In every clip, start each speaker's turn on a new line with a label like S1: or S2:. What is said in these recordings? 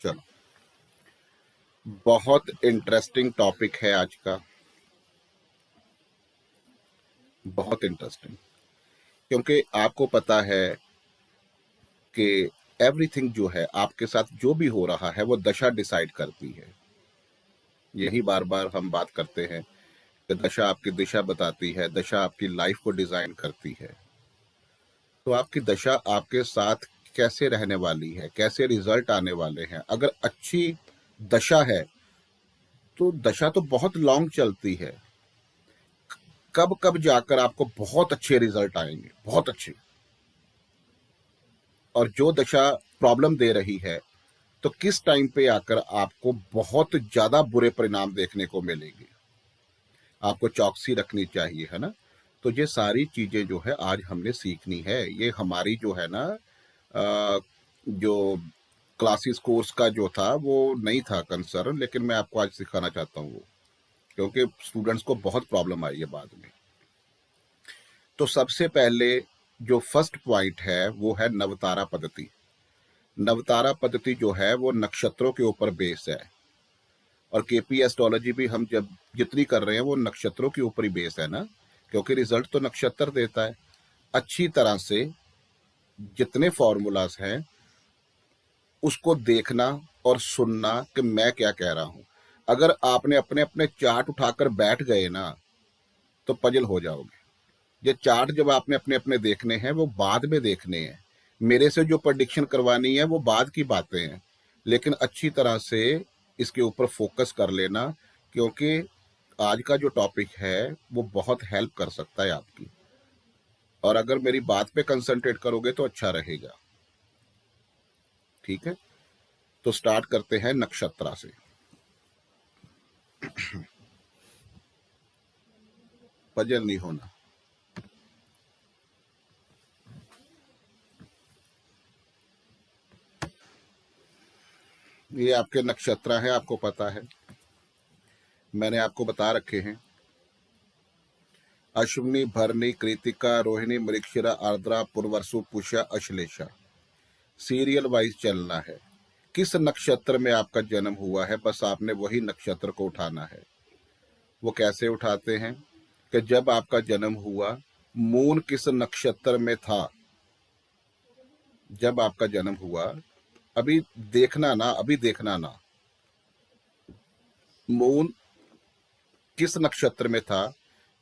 S1: चलो, बहुत interesting topic है आज का। बहुत इंटरेस्टिंग, क्योंकि आपको पता है कि एवरीथिंग जो है आपके साथ जो भी हो रहा है वो दशा डिसाइड करती है। यही बार बार हम बात करते हैं कि दशा आपकी दिशा बताती है, दशा आपकी लाइफ को डिजाइन करती है। तो आपकी दशा आपके साथ कैसे रहने वाली है, कैसे रिजल्ट आने वाले हैं। अगर अच्छी दशा है तो दशा तो बहुत लॉन्ग चलती है। कब कब जाकर आपको बहुत अच्छे रिजल्ट आएंगे, बहुत अच्छे। और जो दशा प्रॉब्लम दे रही है तो किस टाइम पे आकर आपको बहुत ज्यादा बुरे परिणाम देखने को मिलेंगे। आपको चौकसी रखनी चाहिए, है ना। तो ये सारी चीजें जो है आज हमने सीखनी है। ये हमारी जो है ना जो क्लासेस कोर्स का जो था वो नहीं था कंसर्न, लेकिन मैं आपको आज सिखाना चाहता हूँ वो, क्योंकि स्टूडेंट्स को बहुत प्रॉब्लम आई है बाद में। तो सबसे पहले जो फर्स्ट पॉइंट है वो है नवतारा पद्धति। नवतारा पद्धति जो है वो नक्षत्रों के ऊपर बेस है, और केपी एस्ट्रोलॉजी भी हम जब जितनी कर रहे हैं वो नक्षत्रों के ऊपर ही बेस है ना, क्योंकि रिजल्ट तो नक्षत्र देता है। अच्छी तरह से जितने फॉर्मूलाज हैं उसको देखना और सुनना कि मैं क्या कह रहा हूं। अगर आपने अपने अपने चार्ट उठाकर बैठ गए ना तो पजल हो जाओगे। ये चार्ट जब आपने अपने अपने देखने हैं वो बाद में देखने हैं। मेरे से जो प्रेडिक्शन करवानी है वो बाद की बातें हैं, लेकिन अच्छी तरह से इसके ऊपर फोकस कर लेना, क्योंकि आज का जो टॉपिक है वो बहुत हेल्प कर सकता है आपकी। और अगर मेरी बात पे कंसंट्रेट करोगे तो अच्छा रहेगा। ठीक है, तो स्टार्ट करते हैं नक्षत्रा से। पजल नहीं होना। ये आपके नक्षत्र है, आपको पता है, मैंने आपको बता रखे हैं। अश्विनी, भरणी, कृतिका, रोहिणी, मृगशिरा, आर्द्रा, पुनर्वसु, पुष्या, अश्लेषा। सीरियल वाइज चलना है। किस नक्षत्र में आपका जन्म हुआ है बस आपने वही नक्षत्र को उठाना है। वो कैसे उठाते हैं कि जब आपका जन्म हुआ मून किस नक्षत्र में था। जब आपका जन्म हुआ, अभी देखना ना, अभी देखना ना, मून किस नक्षत्र में था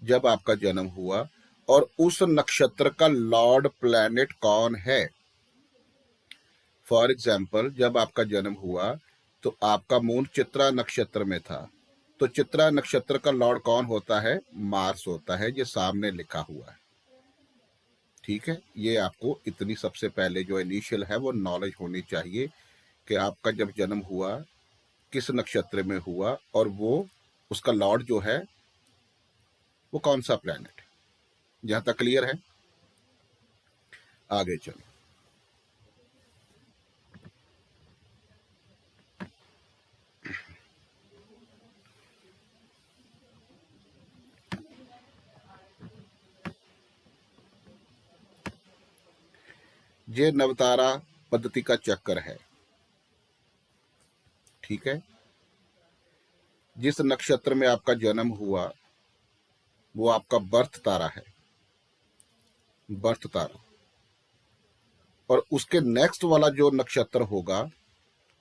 S1: जब आपका जन्म हुआ, और उस नक्षत्र का लॉर्ड प्लैनेट कौन है। फॉर एग्जाम्पल, जब आपका जन्म हुआ तो आपका मून चित्रा नक्षत्र में था, तो चित्रा नक्षत्र का लॉर्ड कौन होता है, मार्स होता है। ये सामने लिखा हुआ है। ठीक है, ये आपको इतनी सबसे पहले जो इनिशियल है वो नॉलेज होनी चाहिए कि आपका जब जन्म हुआ किस नक्षत्र में हुआ, और वो उसका लॉर्ड जो है वो कौन सा प्लैनेट है। जहां तक क्लियर है, आगे चलो। ये नवतारा पद्धति का चक्कर है। ठीक है, जिस नक्षत्र में आपका जन्म हुआ वो आपका बर्थ तारा है, बर्थ तारा। और उसके नेक्स्ट वाला जो नक्षत्र होगा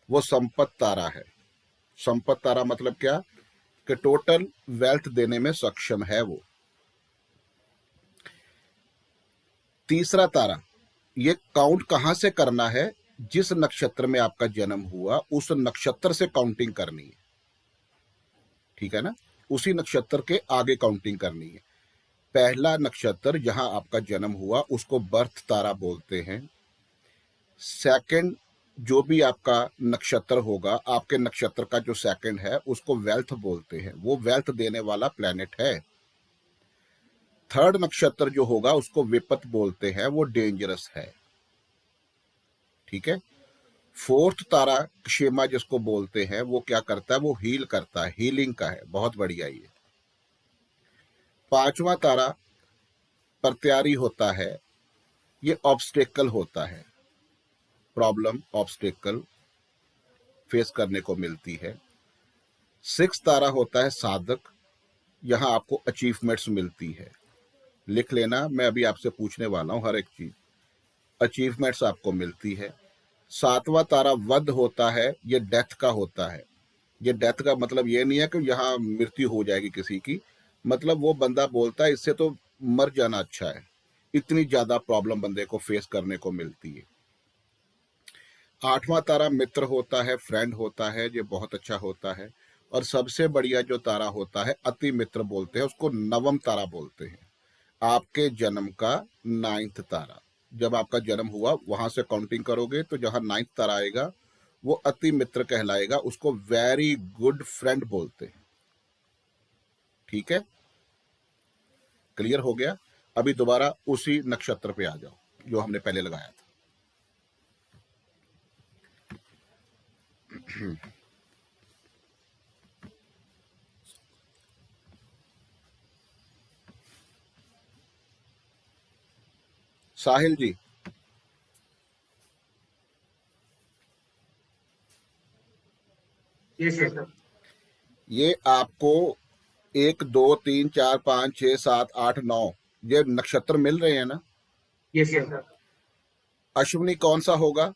S1: वो संपत तारा है। संपत तारा मतलब क्या, कि टोटल वेल्थ देने में सक्षम है वो। तीसरा तारा, ये काउंट कहां से करना है, जिस नक्षत्र में आपका जन्म हुआ उस नक्षत्र से काउंटिंग करनी है। ठीक है ना, उसी नक्षत्र के आगे काउंटिंग करनी है। पहला नक्षत्र जहां आपका जन्म हुआ उसको बर्थ तारा बोलते हैं। सेकंड जो भी आपका नक्षत्र होगा, आपके नक्षत्र का जो सेकंड है उसको वेल्थ बोलते हैं, वो वेल्थ देने वाला प्लेनेट है। थर्ड नक्षत्र जो होगा उसको विपत बोलते हैं, वो डेंजरस है। ठीक है, फोर्थ तारा क्षेमा जिसको बोलते हैं वो क्या करता है, वो हील करता है, हीलिंग का है, बहुत बढ़िया ये। पांचवा तारा प्रत्यारी होता है, ये ऑब्स्टेकल होता है, प्रॉब्लम, ऑब्स्टेकल। फेस करने को मिलती है। 6 तारा होता है साधक, यहाँ आपको अचीवमेंट्स मिलती है। लिख लेना, मैं अभी आपसे पूछने वाला हूँ हर एक चीज। अचीवमेंट्स आपको मिलती है। 7वां तारा वध होता है, ये डेथ का होता है। ये डेथ का मतलब ये नहीं है कि यहाँ मृत्यु हो जाएगी किसी की, मतलब वो बंदा बोलता है इससे तो मर जाना अच्छा है, इतनी ज्यादा प्रॉब्लम बंदे को फेस करने को मिलती है। 8वां तारा मित्र होता है, फ्रेंड होता है, ये बहुत अच्छा होता है। और सबसे बढ़िया जो तारा होता है अति मित्र बोलते हैं उसको, नवम तारा बोलते हैं। आपके जन्म का 9th तारा, जब आपका जन्म हुआ वहां से काउंटिंग करोगे तो जहां 9th तारा आएगा वो अति मित्र कहलाएगा, उसको वेरी गुड फ्रेंड बोलते हैं। ठीक है, क्लियर हो गया? अभी दोबारा उसी नक्षत्र पे आ जाओ जो हमने पहले लगाया था। साहिल जी,
S2: यस सर।
S1: ये आपको 1 2 3 4 5 6 7 8 9 ये नक्षत्र मिल रहे हैं ना?
S2: Yes sir.
S1: अश्विनी कौन सा होगा?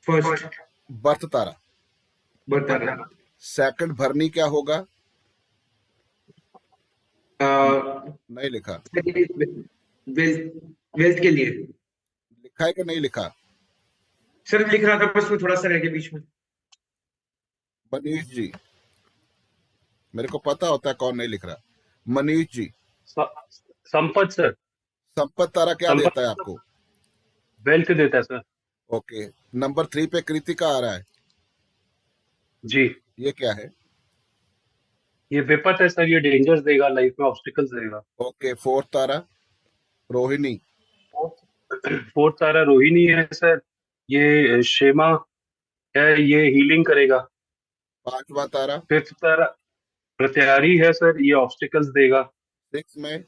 S2: फर्स्ट।
S1: बर्थ तारा।
S2: बता रहा।
S1: सेकंड भरनी क्या होगा? नहीं लिखा।
S2: वेल्थ, वेल्थ के लिए।
S1: लिखा है कि नहीं लिखा?
S2: सर लिख रहा था बस वो थोड़ा सा रह गया बीच में।
S1: मनीष जी, मेरे को पता होता है कौन नहीं लिख रहा। मनीष जी,
S3: संपत सर।
S1: संपत तारा क्या
S3: संपत
S1: देता है आपको?
S3: वेल्थ देता है सर।
S1: ओके, नंबर 3 पे कृतिका आ रहा है,
S3: जी,
S1: ये क्या है?
S3: ये विपत है सर, ये डेंजर्स देगा, लाइफ में ऑब्स्टिकल्स देगा।
S1: ओके, 4th तारा रोहिणी।
S3: फोर्थ तारा रोहिणी है सर, ये शेमा है, ये हीलिंग करेगा।
S1: 5वां तारा
S3: फिफ्थ तारा प्रत्यारी है सर, ये ऑब्स्टिकल्स देगा।
S1: 6 में।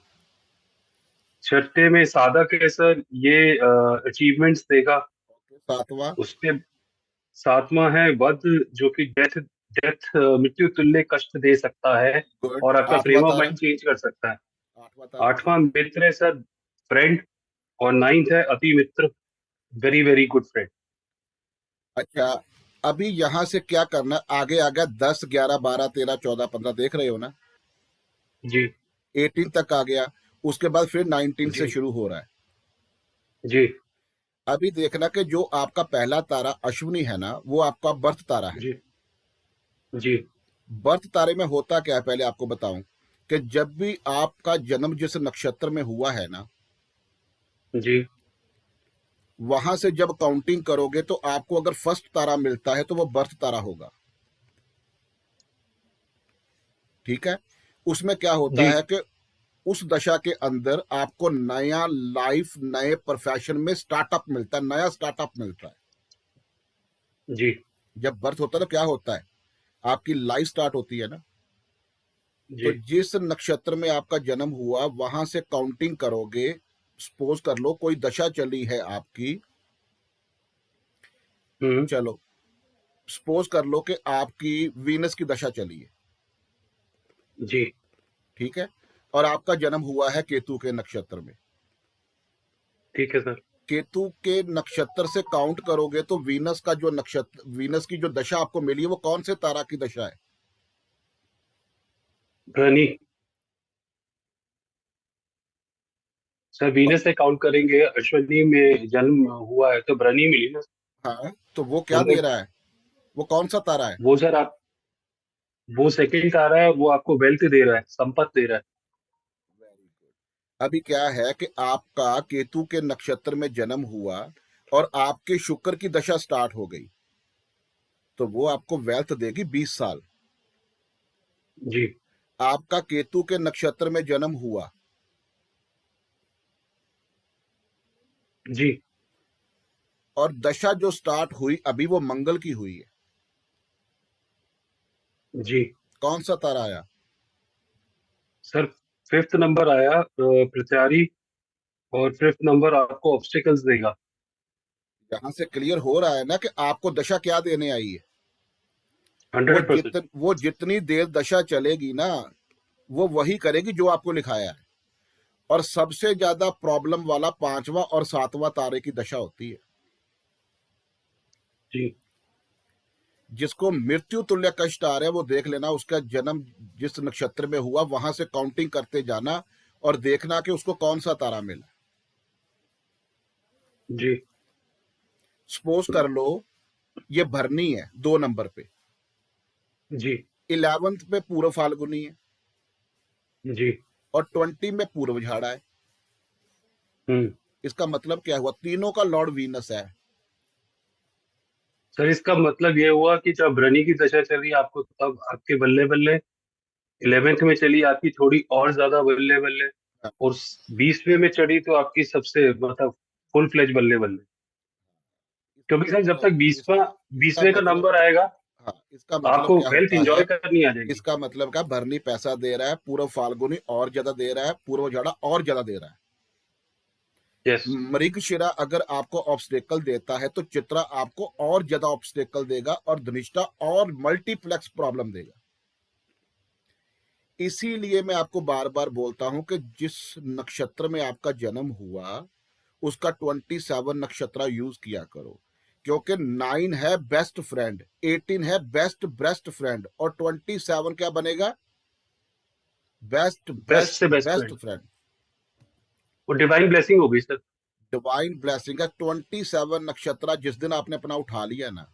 S3: छठे में साधक है सर, ये अचीवमेंट्स देगा।
S1: 7वां।
S3: उसके सातवां है वध, जो कि डेथ डेथ मृत्यु तुल्य कष्ट दे सकता है
S1: गुड।
S3: और आपका
S1: 8वां
S3: फ्रेम ऑफ
S1: तारा।
S3: माइंड चेंज कर सकता है।
S1: 8वां तारा।
S3: आठवां मित्र है सर, फ्रेंड। और नाइन्थ है अति मित्र, वेरी वेरी गुड फ्रेंड।
S1: अच्छा, अभी यहां से क्या करना, आगे आ गया 10 11 12 13 14 15, देख रहे हो ना?
S3: जी
S1: 18 तक आ गया, उसके बाद फिर 19 से
S3: जी
S1: शुरू हो रहा है।
S3: जी
S1: अभी देखना कि जो आपका पहला तारा अश्विनी है ना, वो आपका बर्थ तारा है।
S3: जी जी
S1: बर्थ तारे में होता क्या है पहले आपको बताऊं, कि जब भी आपका जन्म जिस नक्षत्र में हुआ है ना,
S3: जी
S1: वहां से जब काउंटिंग करोगे तो आपको अगर फर्स्ट तारा मिलता है तो वो बर्थ तारा होगा। ठीक है, उसमें क्या होता
S3: जी
S1: है कि उस दशा के अंदर आपको नया लाइफ, नए प्रोफेशन में स्टार्टअप मिलता है, नया स्टार्टअप मिलता है।
S3: जी
S1: जब बर्थ होता है तो क्या होता है, आपकी लाइफ स्टार्ट होती है ना। तो
S3: जी
S1: जिस नक्षत्र में आपका जन्म हुआ वहां से काउंटिंग करोगे, सपोज कर लो कोई दशा चली है आपकी,
S3: हम्म
S1: चलो सपोज कर लो कि आपकी वीनस की दशा चली है,
S3: जी
S1: ठीक है, और आपका जन्म हुआ है केतु के नक्षत्र में।
S3: ठीक है सर।
S1: केतु के नक्षत्र से काउंट करोगे तो वीनस का जो नक्षत्र, वीनस की जो दशा आपको मिली है वो कौन से तारा की दशा है?
S3: भरनी सर, वीनस से काउंट करेंगे, अश्वनी में जन्म हुआ है तो भरनी मिली ना।
S1: हाँ, तो वो क्या दे
S3: नंबर
S1: रहा है, वो कौन सा तारा है?
S3: वो सर आप, वो सेकंड आ रहा है, वो आपको वेल्थ दे रहा है, संपत्त दे रहा है।
S1: Very good. अभी क्या है कि आपका केतु के नक्षत्र में जन्म हुआ और आपके शुक्र की दशा स्टार्ट हो गई, तो वो आपको वेल्थ देगी 20 साल।
S3: जी
S1: आपका केतु के नक्षत्र में जन्म हुआ
S3: जी
S1: और दशा जो स्टार्ट हुई अभी वो मंगल की हुई है,
S3: जी
S1: कौन सा तारा आया?
S3: सर फिफ्थ नंबर आया प्रत्यारी, और फिफ्थ नंबर आपको ऑब्स्टिकल्स देगा।
S1: यहाँ से क्लियर हो रहा है ना कि आपको दशा क्या देने आई है।
S3: 100%।
S1: वो जितनी देर दशा चलेगी ना, वो वही करेगी जो आपको लिखाया है। और सबसे ज्यादा प्रॉब्लम वाला 5वां और 7वां तारे की दशा होती है।
S3: जी
S1: जिसको मृत्यु तुल्य कष्ट आ रहा है वो देख लेना, उसका जन्म जिस नक्षत्र में हुआ वहां से काउंटिंग करते जाना और देखना कि उसको कौन सा तारा मिला।
S3: जी
S1: सपोज कर लो ये भरनी है 2 नंबर पे,
S3: जी
S1: 11th पे पूर्व फाल्गुनी है
S3: जी।
S1: और 20 में पूर्व झाड़ा है।
S3: हम्म।
S1: इसका मतलब क्या हुआ, तीनों का लॉर्ड वीनस है।
S3: सर इसका मतलब ये हुआ कि जब रनी की दशा चली आपको, तब आपके बल्ले बल्ले 11th में चली आपकी थोड़ी और ज्यादा बल्ले बल्ले, और 20वें में चढ़ी तो आपकी सबसे मतलब फुल फ्लेज बल्ले बल्ले।
S1: इसका
S3: क्योंकि सर जब तक
S1: मतलब
S3: बीसवा
S1: इसका
S3: 20वें का
S1: मतलब
S3: नंबर आएगा
S1: हाँ, इसका
S3: तो
S1: मतलब
S3: आपको
S1: क्या
S3: हेल्थ
S1: होता
S3: एंजॉय
S1: है।
S3: करनी आ जाएगी।
S1: इसका मतलब क्या, भरनी पैसा दे रहा है, पूर्व फाल्गुनी और ज्यादा दे रहा है, पूर्व झाड़ा और ज्यादा दे रहा है।
S3: यस।
S1: मृगशिरा अगर आपको ऑब्स्टेकल देता है तो चित्रा आपको और ज्यादा ऑब्स्टेकल देगा और धनिष्ठा और मल्टीप्लेक्स प्रॉब्लम देगा। इसीलिए मैं आपको बार बार बोलता हूं कि जिस नक्षत्र में आपका जन्म हुआ उसका 27 नक्षत्र यूज किया करो, क्योंकि 9 है बेस्ट फ्रेंड, 18 है बेस्ट ब्रेस्ट फ्रेंड और 27 क्या बनेगा, बेस्ट
S3: बेस्ट
S1: ब्रेस्ट
S3: से बेस्ट
S1: बेस्ट
S3: फ्रेंड,
S1: फ्रेंड।
S3: वो डिवाइन ब्लेसिंग होगी सर।
S1: डिवाइन ब्लेसिंग है। 27 नक्षत्र जिस दिन आपने अपना उठा लिया ना,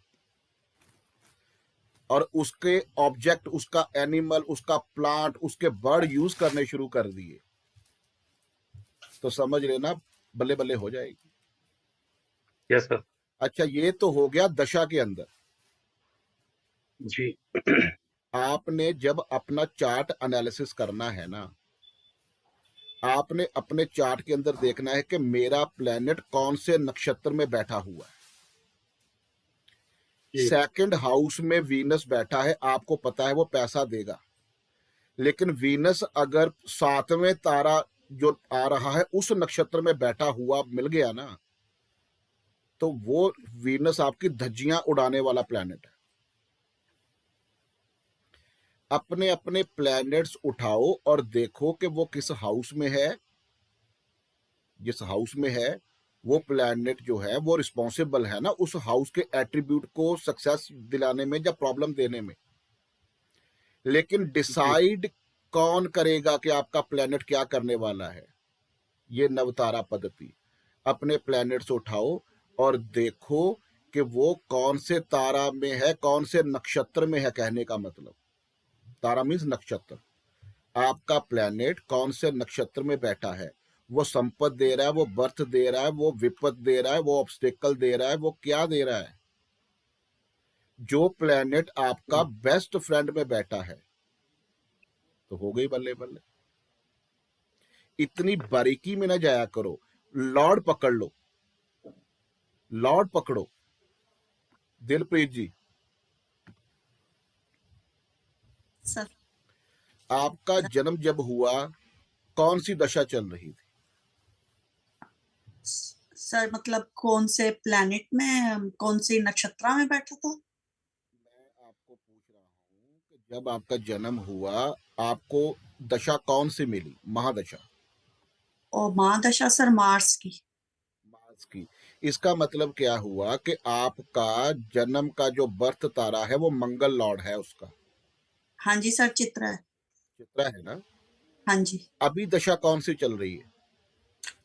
S1: और उसके ऑब्जेक्ट, उसका एनिमल, उसका प्लांट, उसके बर्ड यूज करने शुरू कर दिए, तो समझ लेना बल्ले बल्ले हो जाएगी।
S3: Yes sir.
S1: अच्छा, ये तो हो गया दशा के अंदर।
S3: जी
S1: आपने जब अपना चार्ट एनालिसिस करना है ना, आपने अपने चार्ट के अंदर देखना है कि मेरा प्लेनेट कौन से नक्षत्र में बैठा हुआ है।
S3: जी
S1: सेकंड हाउस में वीनस बैठा है, आपको पता है वो पैसा देगा। लेकिन वीनस अगर 7वें तारा जो आ रहा है उस नक्षत्र में बैठा हुआ मिल गया ना, तो वो वीनस आपकी धज्जियां उड़ाने वाला प्लेनेट है। अपने अपने प्लैनेट्स उठाओ और देखो कि वो किस हाउस में है। जिस हाउस में है वो प्लैनेट जो है वो रिस्पॉन्सिबल है ना उस हाउस के एट्रीब्यूट को सक्सेस दिलाने में या प्रॉब्लम देने में। लेकिन
S3: जी
S1: डिसाइड कौन करेगा कि आपका प्लैनेट क्या करने वाला है, ये नवतारा पद्धति। अपने प्लैनेट्स उठाओ और देखो कि वो कौन से तारा में है, कौन से नक्षत्र में है। कहने का मतलब, तारा मीन्स नक्षत्र। आपका प्लैनेट कौन से नक्षत्र में बैठा है, वो संपत्ति दे रहा है, वो बर्थ दे रहा है, वो विपत दे रहा है, वो ऑब्स्टेकल दे रहा है, वो क्या दे रहा है। जो प्लैनेट आपका बेस्ट फ्रेंड में बैठा है तो हो गई बल्ले बल्ले। इतनी बारीकी में ना जाया करो। लॉर्ड पकड़ लो, लॉर्ड पकड़ो। दिलप्रीत जी,
S4: सर
S1: आपका जन्म जब हुआ कौन सी दशा चल रही थी।
S4: सर मतलब कौन से प्लेनेट में, कौन सी नक्षत्र में बैठा था।
S1: मैं आपको पूछ रहा हूँ कि जब आपका जन्म हुआ आपको दशा कौन सी मिली, महादशा।
S4: और महादशा सर मार्स की।
S1: मार्स की। इसका मतलब क्या हुआ कि आपका जन्म का जो बर्थ तारा है वो मंगल लॉर्ड है उसका।
S4: हाँ जी सर, चित्रा है।
S1: चित्रा है ना।
S4: हाँ जी,
S1: अभी दशा कौन सी चल रही है।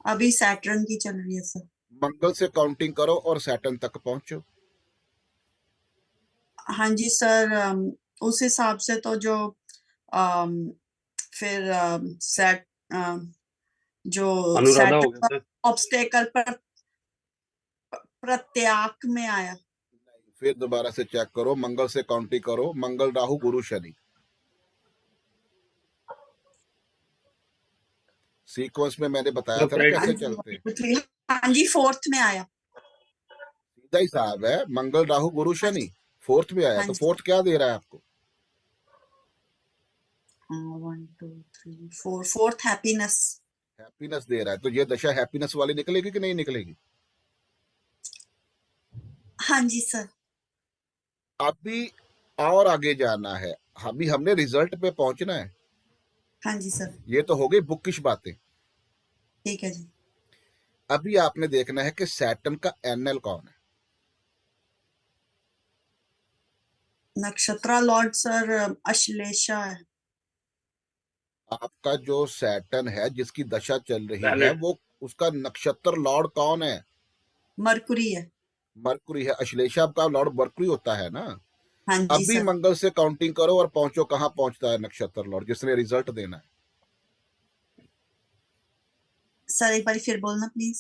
S4: अभी सैटर्न की चल रही है सर।
S1: मंगल से काउंटिंग करो और सैटर्न तक पहुंचो।
S4: हाँ जी सर, उस हिसाब से तो जो अम, फिर सेट जो
S3: अनुराधा हो गया
S4: सैटर्न
S3: सर।
S4: ऑब्स्टेकल पर प्रत्याक में आया।
S1: फिर दोबारा से चेक करो, मंगल से काउंटिंग करो, मंगल राहु गुरु शनि सीक्वेंस में मैंने बताया
S3: तो
S1: था ना
S3: फ्राइडे।
S4: हाँ
S1: कैसे
S4: जी
S1: चलते हैं।
S4: 1 2 3, हाँ जी फोर्थ में आया।
S1: सीधा ही साहब है, मंगल राहु गुरु
S4: हाँ
S1: शनि
S4: जी।
S1: फोर्थ में आया,
S4: हाँ
S1: तो
S4: जी।
S1: फोर्थ क्या दे रहा है आपको।
S4: 1 2 3 4, फोर्थ हैप्पीनेस।
S1: हैप्पीनेस दे रहा है, तो ये दशा हैप्पीनेस वाली निकलेगी कि नहीं निकलेगी।
S4: हाँ जी सर।
S1: अभी और आगे जाना है, अभी हमने रिजल्ट पे पहुंचना है।
S4: हाँ जी सर।
S1: ये तो हो गई बुकिश बातें।
S4: ठीक है जी।
S1: अभी आपने देखना है कि सैटर्न का एनएल कौन है।
S4: नक्षत्रा लॉर्ड सर अश्लेषा है।
S1: आपका जो सैटर्न है जिसकी दशा चल रही है,
S3: प्लैनेट
S1: वो उसका नक्षत्र लॉर्ड कौन है?
S4: मरकुरी है।
S1: मरकुरी है। अश्लेषा का लॉर्ड मरकुरी होता है ना।
S4: हाँ जी
S1: अभी
S4: सर।
S1: मंगल से काउंटिंग करो और पहुंचो, कहां पहुंचता है नक्षत्र लॉर्ड जिसने रिजल्ट देना है।
S4: सर एक बार फिर बोलना प्लीज।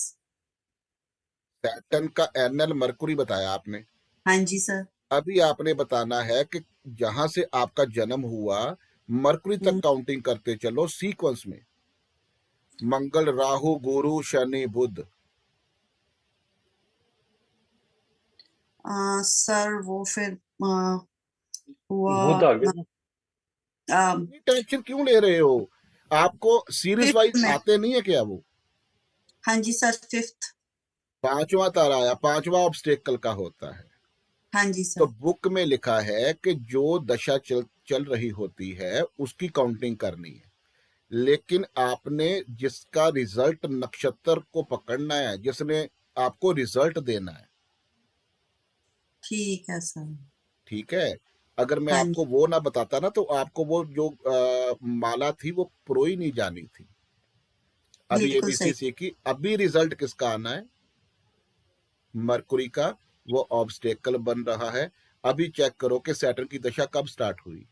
S1: सैटर्न का एनएल मरकुरी बताया आपने।
S4: हाँ जी सर।
S1: अभी आपने बताना है कि जहां से आपका जन्म हुआ मरकुरी तक काउंटिंग करते चलो सीक्वेंस में। मंगल, राहु, गुरु, शनि, बुध।
S4: सर वो फिर हुआ
S3: बुध आ गया ना।
S1: इतनी टेंशन क्यों ले रहे हो? आपको सीरीज वाइज
S4: फिफ्थ में।
S1: आते नहीं है क्या वो?
S4: हाँ जी सर फिफ्थ।
S1: पांचवा तारा आया, पांचवा ऑब्स्टेकल का होता है।
S4: हाँ जी
S1: तो
S4: सर।
S1: बुक में लिखा है कि जो दशा चल रही होती है उसकी काउंटिंग करनी है। लेकिन आपने जिसका रिजल्ट नक्षत्र को पकड़ना है, जिसने आपको रिजल्ट देना है।
S4: ठीक है सर।
S1: ठीक है। अगर मैं
S4: हाँ
S1: आपको वो ना बताता ना तो आपको वो जो माला थी वो प्रो ही नहीं जानी थी। अभी
S4: बिल्कुल
S1: एबीसी
S4: सही।
S1: सीखी। अभी रिजल्ट किसका आना है? मरकुरी का। वो ऑब्स्टेकल बन रहा है। अभी चेक करो कि सैटर्न की दशा कब स्टार्ट हुई।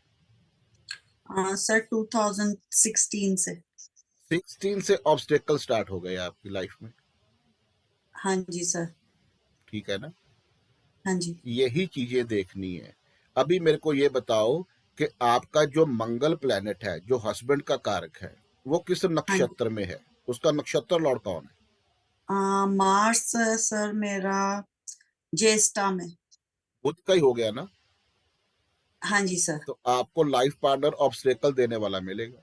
S4: सर 2016 से।
S1: 16 से ऑब्स्टेकल स्टार्ट हो गए आपकी लाइफ में।
S4: हाँ जी सर।
S1: ठीक है ना।
S4: हाँ जी।
S1: यही चीजें देखनी है। अभी मेरे को ये बताओ कि आपका जो मंगल प्लेनेट है जो हस्बैंड का कारक है वो किस
S4: हाँ जी।
S1: नक्षत्र में है? उसका नक्षत्र लॉर्ड कौन है?
S4: मार्स सर मेरा ज्येष्ठा में।
S1: बुध का ही हो गया ना।
S4: हाँ जी सर।
S1: तो आपको लाइफ पार्टनर ऑब्स्टेकल देने वाला मिलेगा।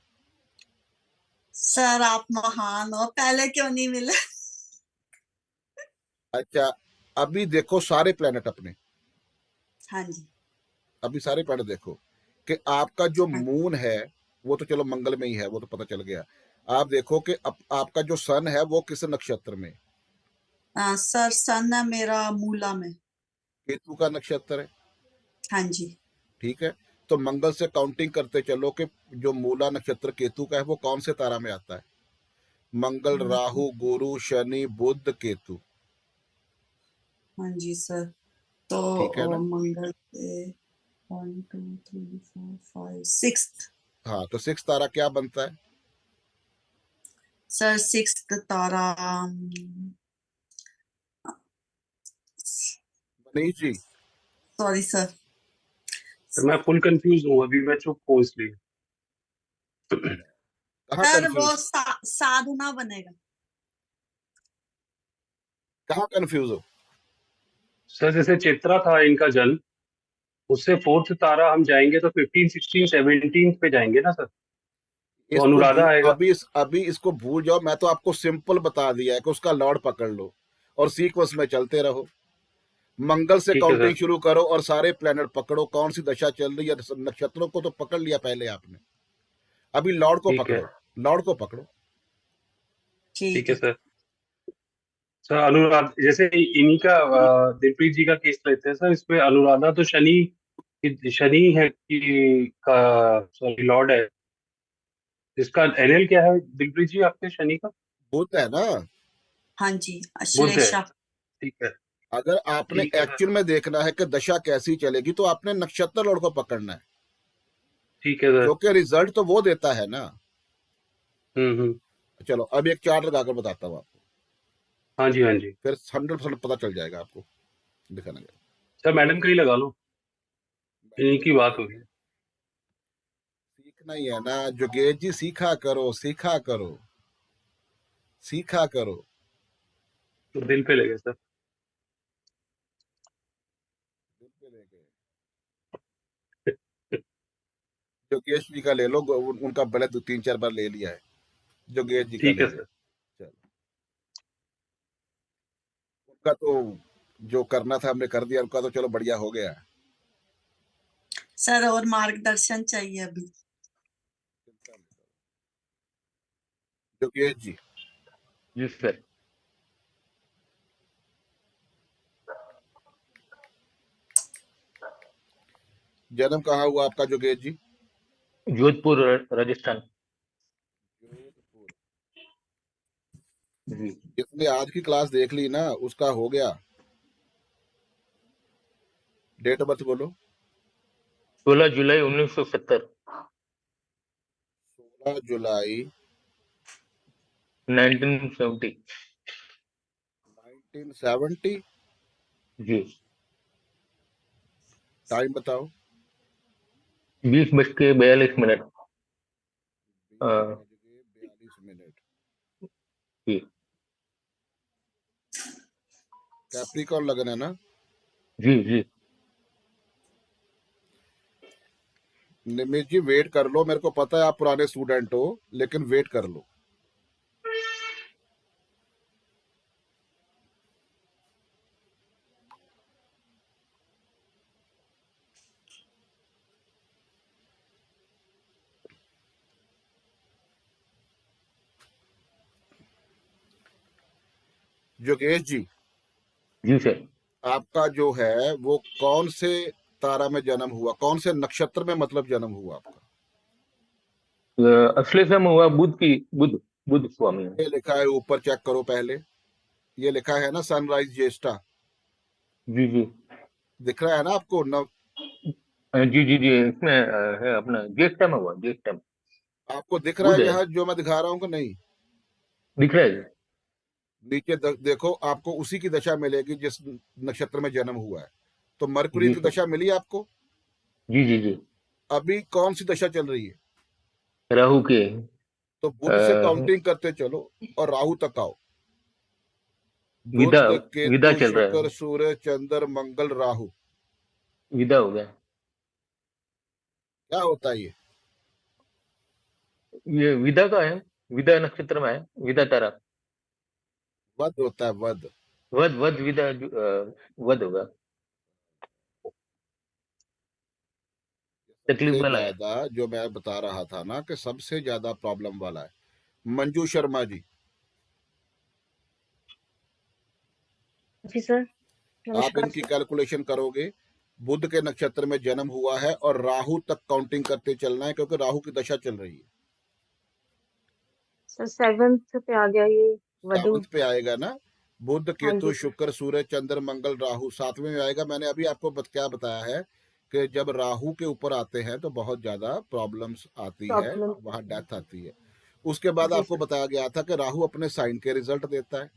S4: सर आप महान हो, पहले क्यों नहीं मिले?
S1: अच्छा, अभी देखो सारे प्लेनेट अपने।
S4: हाँ जी।
S1: अभी सारे प्लेनेट देखो कि आपका जो
S4: हाँ।
S1: मून है वो तो चलो मंगल में ही है, वो तो पता चल गया। आप देखो कि आपका जो सन है वो किस नक्षत्र में?
S4: सर सन है मेरा मूला में।
S1: केतु का नक्षत्र है।
S4: हाँ जी।
S1: ठीक है। तो मंगल से काउंटिंग करते चलो कि जो मूला नक्षत्र केतु का है वो कौन से तारा में आता है? मंगल, राहु, गुरु, शनि, बुध, केतु।
S4: हाँ जी सर। तो
S1: ठीक है ना।
S4: मंगल से 1 2 3 4 5 6।
S1: हाँ, तो सिक्स तारा क्या बनता है?
S4: सर सिक्स तारा
S1: मनीष जी।
S4: Sorry sir.
S3: तो मैं फुल कंफ्यूज हूँ अभी, मैं चुप हूँ इसलिए।
S1: कहाँ
S4: सर वो
S1: कंफ्यूज?
S4: साधना बनेगा।
S1: कहाँ कंफ्यूज हो?
S3: सर जैसे चित्रा था इनका जन्म, उससे फोर्थ तारा हम जाएंगे तो 15 16 17 पे जाएंगे ना सर। तो
S1: इसको
S3: अनुराधा आएगा।
S1: अभी इसको भूल जाओ। मैं तो आपको सिंपल बता दिया है कि उसका लॉर्ड पकड़ लो और सीक्वेंस में चलते रहो। मंगल से
S3: ठीक है
S1: काउंटिंग
S3: सर।
S1: शुरू करो और सारे प्लेनेट पकड़ो, कौन सी दशा चल रही है। नक्षत्रों को तो पकड़ लिया पहले आपने। अभी लॉर्ड को
S3: ठीक है।
S1: पकड़ो। लॉर्ड को पकड़ो।
S3: ठीक
S4: ठीक
S3: है
S4: है।
S3: सर। सर अनुराधा, जैसे इन्हीं का दिलप्रीत जी का केस लेते हैं सर, इसमें अनुराधा तो शनि है कि का सॉरी लॉर्ड है। इसका एनएल क्या है दिलप्रीत जी आपके शनि का?
S1: बुध है ना।
S4: हाँ जी
S3: बुध है।
S4: अश्लेषा।
S3: ठीक है।
S1: अगर आपने
S3: ठीक है सर।
S1: एक्चुअल में देखना है कि दशा कैसी चलेगी तो आपने नक्षत्र लॉर्ड को पकड़ना है।
S3: ठीक है सर।
S1: क्योंकि रिजल्ट तो वो देता है ना।
S3: हम्म।
S1: चलो अब एक चार्ट लगाकर बताता हूँ आपको।
S3: हाँ जी हाँ जी।
S1: फिर 100% पता चल जाएगा आपको। दिखाना
S3: सर मैडम का ही लगा लो, इन्हीं की बात हो रही है।
S1: सीखना ही है ना जोगेश जी। सीखा करो, सीखा करो, सीखा करो।
S3: तो दिल पे लगे सर।
S1: जोगेश जी का ले लो। उनका भले 2 3 4 बार ले लिया है। जोगेश जी का
S3: ठीक
S1: ले
S3: है
S1: लो।
S3: सर।
S1: चलो, उनका तो जो करना था हमने कर दिया, उनका तो चलो बढ़िया हो गया।
S4: सर और मार्गदर्शन चाहिए अभी।
S1: योगेश जी,
S5: जी सर।
S1: जन्म कहाँ हुआ आपका योगेश जी?
S5: जोधपुर राजस्थान। जी।
S1: जिसने आज की क्लास देख ली ना, उसका हो गया। डेट ऑफ बर्थ बोलो।
S5: 16 जुलाई 1970।
S1: 16 जुलाई
S5: 1970।
S1: 1970।
S5: जी।
S1: टाइम बताओ।
S5: 20:42।
S1: 20:42।
S5: जी
S1: कैप्रिकॉर्न लगन है ना?
S5: जी जी।
S1: निमित जी वेट कर लो, मेरे को पता है आप पुराने स्टूडेंट हो, लेकिन वेट कर लो। योगेश जी,
S5: जी सर।
S1: आपका जो है वो कौन से तारा में जन्म हुआ, कौन से नक्षत्र में मतलब जन्म हुआ आपका?
S5: अश्लेषम हुआ बुध की, बुध बुध स्वामी।
S1: ये लिखा है ऊपर, चेक करो पहले। ये लिखा है ना सनराइज ज्येष्ठा,
S5: जी जी।
S1: दिख रहा है ना आपको?
S5: जी जी जी, इसमें है अपना ज्येष्ठा में हुआ, ज्येष्ठा में।
S1: आपको दिख रहा
S5: बुध
S1: है
S5: है,
S1: यहाँ जो मैं दिखा रहा हूँ कि नहीं?
S5: दिख रहा है।
S1: नीचे देखो, आपको उसी की दशा मिलेगी जिस नक्षत्र में जन्म हुआ है। तो मरकुरी
S5: जी
S1: की
S5: सर।
S1: दशा मिली आपको?
S5: जी जी जी।
S1: अभी कौन सी दशा चल रही है?
S5: राहु के।
S1: तो बुध से
S5: अ,
S1: काउंटिंग करते चलो और राहु तक आओ।
S5: विदा,
S1: बुध,
S5: विदा
S1: केतु,
S5: चल रहा
S1: शुक्र,
S5: है।
S1: सूर्य, चंद्र, मंगल, राहु।
S5: विदा हो गया।
S1: क्या होता है ये?
S5: ये विदा का है, विदा नक्षत्र में है, विदा तारा।
S1: वध होता है, वध।
S5: वध वध विदा वध होगा। तकलीफ
S1: सबसे
S5: वाला है।
S1: ज्यादा जो मैं बता रहा था ना कि सबसे ज्यादा प्रॉब्लम वाला है। मंजू शर्मा जी,
S6: जी सर,
S1: आप
S6: नमस्कार
S1: इनकी
S6: सर।
S1: कैलकुलेशन करोगे। बुध के नक्षत्र में जन्म हुआ है और राहु तक काउंटिंग करते चलना है, क्योंकि राहु की दशा चल रही है।
S6: सर 7th पे आ गया ये वधु।
S1: 7 पे आएगा ना? बुध,
S6: हाँ
S1: केतु,
S6: जी सर।
S1: शुक्र, सूर्य, चंद्र, मंगल, राहु 7वें में आएगा। मैंने अभी आपको क्या बताया है कि जब राहु के ऊपर आते हैं तो बहुत ज्यादा प्रॉब्लम्स आती है,
S6: प्रॉब्लम।
S1: वहां डेथ आती है। उसके बाद
S6: जी
S1: आपको
S6: सर।
S1: बताया गया था कि राहु अपने साइन के रिजल्ट देता है।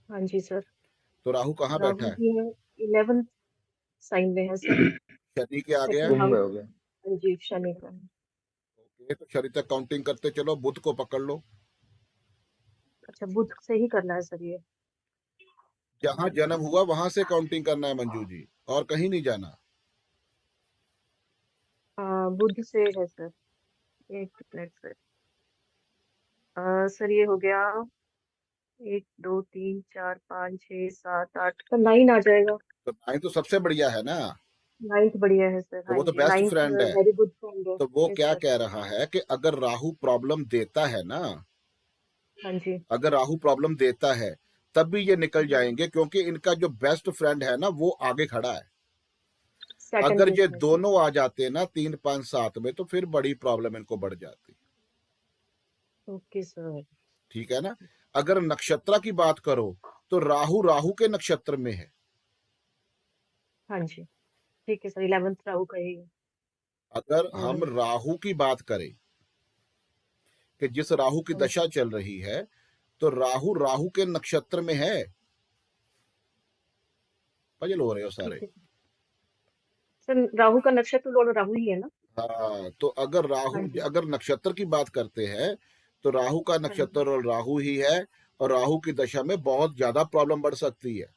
S6: हाँ जी सर।
S1: तो राहु कहाँ बैठा
S6: राहु
S1: है?
S6: भी है 11th साइन में है सर।
S1: शनि के आ गया।
S6: सेकंड
S5: कुंभ में
S6: हाउस।
S5: हो गया।
S6: हाँ जी, शनि का है।
S1: ओके, तो शनि तक काउंटिंग करते चलो, बुध को पकड़ लो।
S6: अच्छा, बुध से ही करना है सर ये।
S1: जहां जन्म हुआ वहां से काउंटिंग करना है मंजू जी, और कहीं नहीं जाना।
S6: बुध से है सर। एक मिनट सर। सर ये हो गया 1 2 3 4 5 6 7 8 का 9 आ जाएगा।
S1: तो नाइन तो सबसे बढ़िया है ना?
S6: 9th बढ़िया है सर।
S1: तो
S6: हाँ
S1: वो तो
S6: जी,
S1: बेस्ट
S6: 9th
S1: फ्रेंड है।
S6: वेरी गुड फ्रेंड है।
S1: तो वो
S6: यस
S1: क्या
S6: सर।
S1: कह रहा है कि अगर राहु प्रॉब्लम देता है ना,
S6: हाँ जी।
S1: अगर राहु प्रॉब्लम देता है तब भी ये निकल जाएंगे, क्योंकि इनका जो बेस्ट फ्रेंड है ना वो आगे खड़ा है।
S6: सेकंड
S1: अगर
S6: पे
S1: ये
S6: है सर।
S1: दोनों आ जाते ना 3 5 7 में, तो फिर बड़ी प्रॉब्लम इनको बढ़ जाती।
S6: Okay sir.
S1: ठीक है ना? अगर नक्षत्र की बात करो तो राहु राहु के नक्षत्र में है।
S6: हाँ जी, ठीक है सर। 11th राहु का ही है।
S1: अगर हम राहु की बात करें कि जिस राहु की
S6: हाँ जी,
S1: दशा चल रही है, तो राहु राहु के नक्षत्र में है। पजल हो रहे हो
S6: ठीक
S1: सारे?
S6: है सर। राहु का नक्षत्र लॉर्ड राहु ही है ना?
S1: हाँ, तो अगर
S6: हाँ
S1: राहु,
S6: जी।
S1: अगर नक्षत्र की बात करते हैं तो राहु का
S6: हाँ जी।
S1: नक्षत्र और राहु ही है, और राहु की दशा में बहुत ज्यादा प्रॉब्लम बढ़ सकती है।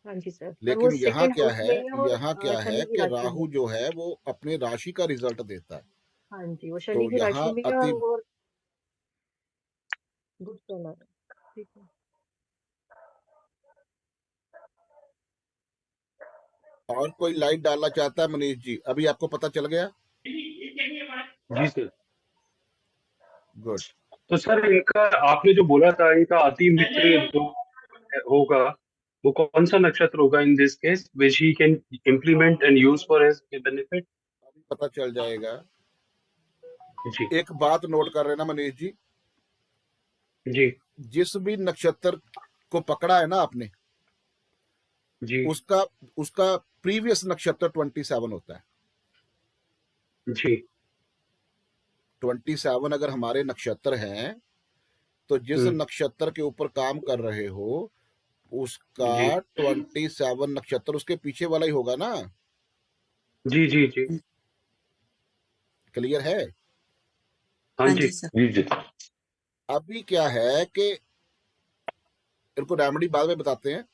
S6: हाँ जी सर, पर वो
S1: लेकिन यहाँ
S6: सेकंड
S1: क्या
S6: हाउस
S1: है,
S6: में है और
S1: यहाँ क्या
S6: शनि
S1: है
S6: की
S1: कि
S6: राशि में
S1: राहु
S6: है।
S1: जो है वो अपने राशि का रिजल्ट देता है।
S6: हाँ जी, वो
S1: तो
S6: शनि की
S1: यहाँ
S6: राशि में है
S1: अति,
S6: और गुड सोलर। ठीक है।
S1: और कोई लाइट डालना चाहता है मनीष जी? अभी आपको पता चल गया?
S3: जी सर।
S1: गुड।
S3: तो सर इनका आपने जो बोला था इनका अति मित्र जो होगा वो कौन सा नक्षत्र होगा in this case which he can implement and use for his benefit?
S1: अभी पता चल जाएगा।
S3: जी
S1: एक बात नोट कर लेना मनीष जी,
S3: जी
S1: जिस भी नक्षत्र को पकड़ा है ना आपने,
S3: जी
S1: उसका उसका प्रीवियस नक्षत्र 27 होता है।
S3: जी
S1: 27 अगर हमारे नक्षत्र हैं तो जिस नक्षत्र के ऊपर काम कर रहे हो उसका
S3: जी
S1: 27 नक्षत्र उसके पीछे वाला ही होगा ना।
S3: जी जी जी
S1: क्लियर है?
S3: हाँ
S4: हाँ
S3: जी
S4: जी सर।
S5: जी जी
S1: अभी क्या है कि इनको रेमेडी बाद में बताते हैं।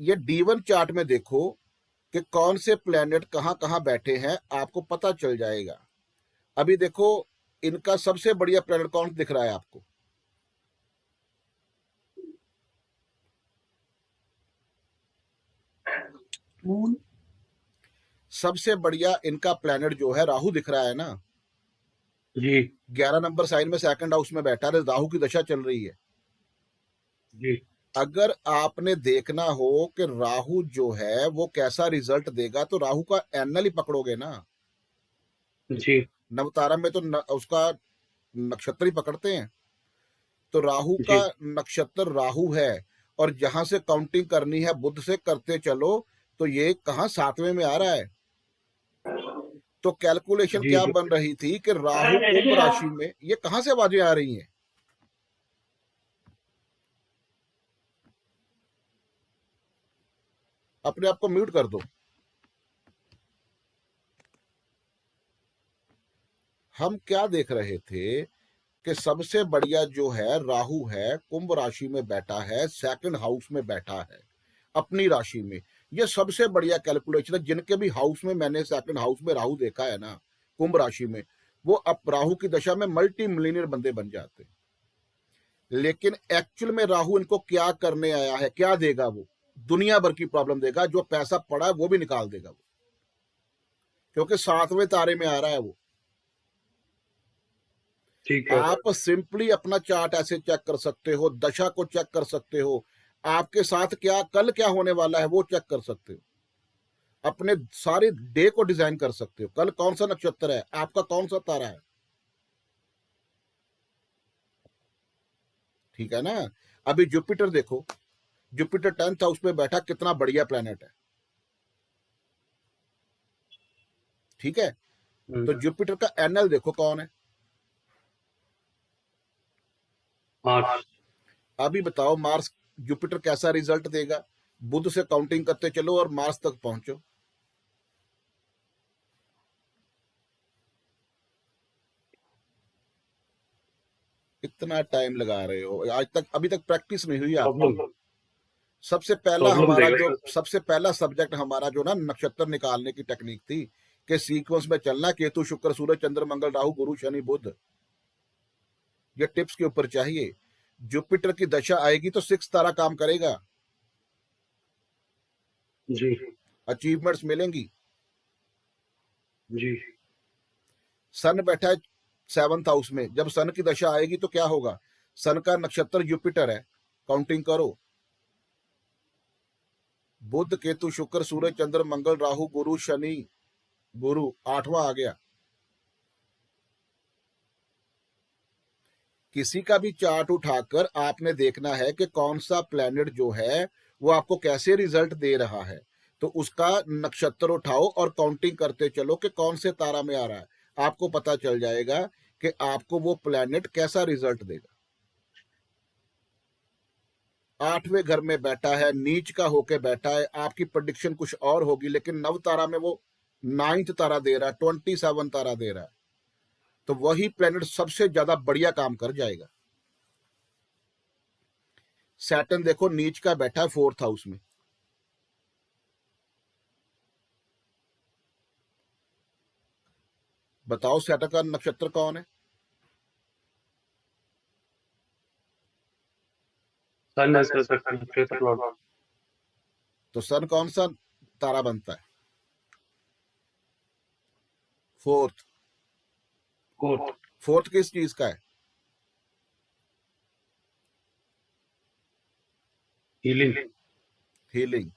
S1: ये D1 चार्ट में देखो कि कौन से प्लेनेट कहां कहां बैठे हैं, आपको पता चल जाएगा। अभी देखो इनका सबसे बढ़िया प्लेनेट कौन दिख रहा है आपको?
S4: मून।
S1: सबसे बढ़िया इनका प्लेनेट जो है राहु दिख रहा है ना।
S3: जी
S1: 11 नंबर साइन में सेकंड हाउस में बैठा है, राहु की दशा चल रही है।
S3: जी
S1: अगर आपने देखना हो कि राहु जो है वो कैसा रिजल्ट देगा तो राहु का एनल ही पकड़ोगे ना।
S3: जी
S1: नवतारा में तो उसका नक्षत्र ही पकड़ते हैं। तो राहु का
S3: जी
S1: नक्षत्र राहु है और जहां से काउंटिंग करनी है बुध से करते चलो तो ये कहां 7वें में आ रहा है। तो कैलकुलेशन
S3: जी
S1: क्या
S3: जी
S1: बन रही थी कि राहु कुंभ राशि में, ये कहां से आवाजें आ रही हैं? अपने आप को म्यूट कर दो। हम क्या देख रहे थे कि सबसे बढ़िया जो है राहु है, कुंभ राशि में बैठा है, सेकंड हाउस में बैठा है अपनी राशि में। ये सबसे बढ़िया कैलकुलेशन है। जिनके भी हाउस में मैंने सेकंड हाउस में राहु देखा है ना कुंभ राशि में, वो अब राहु की दशा में मल्टी मिलीनियर बंदे बन जाते हैं। लेकिन एक्चुअल में राहु इनको क्या करने आया है, क्या देगा? वो दुनिया भर की प्रॉब्लम देगा। जो पैसा पड़ा है वो भी निकाल देगा वो, क्योंकि 7वें तारे में आ रहा है वो।
S3: ठीक है
S1: आप सिंपली अपना चार्ट ऐसे चेक कर सकते हो, दशा को चेक कर सकते हो, आपके साथ क्या कल क्या होने वाला है वो चेक कर सकते हो, अपने सारे डे को डिजाइन कर सकते हो। कल कौन सा नक्षत्र है, आपका कौन सा तारा है, ठीक है ना। अभी जुपिटर देखो, जुपिटर 10th हाउस में बैठा, कितना बढ़िया प्लेनेट है, ठीक है। तो जुपिटर का एनएल देखो कौन है।
S3: मार्स।
S1: अभी बताओ मार्स जुपिटर कैसा रिजल्ट देगा? बुध से काउंटिंग करते चलो और मार्स तक पहुंचो। इतना टाइम लगा रहे हो, आज तक अभी तक प्रैक्टिस नहीं हुई आपकी।
S3: प्रॉब्लम देगा सर।
S1: सबसे पहला सब्जेक्ट हमारा जो ना नक्षत्र निकालने की टेक्निक थी कि सीक्वेंस में चलना, केतु शुक्र सूरज चंद्र मंगल राहु गुरु शनि बुध, ये टिप्स के ऊपर चाहिए। जुपिटर की दशा आएगी तो 6 तारा काम करेगा,
S3: जी
S1: अचीवमेंट्स मिलेंगी।
S3: जी
S1: सन बैठा है 7th हाउस में, जब सन की दशा आएगी तो क्या होगा? सन का नक्षत्र जुपिटर है, काउंटिंग करो। बुध केतु शुक्र सूरज चंद्र मंगल राहु गुरु शनि गुरु, 8वां आ गया। किसी का भी चार्ट उठाकर आपने देखना है कि कौन सा प्लेनेट जो है वो आपको कैसे रिजल्ट दे रहा है, तो उसका नक्षत्र उठाओ और काउंटिंग करते चलो कि कौन से तारा में आ रहा है। आपको पता चल जाएगा कि आपको वो प्लेनेट कैसा रिजल्ट देगा। 8वें घर में बैठा है, नीच का होके बैठा है, आपकी प्रेडिक्शन कुछ और होगी, लेकिन नव तारा में वो 9th तारा दे रहा है, 27 तारा दे रहा है, तो वही प्लेनेट सबसे ज्यादा बढ़िया काम कर जाएगा। सैटर्न देखो नीच का बैठा है 4th हाउस में। बताओ सैटर्न का नक्षत्र कौन है?
S3: सन है सर नक्षत्र प्लॉट।
S1: तो सन कौन सा तारा बनता है? फोर्थ।
S3: फोर्थ
S1: फोर्थ किस चीज का है?
S3: हीलिंग।
S1: हीलिंग।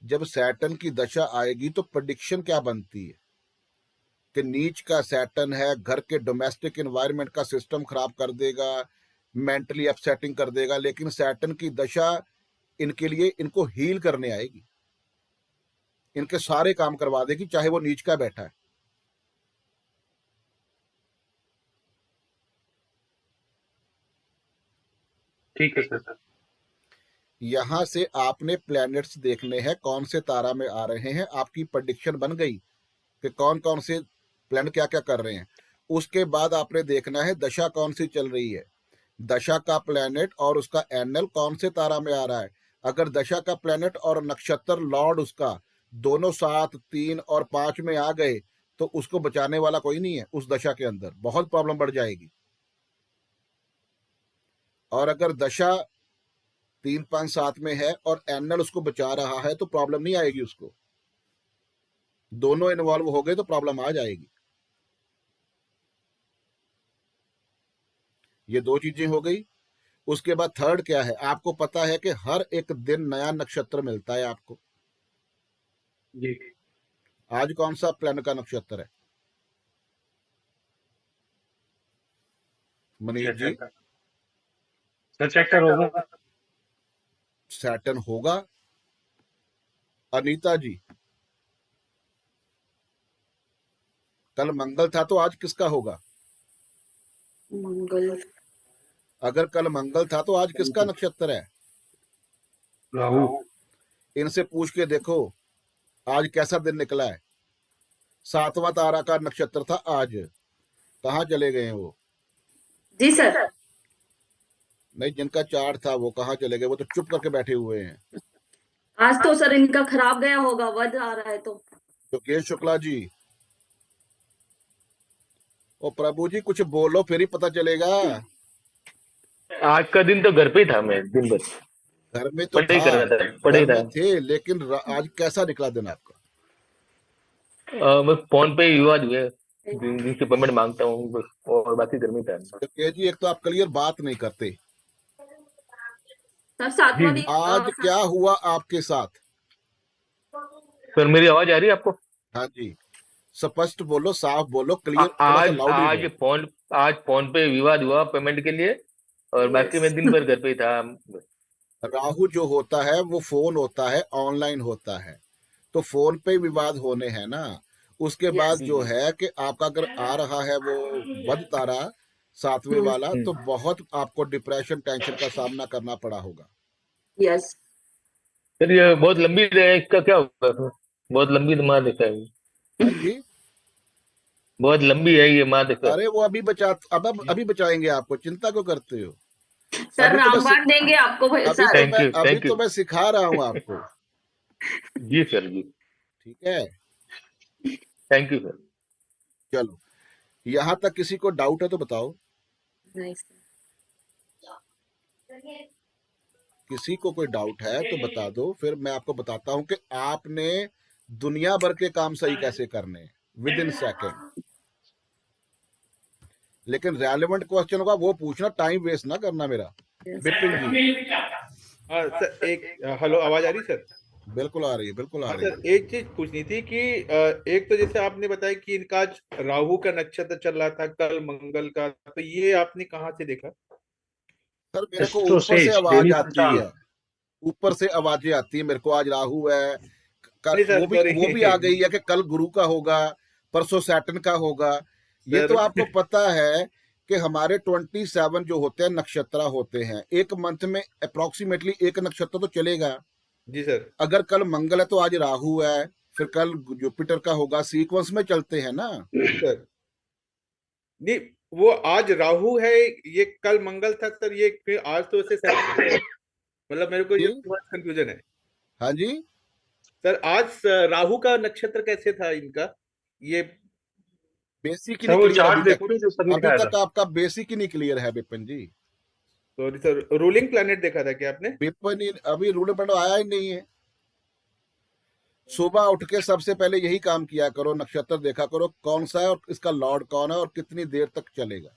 S1: जब सैटर्न की दशा आएगी तो प्रेडिक्शन क्या बनती है कि नीच का सैटर्न है, घर के डोमेस्टिक एनवायरनमेंट का सिस्टम खराब कर देगा, मेंटली अपसेटिंग कर देगा, लेकिन सैटर्न की दशा इनके लिए इनको हील करने आएगी, इनके सारे काम करवा देगी, चाहे वो नीच का बैठा है।
S3: ठीक है सर।
S1: यहां से आपने प्लैनेट्स देखने हैं कौन से तारा में आ रहे हैं, आपकी प्रेडिक्शन बन गई कि कौन कौन से प्लैनेट क्या क्या कर रहे हैं। उसके बाद आपने देखना है दशा कौन सी चल रही है, दशा का प्लैनेट और उसका एंगल कौन से तारा में आ रहा है। अगर दशा का प्लैनेट और नक्षत्र लॉर्ड उसका दोनों 7, 3 और 5 में आ गए तो उसको बचाने वाला कोई नहीं है, उस दशा के अंदर बहुत प्रॉब्लम बढ़ जाएगी। और अगर दशा 3, 5, 7 में है और एंगल उसको बचा रहा है तो प्रॉब्लम नहीं आएगी उसको। दोनों इन्वॉल्व हो गए तो प्रॉब्लम आ जाएगी। ये 2 चीजें हो गई। उसके बाद थर्ड क्या है, आपको पता है कि हर एक दिन नया नक्षत्र मिलता है आपको।
S3: जी
S1: आज कौन सा प्लैनेट का नक्षत्र है मनीष जी?
S3: सर चेक करोगे?
S1: सैटर्न होगा। अनीता जी, कल मंगल था तो आज किसका होगा?
S6: मंगल।
S1: अगर कल मंगल था तो आज किसका नक्षत्र है?
S3: राहु।
S1: इनसे पूछ के देखो आज कैसा दिन निकला है। 7वां तारा का नक्षत्र था आज, कहाँ चले गए हैं वो?
S6: जी सर।
S1: नहीं, जिनका चार्ट था वो कहाँ चले गए? वो तो चुप करके बैठे हुए हैं।
S6: आज तो सर इनका खराब गया होगा, वध आ रहा है तो।
S1: योगेश शुक्ला जी, ओ प्रभु जी कुछ बोलो फिर ही पता चलेगा।
S5: आज का दिन तो घर पे ही था, मैं दिन भर
S1: घर में तो
S5: पढ़ाई
S1: था,
S5: कर रहा था, पढ़ाई
S1: घर
S5: था।
S1: में थे, लेकिन आज कैसा निकला दिन आपका?
S5: मैं फोन पे ही विवाद हुए, जिनसे पेमेंट मांगता हूँ बस, और बाकी घर में था।
S1: योगेश जी, एक तो आप क्लियर बात नहीं करते।
S6: सर 7वां दिन
S1: आज क्या हुआ आपके साथ?
S5: सर मेरी आवाज आ रही है आपको?
S1: हाँ जी, स्पष्ट बोलो, साफ बोलो, क्लियर, थोड़ा सा
S5: आज
S1: लाउडली
S5: आज
S1: बोलो।
S5: फोन पे विवाद हुआ पेमेंट के लिए, और बाकी मैं दिन भर घर पे ही था।
S1: राहु जो होता है वो फोन होता है, ऑनलाइन होता है, तो फोन पे विवाद होने हैं ना। उसके बाद जो है कि आपका अगर आ रहा है वो वध तारा 7वें वाला, तो बहुत आपको डिप्रेशन, टेंशन का सामना करना पड़ा होगा।
S6: यस।
S5: सर ये बहुत लंबी है, इसका क्या होगा सर? बहुत लंबी माँ देखा है,
S1: हाँ जी,
S5: बहुत लंबी है ये माँ देखा।
S1: अरे वो अभी बचाएंगे आपको, चिंता क्यों करते हो?
S6: सर
S1: अभी तो मैं
S6: रामबाण देंगे आपको भाई
S1: अभी
S6: सर।
S1: तो
S5: थैंक
S1: मैं
S5: यू,
S1: अभी
S5: थैंक यू।
S1: तो मैं सिखा रहा हूँ आपको।
S5: जी सर, जी
S1: ठीक है,
S5: थैंक यू सर।
S1: चलो, यहाँ तक किसी को डाउट है तो बताओ।
S6: नहीं सर।
S1: किसी को कोई डाउट है तो बता दो, फिर मैं आपको बताता हूं कि आपने दुनिया भर के काम सही कैसे करने विद इन सेकेंड। लेकिन रेलेवेंट क्वेश्चन होगा वो पूछना, टाइम वेस्ट ना करना मेरा। बिपिन जी,
S7: हाँ सर, एक हेलो, आवाज आ रही सर?
S1: बिल्कुल आ रही है, बिल्कुल आ
S7: हाँ
S1: रही
S7: सर,
S1: है।
S7: एक चीज पूछनी थी कि एक तो जैसे आपने बताया कि इनका आज राहु का नक्षत्र चल रहा था कल मंगल का, तो ये आपने कहाँ से देखा?
S1: सर मेरे को
S3: एस्ट्रो
S1: ऊपर से
S3: सेज
S1: आवाज
S3: डेली
S1: आती
S3: पंचांग।
S1: है, ऊपर से आवाजें आती है मेरे को, आज राहु है,
S7: नहीं सर,
S1: वो भी आ गई
S7: सॉरी।
S1: है कि कल गुरु का होगा, परसों सैटर्न का होगा। ये तो
S7: सर
S1: आपको पता है कि हमारे 27 जो होते हैं नक्षत्र होते हैं, एक मंथ में अप्रोक्सीमेटली एक नक्षत्र तो चलेगा।
S7: जी सर।
S1: अगर कल मंगल है तो आज राहु है, फिर कल जुपिटर का होगा, सीक्वेंस में चलते हैं ना।
S7: सर नहीं, वो आज राहु है, ये कल मंगल था सर, ये फिर आज तो वैसे सैटरडे है। मतलब मेरे को ये
S1: जी?
S7: कंफ्यूजन है
S1: हाँ जी,
S7: सर। आज राहु का नक्षत्र कैसे था इनका ये?
S1: बेसिक ही
S3: सर
S1: नहीं
S3: वो
S1: क्लियर
S3: चार्ट
S1: अभी तक।
S3: देखोगे जो सर
S1: अभी
S3: लिखाया
S1: तक
S3: था।
S1: आपका बेसिक ही नहीं क्लियर है विपिन जी।
S7: सॉरी सर, रूलिंग प्लैनेट देखा था क्या आपने?
S1: विपिन अभी रूल आया ही नहीं है। सुबह उठ के सबसे पहले यही काम किया करो, नक्षत्र देखा करो कौन सा है और इसका लॉर्ड कौन है और कितनी देर तक चलेगा।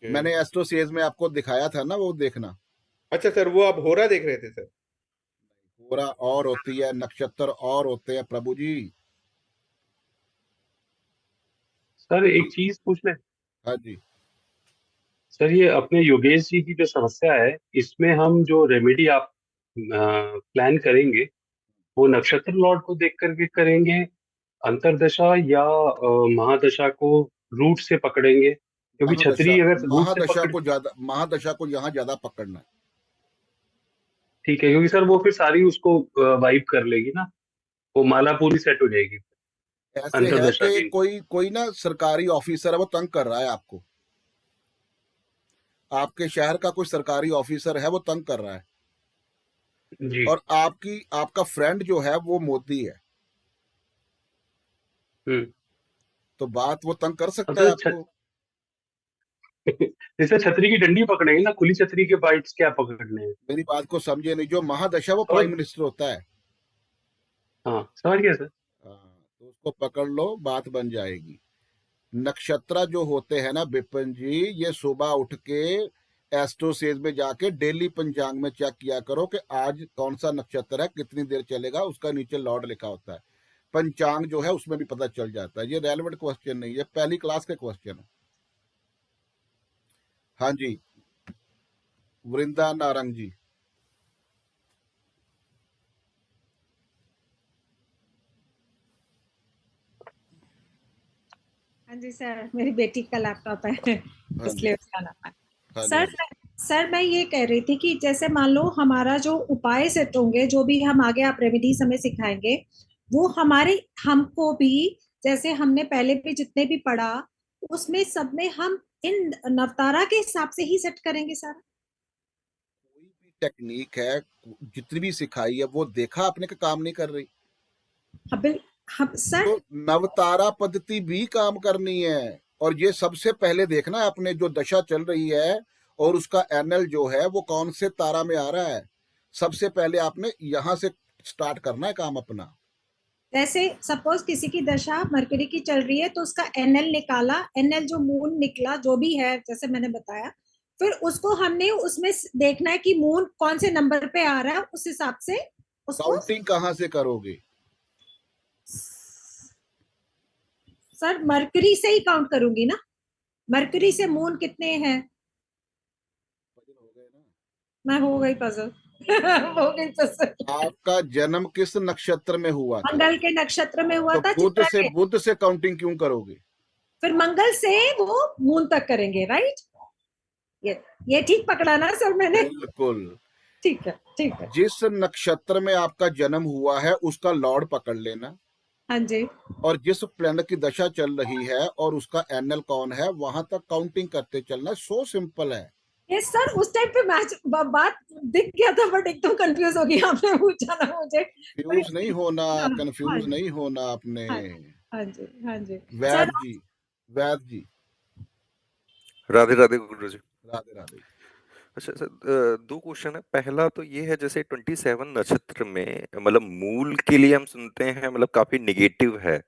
S1: मैंने एस्ट्रोसेज में आपको दिखाया था ना, वो देखना।
S7: अच्छा सर, वो आप होरा देख रहे थे सर?
S1: पूरा और होती है, नक्षत्र और होते हैं प्रभु जी।
S3: सर एक चीज पूछ ले
S1: हाँ जी।
S3: सर, ये अपने योगेश जी की जो समस्या है, इसमें हम जो रेमेडी आप प्लान करेंगे वो नक्षत्र लॉर्ड को देख करके करेंगे, अंतरदशा या महादशा को रूट से पकड़ेंगे? क्योंकि
S1: महादशा
S3: छतरी अगर रूट से
S1: महादशा
S3: पकड़,
S1: को ज्यादा, महादशा को यहाँ ज्यादा पकड़ना है।
S3: ठीक है, क्योंकि सर वो फिर सारी उसको वाइप कर लेगी ना, वो माला पूरी सेट हो जाएगी
S1: ऐसे है
S3: अंतरदशा
S1: कि
S3: की।
S1: कोई कोई ना सरकारी ऑफिसर है, वो तंग कर रहा है आपको। आपके शहर का कोई सरकारी ऑफिसर है, वो तंग कर रहा है,
S3: जी।
S1: और आपका फ्रेंड जो है वो मोदी है,
S3: हम्म।
S1: तो बात वो तंग कर सकता
S3: तो
S1: है आपको।
S3: जैसे छतरी की डंडी पकड़ेंगे ना, खुली छतरी के बाइट्स क्या पकड़ने हैं?
S1: मेरी बात को समझे नहीं, जो महादशा वो
S3: समझ-
S1: प्राइम मिनिस्टर होता है।
S3: हाँ समझ गया सर।
S1: तो उसको पकड़ लो, बात बन जाएगी। नक्षत्र जो होते हैं ना विपिन जी, ये सुबह उठ के एस्ट्रोसेज में जाके डेली पंचांग में चेक किया करो कि आज कौन सा नक्षत्र है, कितनी देर चलेगा, उसका नीचे लॉर्ड लिखा होता है। पंचांग जो है उसमें भी पता चल जाता है। ये रेलेवेंट क्वेश्चन नहीं है, पहली क्लास के क्वेश्चन है। हाँ जी, वृंदा नारंग जी।
S8: हाँ जी सर, मेरी बेटी का लैपटॉप है
S1: हाँ जी,
S8: इसलिए उसका नाम है।
S1: हाँ जी,
S8: सर सर मैं ये कह रही थी कि जैसे मान लो हमारा जो उपाय सेट होंगे, जो भी हम आगे आप रेमेडीज हमें सिखाएंगे, वो हमारे हमको भी, जैसे हमने पहले भी जितने भी पढ़ा उसमें सब में हम इन नवतारा के हिसाब से ही सेट करेंगे सर।
S1: कोई भी टेक्निक है, जितनी भी सिखाई है, वो देखा आपने का काम नहीं कर रही,
S8: हम सर
S1: तो नवतारा पद्धति भी काम करनी है। और ये सबसे पहले देखना है आपने, जो दशा चल रही है और उसका एनएल जो है वो कौन से तारा में आ रहा है, सबसे पहले आपने यहां से स्टार्ट करना है काम अपना।
S8: जैसे सपोज किसी की दशा मरकरी की चल रही है तो उसका एनएल निकाला, एनएल जो मून निकला जो भी है जैसे मैंने बताया, फिर उसको हमने उसमें देखना है कि मून कौन से नंबर पे आ रहा है, उस हिसाब से उसको।
S1: काउंटिंग कहां से करोगे?
S8: सर मरकरी से ही काउंट करूंगी ना, मरकरी से मून कितने हैं। मैं हो गई पजल हो गई पजल।
S1: आपका जन्म किस नक्षत्र में हुआ था?
S8: मंगल के नक्षत्र में हुआ
S1: तो
S8: था।
S1: बुध से काउंटिंग क्यों करोगे?
S8: फिर मंगल से वो मून तक करेंगे, राइट? ये ठीक पकड़ा ना सर मैंने?
S1: बिल्कुल,
S8: ठीक है ठीक है।
S1: जिस नक्षत्र में आपका जन्म हुआ है उसका लॉर्ड पकड़ लेना,
S8: हाँ जी।
S1: और जिस प्लैनेट की दशा चल रही है और उसका एनएल कौन है, वहां तक काउंटिंग करते चलना। सो सिंपल है।
S8: यस सर, उस टाइम पे मैच बात दिख गया था बट एकदम कंफ्यूज हो गई, आपने पूछा ना मुझे।
S1: कंफ्यूज नहीं होना,
S8: हाँ,
S1: कंफ्यूज
S8: हाँ,
S1: नहीं होना आपने।
S8: हाँ जी हाँ जी।
S1: वैद जी, वैद जी,
S9: राधे राधे गुरु जी।
S1: राधे राधे।
S9: अच्छा सर, दो क्वेश्चन है। पहला तो ये है, जैसे 27 नक्षत्र में मतलब मूल के लिए हम सुनते हैं मतलब काफी निगेटिव है,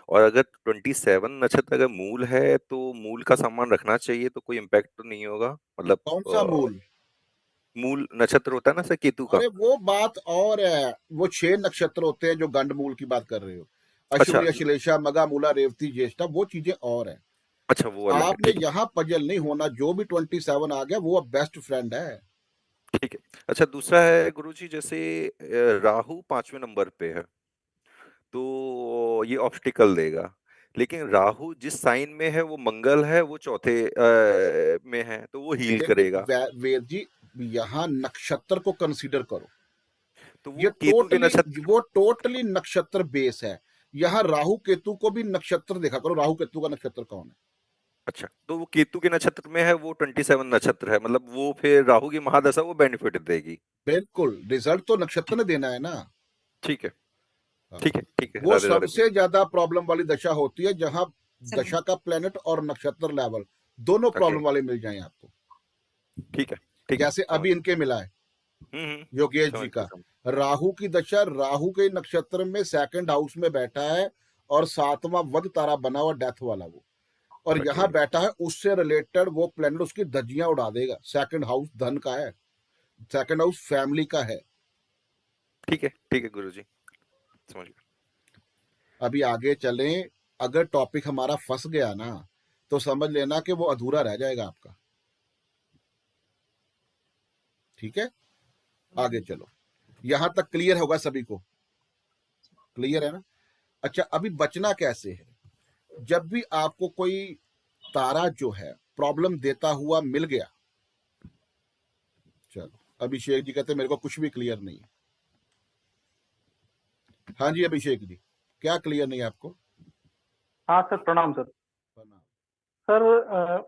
S9: और अगर 27 नक्षत्र अगर मूल है तो मूल का सामान रखना चाहिए तो कोई इम्पैक्ट तो नहीं होगा? मतलब
S1: कौन सा मूल?
S9: मूल नक्षत्र होता है ना सर, केतु का।
S1: अरे वो बात और है, वो 6 नक्षत्र होते हैं जो गंड मूल की बात कर रहे हो। अश्विनी,
S9: अच्छा
S1: अश्लेषा, मगा, मूला, रेवती, ज्येष्ठा, वो चीजें और है।
S9: अच्छा, वो अलग है।
S1: आपने
S9: ठीक
S1: यहाँ पजल नहीं होना, जो भी 27 आ गया वो बेस्ट फ्रेंड है।
S9: ठीक है। अच्छा, दूसरा है गुरु जी, जैसे राहु 5वें नंबर पे है तो ये ऑब्स्टिकल देगा, लेकिन राहु जिस साइन में है वो मंगल है, वो चौथे में है तो वो हील
S1: देखो
S9: करेगा।
S1: वेद जी, यहाँ नक्षत्र को कंसीडर करो,
S9: तो
S1: ये
S9: वो केतु के नक्षत्र।
S1: वो टोटली नक्षत्र बेस है। यहाँ राहु केतु को भी नक्षत्र देखा करो, राहु केतु का नक्षत्र कौन है।
S9: अच्छा, तो वो केतु के नक्षत्र में है, वो 27 नक्षत्र है, मतलब वो फिर राहु की महादशा वो बेनिफिट देगी।
S1: बिल्कुल, रिजल्ट तो नक्षत्र ने देना है ना।
S9: ठीक है
S1: हाँ।
S9: ठीक है ठीक है।
S1: वो
S9: राधे राधे।
S1: सबसे ज्यादा प्रॉब्लम वाली दशा होती है जहां दशा का प्लेनेट और नक्षत्र लेवल दोनों प्रॉब्लम वाले मिल जाएं आपको।
S9: ठीक है ठीक है।
S1: जैसे अभी इनके मिला है योगेश जी का, राहु की दशा राहु के नक्षत्र में सेकंड हाउस में बैठा है और 7वां वध तारा बना हुआ डेथ वाला वो, और यहाँ
S9: Okay.
S1: बैठा है उससे रिलेटेड वो प्लेनेट उसकी धज्जियां उड़ा देगा। सेकंड हाउस धन का है, सेकंड हाउस फैमिली का है।
S9: ठीक है गुरुजी, समझ गया।
S1: अभी आगे चलें, अगर टॉपिक हमारा फंस गया ना तो समझ लेना कि वो अधूरा रह जाएगा आपका। ठीक है, आगे चलो। यहां तक क्लियर होगा सभी को? क्लियर है ना? अच्छा, अभी बचना कैसे है? जब भी आपको कोई तारा जो है प्रॉब्लम देता हुआ मिल गया, चलो अभिषेक जी कहते मेरे को कुछ भी क्लियर नहीं है। हाँ जी अभिषेक जी, क्या क्लियर नहीं है आपको?
S10: हाँ सर, प्रणाम सर। सर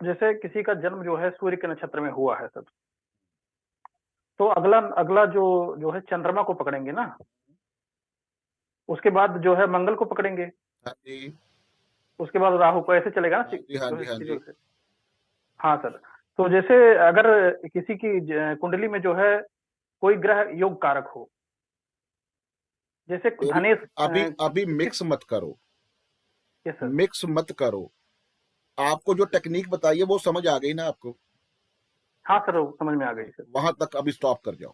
S10: जैसे किसी का जन्म जो है सूर्य के नक्षत्र में हुआ है सर, तो अगला अगला जो है चंद्रमा को पकड़ेंगे ना, उसके बाद जो है मंगल को पकड़ेंगे,
S1: हाँ जी,
S10: उसके बाद राहु को, ऐसे चलेगा ना?
S1: हाँ जी, हाँ जी, हाँ जी।
S10: हाँ सर, तो जैसे अगर किसी की कुंडली में जो है कोई ग्रह योग कारक हो, जैसे धनेश।
S1: अभी मिक्स मत करो,
S10: यस सर।
S1: मिक्स मत करो। आपको जो टेक्निक बताई है वो समझ आ गई ना आपको?
S10: हाँ सर, वो समझ में आ गई सर।
S1: वहां तक अभी स्टॉप कर जाओ।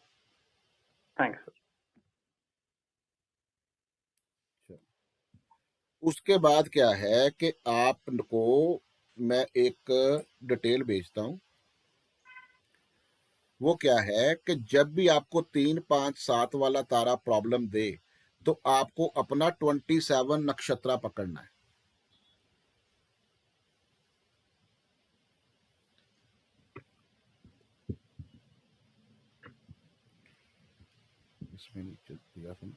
S10: Thanks sir.
S1: उसके बाद क्या है कि आपको मैं एक डिटेल भेजता हूं। वो क्या है कि जब भी आपको 3, 5, 7 वाला तारा प्रॉब्लम दे तो आपको अपना 27 नक्षत्र पकड़ना है। इसमें नीचे दिया था।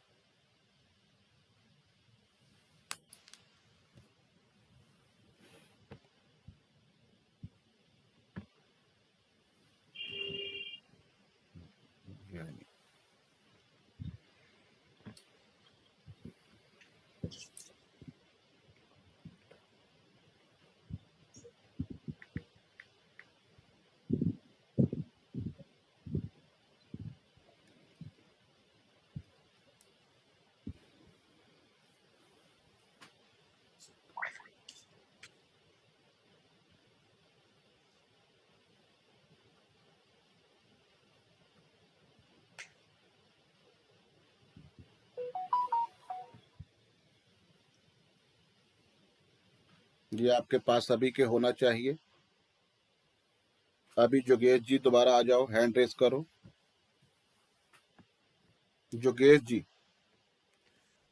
S1: ये आपके पास सभी के होना चाहिए। अभी जोगेश जी दोबारा आ जाओ, हैंड रेस करो। जोगेश जी,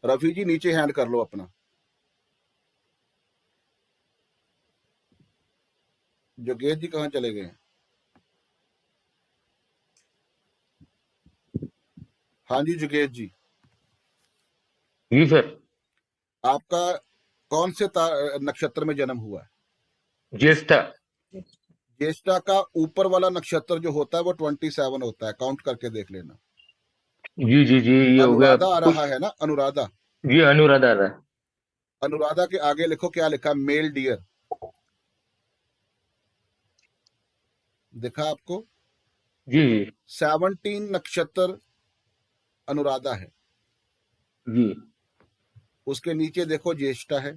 S1: रफी जी नीचे हैंड कर लो अपना। जोगेश जी कहाँ चले गए? हाँ जी जोगेश जी।
S5: जी सर।
S1: आपका कौन से नक्षत्र में जन्म हुआ है?
S5: ज्येष्ठा।
S1: ज्येष्ठा का ऊपर वाला नक्षत्र जो होता है वो 27 होता है, काउंट करके देख लेना।
S5: जी जी जी, ये हो गया।
S1: अनुराधा आ रहा है ना? अनुराधा।
S5: जी अनुराधा रहा।
S1: अनुराधा के आगे लिखो, क्या लिखा? Mail dear. दिखा आपको?
S5: जी जी
S1: 17 नक्षत्र अनुराधा है।
S5: जी
S1: उसके नीचे देखो ज्येष्ठा है।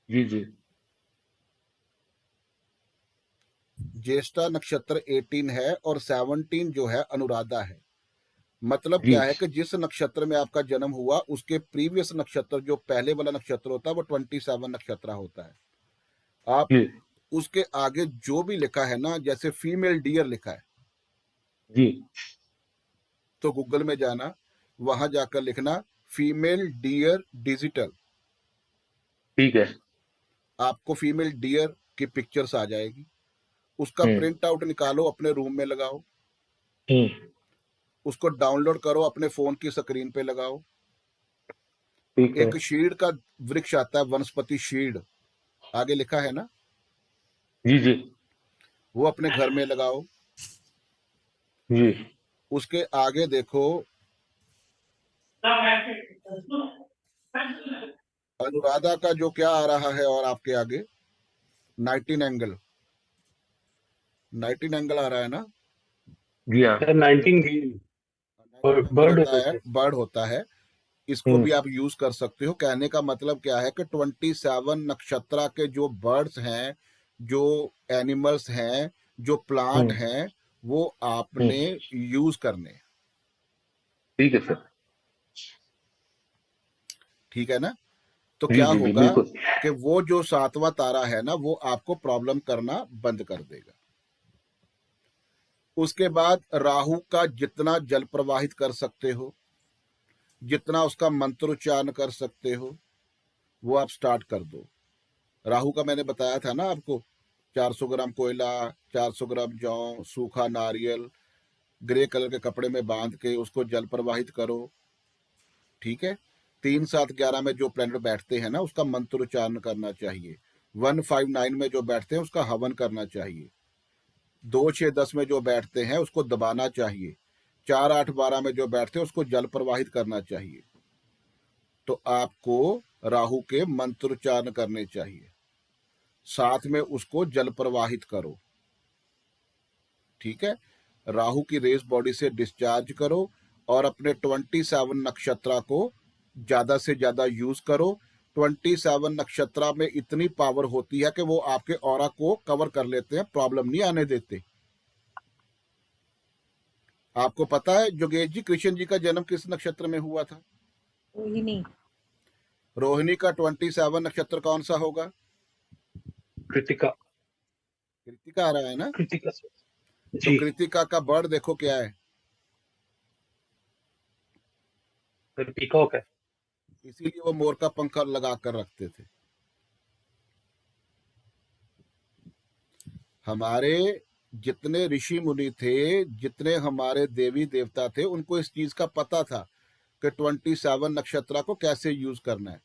S5: जी जी
S1: ज्येष्ठा नक्षत्र 18 है और 17 जो है अनुराधा है। मतलब
S5: जी
S1: क्या है कि जिस नक्षत्र में आपका जन्म हुआ उसके प्रीवियस नक्षत्र जो पहले वाला नक्षत्र होता है वो 27 नक्षत्र होता है। आप
S5: जी
S1: उसके आगे जो भी लिखा है ना, जैसे फीमेल डियर लिखा है,
S5: जी
S1: तो गूगल में जाना, वहां जाकर लिखना फीमेल डियर डिजिटल।
S5: ठीक है।
S1: आपको फीमेल डियर की पिक्चर्स आ जाएगी। उसका प्रिंट आउट निकालो, अपने रूम में लगाओ। उसको डाउनलोड करो, अपने फोन की स्क्रीन पे लगाओ।
S5: ठीक है।
S1: एक शीड का वृक्ष आता है, वनस्पति शीड, आगे लिखा है ना?
S5: जी जी
S1: वो अपने घर में लगाओ।
S5: जी
S1: उसके आगे देखो अनुराधा का जो क्या आ रहा है, और आपके आगे 19 एंगल, 19 एंगल आ रहा है ना?
S5: जी हाँ।
S3: सर 19 भी और
S1: मंत्र
S3: बर्ड
S1: होता
S3: होता
S1: है,
S3: है।
S1: बर्ड होता है, इसको भी
S3: हम्म
S1: आप यूज कर सकते हो। कहने का मतलब क्या है कि 27 नक्षत्र के जो बर्ड्स हैं, जो एनिमल्स हैं, जो प्लांट
S3: हम्म
S1: हैं, वो आपने यूज करने हैं।
S5: ठीक है सर।
S1: ठीक है ना? तो
S5: जी
S1: क्या
S5: जी जी
S1: होगा
S5: बिल्कुल।
S1: कि वो जो 7वां तारा है ना, वो आपको प्रॉब्लम करना बंद कर देगा। उसके बाद राहु का जितना जल प्रवाहित कर सकते हो, जितना उसका मंत्रोच्चारण कर सकते हो, वो आप स्टार्ट कर दो। राहु का मैंने बताया था ना आपको, 400 ग्राम कोयला, 400 ग्राम जौ, सूखा नारियल, ग्रे कलर के कपड़े में बांध के उसको जल प्रवाहित करो। ठीक है? 3, 7, 11 में जो प्लैनेट बैठते हैं ना, उसका मंत्रोच्चारण करना चाहिए। 1, 5, 9 में जो बैठते हैं उसका हवन करना चाहिए। 2, 6, 10 में जो बैठते हैं उसको दबाना चाहिए। 4, 8, 12 में जो बैठते हैं उसको जल प्रवाहित करना चाहिए। तो आपको राहु के मंत्रोच्चारण करने चाहिए, साथ में उसको जल प्रवाहित करो। ठीक है? राहु की रेस बॉडी से डिस्चार्ज करो और अपने 27 नक्षत्र को ज्यादा से ज्यादा यूज करो। 27 नक्षत्र में इतनी पावर होती है कि वो आपके ऑरा को कवर कर लेते हैं, प्रॉब्लम नहीं आने देते। आपको पता है योगेश जी, कृष्ण जी का जन्म किस नक्षत्र में हुआ था?
S8: रोहिणी।
S1: रोहिणी का 27 नक्षत्र कौन सा होगा?
S3: कृतिका।
S1: कृतिका आ रहा है ना?
S3: कृतिका सर।
S1: तो
S3: जी
S1: कृतिका का बर्ड देखो क्या है,
S3: सर, पीकॉक है।
S1: इसीलिए वो मोर का पंखा लगा कर रखते थे। हमारे जितने ऋषि मुनि थे, जितने हमारे देवी देवता थे, उनको इस चीज का पता था कि 27 नक्षत्र को कैसे यूज करना है।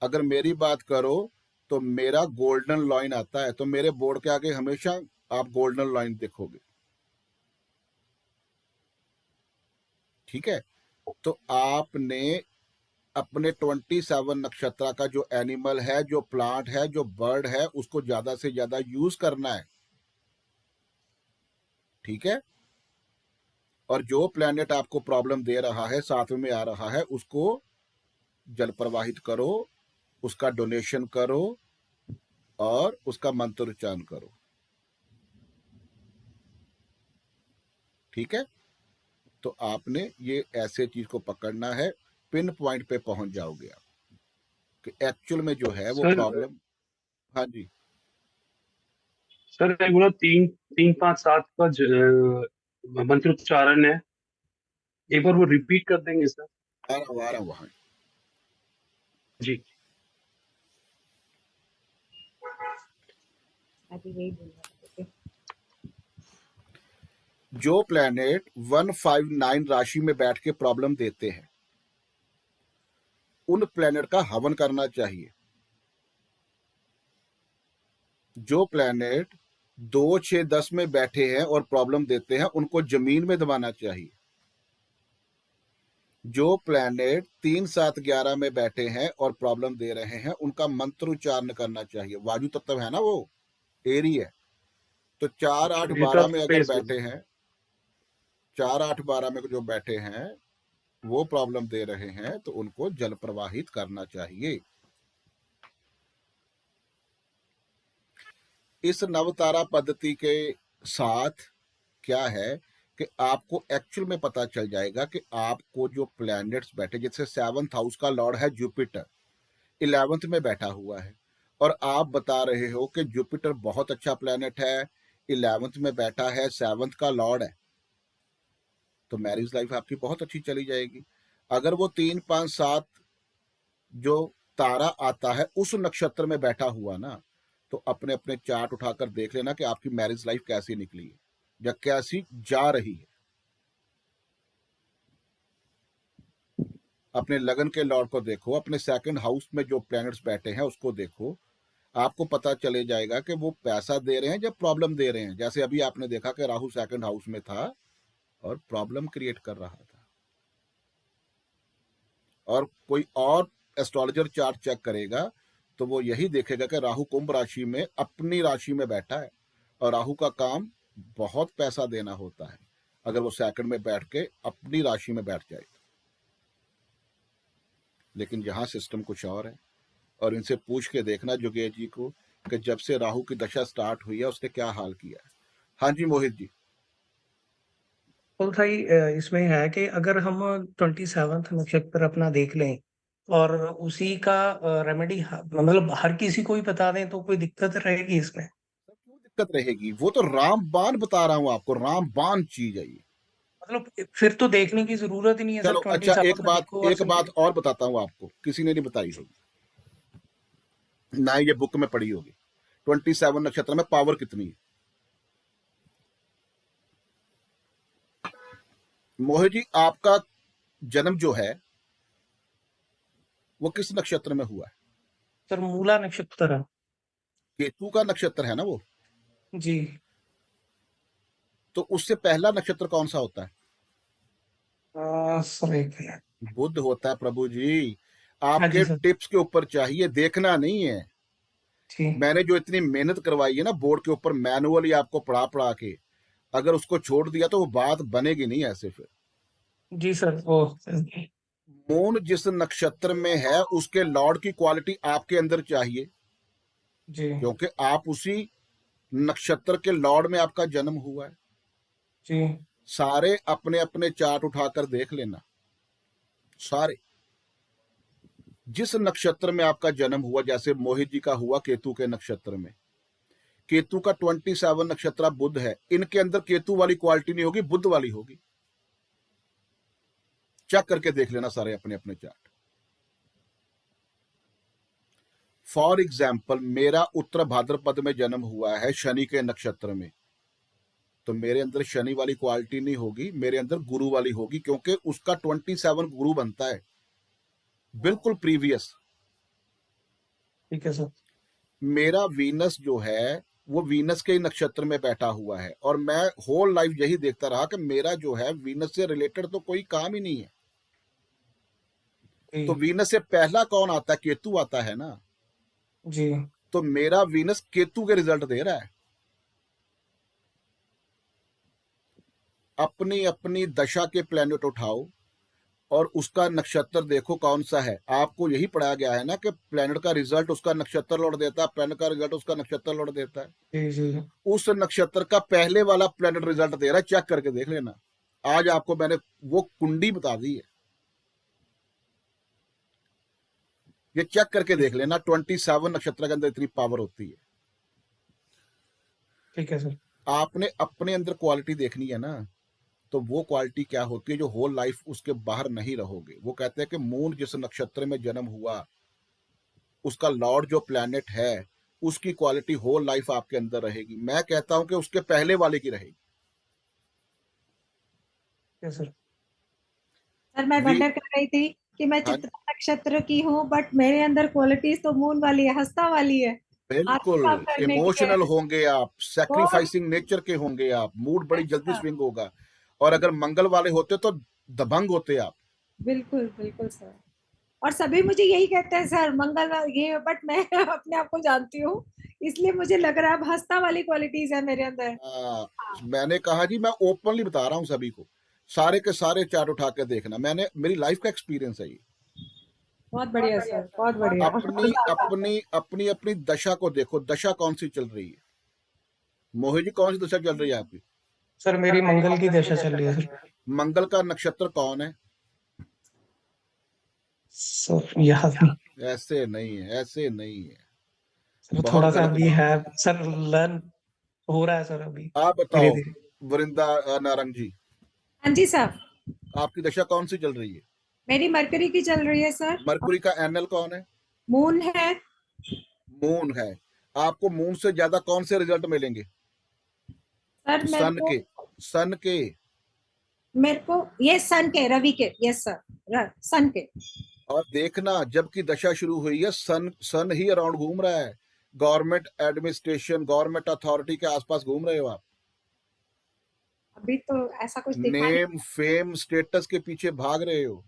S1: अगर मेरी बात करो तो मेरा गोल्डन लाइन आता है, तो मेरे बोर्ड के आगे हमेशा आप गोल्डन लाइन देखोगे। ठीक है? तो आपने अपने 27 नक्षत्र का जो एनिमल है, जो प्लांट है, जो बर्ड है, उसको ज्यादा से ज्यादा यूज करना है। ठीक है? और जो प्लेनेट आपको प्रॉब्लम दे रहा है, साथ में आ रहा है, उसको जल प्रवाहित करो, उसका डोनेशन करो और उसका मंत्रोच्चारण करो। ठीक है? तो आपने ये ऐसे चीज को पकड़ना है, पिन पॉइंट पे पहुंच जाओगे आप कि एक्चुअल में जो है वो
S3: सर
S1: प्रॉब्लम। हाँ जी।
S3: सर मैं बोला 3 3 5 7 का मंत्रोच्चारण है, एक बार वो रिपीट कर देंगे सर?
S1: आ रहा वहां।
S3: जी
S8: अभी यही बोल रहा था।
S1: जो प्लेनेट 159 राशि में बैठ के प्रॉब्लम देते हैं, उन प्लेनेट का हवन करना चाहिए। जो प्लेनेट 2, 6, 10 में बैठे हैं और प्रॉब्लम देते हैं, उनको जमीन में दबाना चाहिए। जो प्लेनेट 3, 7, 11 में बैठे हैं और प्रॉब्लम दे रहे हैं, उनका मंत्र उच्चारण करना चाहिए। वायु तत्व है ना वो, एरी है। तो 4, 8, 12 में अगर बैठे हैं, 4, 8, 12 में जो बैठे हैं वो प्रॉब्लम दे रहे हैं, तो उनको जल प्रवाहित करना चाहिए। इस नवतारा पद्धति के साथ क्या है कि आपको एक्चुअल में पता चल जाएगा कि आपको जो प्लैनेट्स बैठे, जैसे 7th हाउस का लॉर्ड है जुपिटर, 11th में बैठा हुआ है, और आप बता रहे हो कि जुपिटर बहुत अच्छा प्लैनेट है, 11th में बैठा है, 7th का लॉर्ड है, तो मैरिज लाइफ आपकी बहुत अच्छी चली जाएगी। अगर वो 3, 5, 7 जो तारा आता है उस नक्षत्र में बैठा हुआ ना, तो अपने अपने चार्ट उठाकर देख लेना कि आपकी मैरिज लाइफ कैसी निकली है या कैसी जा रही है। अपने लगन के लॉर्ड को देखो, अपने 2nd हाउस में जो प्लैनेट्स बैठे हैं उसको देखो, आपको पता चले जाएगा कि वो पैसा दे रहे हैं या प्रॉब्लम दे रहे हैं। जैसे अभी आपने देखा कि राहु 2nd हाउस में था और प्रॉब्लम क्रिएट कर रहा था, और कोई और एस्ट्रोलॉजर चार्ट चेक करेगा तो वो यही देखेगा कि राहु कुंभ राशि में अपनी राशि में बैठा है, और राहु का काम बहुत पैसा देना होता है। अगर वो सेकंड में बैठ के अपनी राशि में बैठ जाए। लेकिन यहाँ सिस्टम कुछ और है, और इनसे पूछ के देखना जोगेश जी को कि जब से राहु की दशा स्टार्ट हुई है उसने क्या हाल किया है। हाँ जी मोहित जी।
S11: तो भाई इसमें है कि अगर हम 27th नक्षत्र अपना देख लें और उसी का रेमेडी मतलब हर किसी को ही बता दें तो कोई दिक्कत रहेगी इसमें?
S1: क्यों दिक्कत रहेगी, वो तो रामबाण बता रहा हूँ आपको, रामबाण चीज है ये।
S11: मतलब फिर तो देखने की जरूरत ही नहीं है
S1: चलो
S11: सर।
S1: अच्छा,
S11: 27
S1: एक बात
S11: देखो और समझो।
S1: और बताता हूँ आपको, किसी ने नहीं बताई होगी, ना ये बुक में पढ़ी होगी। 27 नक्षत्र में पावर कितनी है। मोहित जी, आपका जन्म जो है वो किस नक्षत्र में हुआ है?
S11: सर मूला नक्षत्र है।
S1: केतु का नक्षत्र है ना वो?
S11: जी।
S1: तो उससे पहला नक्षत्र कौन सा होता है?
S11: सर एक मिनट।
S1: बुध होता है प्रभु जी।
S11: हाँ
S1: आपके
S11: जी सर।
S1: टिप्स के ऊपर चाहिए, देखना नहीं है।
S11: जी
S1: मैंने जो इतनी मेहनत करवाई है ना बोर्ड के ऊपर, मैनुअली आपको पढ़ा के, अगर उसको छोड़ दिया तो वो बात बनेगी नहीं ऐसे। फिर
S11: जी सर। ओ
S1: मून जिस नक्षत्र में है उसके लॉर्ड की क्वालिटी आपके अंदर चाहिए,
S11: जी
S1: क्योंकि आप उसी नक्षत्र के लॉर्ड में आपका जन्म हुआ है।
S11: जी
S1: सारे अपने अपने चार्ट उठाकर देख लेना, सारे जिस नक्षत्र में आपका जन्म हुआ, जैसे मोहित जी का हुआ केतु के नक्षत्र में, केतु का 27 नक्षत्र बुध है, इनके अंदर केतु वाली क्वालिटी नहीं होगी, बुध वाली होगी। चेक करके देख लेना सारे अपने अपने चार्ट। फॉर एग्जाम्पल, मेरा उत्तर भाद्रपद में जन्म हुआ है शनि के नक्षत्र में, तो मेरे अंदर शनि वाली क्वालिटी नहीं होगी, मेरे अंदर गुरु वाली होगी, क्योंकि उसका 27 गुरु बनता है, बिल्कुल प्रीवियस।
S11: ठीक है सर।
S1: मेरा वीनस जो है वो वीनस के ही नक्षत्र में बैठा हुआ है, और मैं होल लाइफ यही देखता रहा कि मेरा जो है वीनस से रिलेटेड तो कोई काम ही नहीं है। तो वीनस से पहला कौन आता है? केतु आता है ना
S11: जी।
S1: तो मेरा वीनस केतु के रिजल्ट दे रहा है। अपनी अपनी दशा के प्लैनेट उठाओ और उसका नक्षत्र देखो कौन सा है। आपको यही पढ़ाया गया है ना कि प्लैनेट का रिजल्ट उसका नक्षत्र लौट देता है, प्लैनेट का रिजल्ट उसका नक्षत्र लौट देता है।
S11: जी जी।
S1: उस नक्षत्र का पहले वाला प्लैनेट रिजल्ट दे रहा है, चेक करके देख लेना। आज आपको मैंने वो कुंडी बता दी है, ये चेक करके देख लेना। 27 नक्षत्र के अंदर इतनी पावर होती है।
S11: ठीक है सर।
S1: आपने अपने अंदर क्वालिटी देखनी है ना, तो वो क्वालिटी क्या होती है जो होल लाइफ उसके बाहर नहीं रहोगे। वो कहते हैं कि मून जिस नक्षत्र में जन्म हुआ उसका लॉर्ड जो प्लैनेट है उसकी क्वालिटी होल लाइफ आपके अंदर रहेगी। मैं कहता हूं कि उसके पहले वाले की रहेगी।
S11: सर
S8: सर मैं वंडर कर रही थी कि मैं चित्रा नक्षत्र की हूँ, बट मेरे अंदर क्वालिटीज तो मून वाली है, हस्ता वाली है।
S1: बिल्कुल इमोशनल होंगे आप, सैक्रिफाइसिंग नेचर के होंगे आप, मूड बड़ी जल्दी स्विंग होगा। और अगर मंगल वाले होते तो दबंग होते आप।
S8: बिल्कुल बिल्कुल सर। और सभी मुझे यही कहते हैं सर मंगल ये, बट मैं अपने आप को जानती हूँ, इसलिए मुझे लग रहा है अब हस्ता वाली क्वालिटीज है मेरे अंदर।
S1: मैंने कहा जी, मैं ओपनली बता रहा हूँ सभी को, सारे के सारे चार्ट उठा के देखना। मैंने, मेरी लाइफ का एक्सपीरियंस है ये।
S8: बहुत बढ़िया सर, बहुत बढ़िया।
S1: अपनी अपनी अपनी अपनी दशा को देखो, दशा कौन सी चल रही है। मोहित जी कौन सी दशा चल रही है आपकी?
S11: सर मेरी मंगल की दशा चल रही है सर।
S1: मंगल का नक्षत्र कौन है?
S11: सर यहाँ
S1: ऐसे नहीं है, ऐसे नहीं है,
S11: सर थोड़ा सा अभी है सर, लर्न हो रहा है सर अभी।
S1: आप बताओ वृंदा नारंग जी।
S8: हाँ जी सर।
S1: आपकी दशा कौन सी चल रही है?
S8: मेरी मरकरी की चल रही है सर।
S1: मरकरी का एनएल कौन है?
S8: मून है।
S1: मून है। आपको मून से ज्यादा कौन से रिजल्ट मिलेंगे?
S8: सर
S1: सन के
S8: मेरे को ये सन के, रवि के। यस सर, सन के।
S1: और देखना, जबकि दशा शुरू हुई है सन ही अराउंड घूम रहा है, गवर्नमेंट एडमिनिस्ट्रेशन, गवर्नमेंट अथॉरिटी के आसपास घूम रहे हो आप।
S8: अभी तो ऐसा कुछ दिखा
S1: नेम फेम स्टेटस के पीछे भाग रहे हो।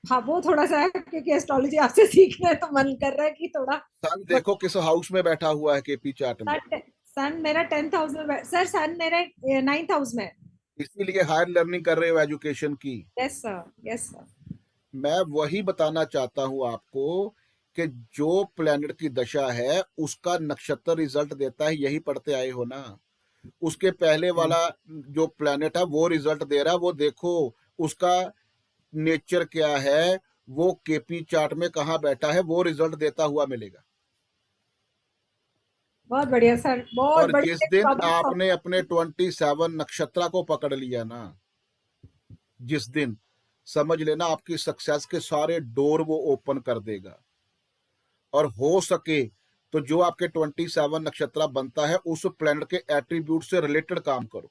S8: हाँ वो थोड़ा सा है, क्योंकि एस्ट्रोलॉजी आपसे सीखना है तो मन कर रहा है कि थोड़ा।
S1: सन देखो किस हाउस में बैठा हुआ है केपी चार्ट में।
S8: सन मेरा 10th हाउस में सर, सन मेरा 9th हाउस में।
S1: इसीलिए हायर लर्निंग कर रहे हो एजुकेशन की।
S8: Yes sir, yes sir.
S1: मैं वही बताना चाहता हूं आपको कि जो प्लैनेट की दशा है उसका नक्षत्र रिजल्ट देता है, यही पढ़ते आए हो ना। उसके पहले वाला जो प्लैनेट है वो रिजल्ट दे रहा है, वो देखो उसका नेचर क्या है, वो केपी चार्ट में कहाँ बैठा है, वो रिजल्ट देता हुआ मिलेगा।
S8: बहुत बढ़िया सर, बहुत
S1: और जिस
S8: बढ़िया
S1: दिन
S8: प्रॉब्लम
S1: आपने अपने 27 नक्षत्र को पकड़ लिया ना, जिस दिन, समझ लेना आपकी सक्सेस के सारे डोर वो ओपन कर देगा। और हो सके तो जो आपके 27 नक्षत्र बनता है उस प्लैनेट के एट्रीब्यूट से रिलेटेड काम करो।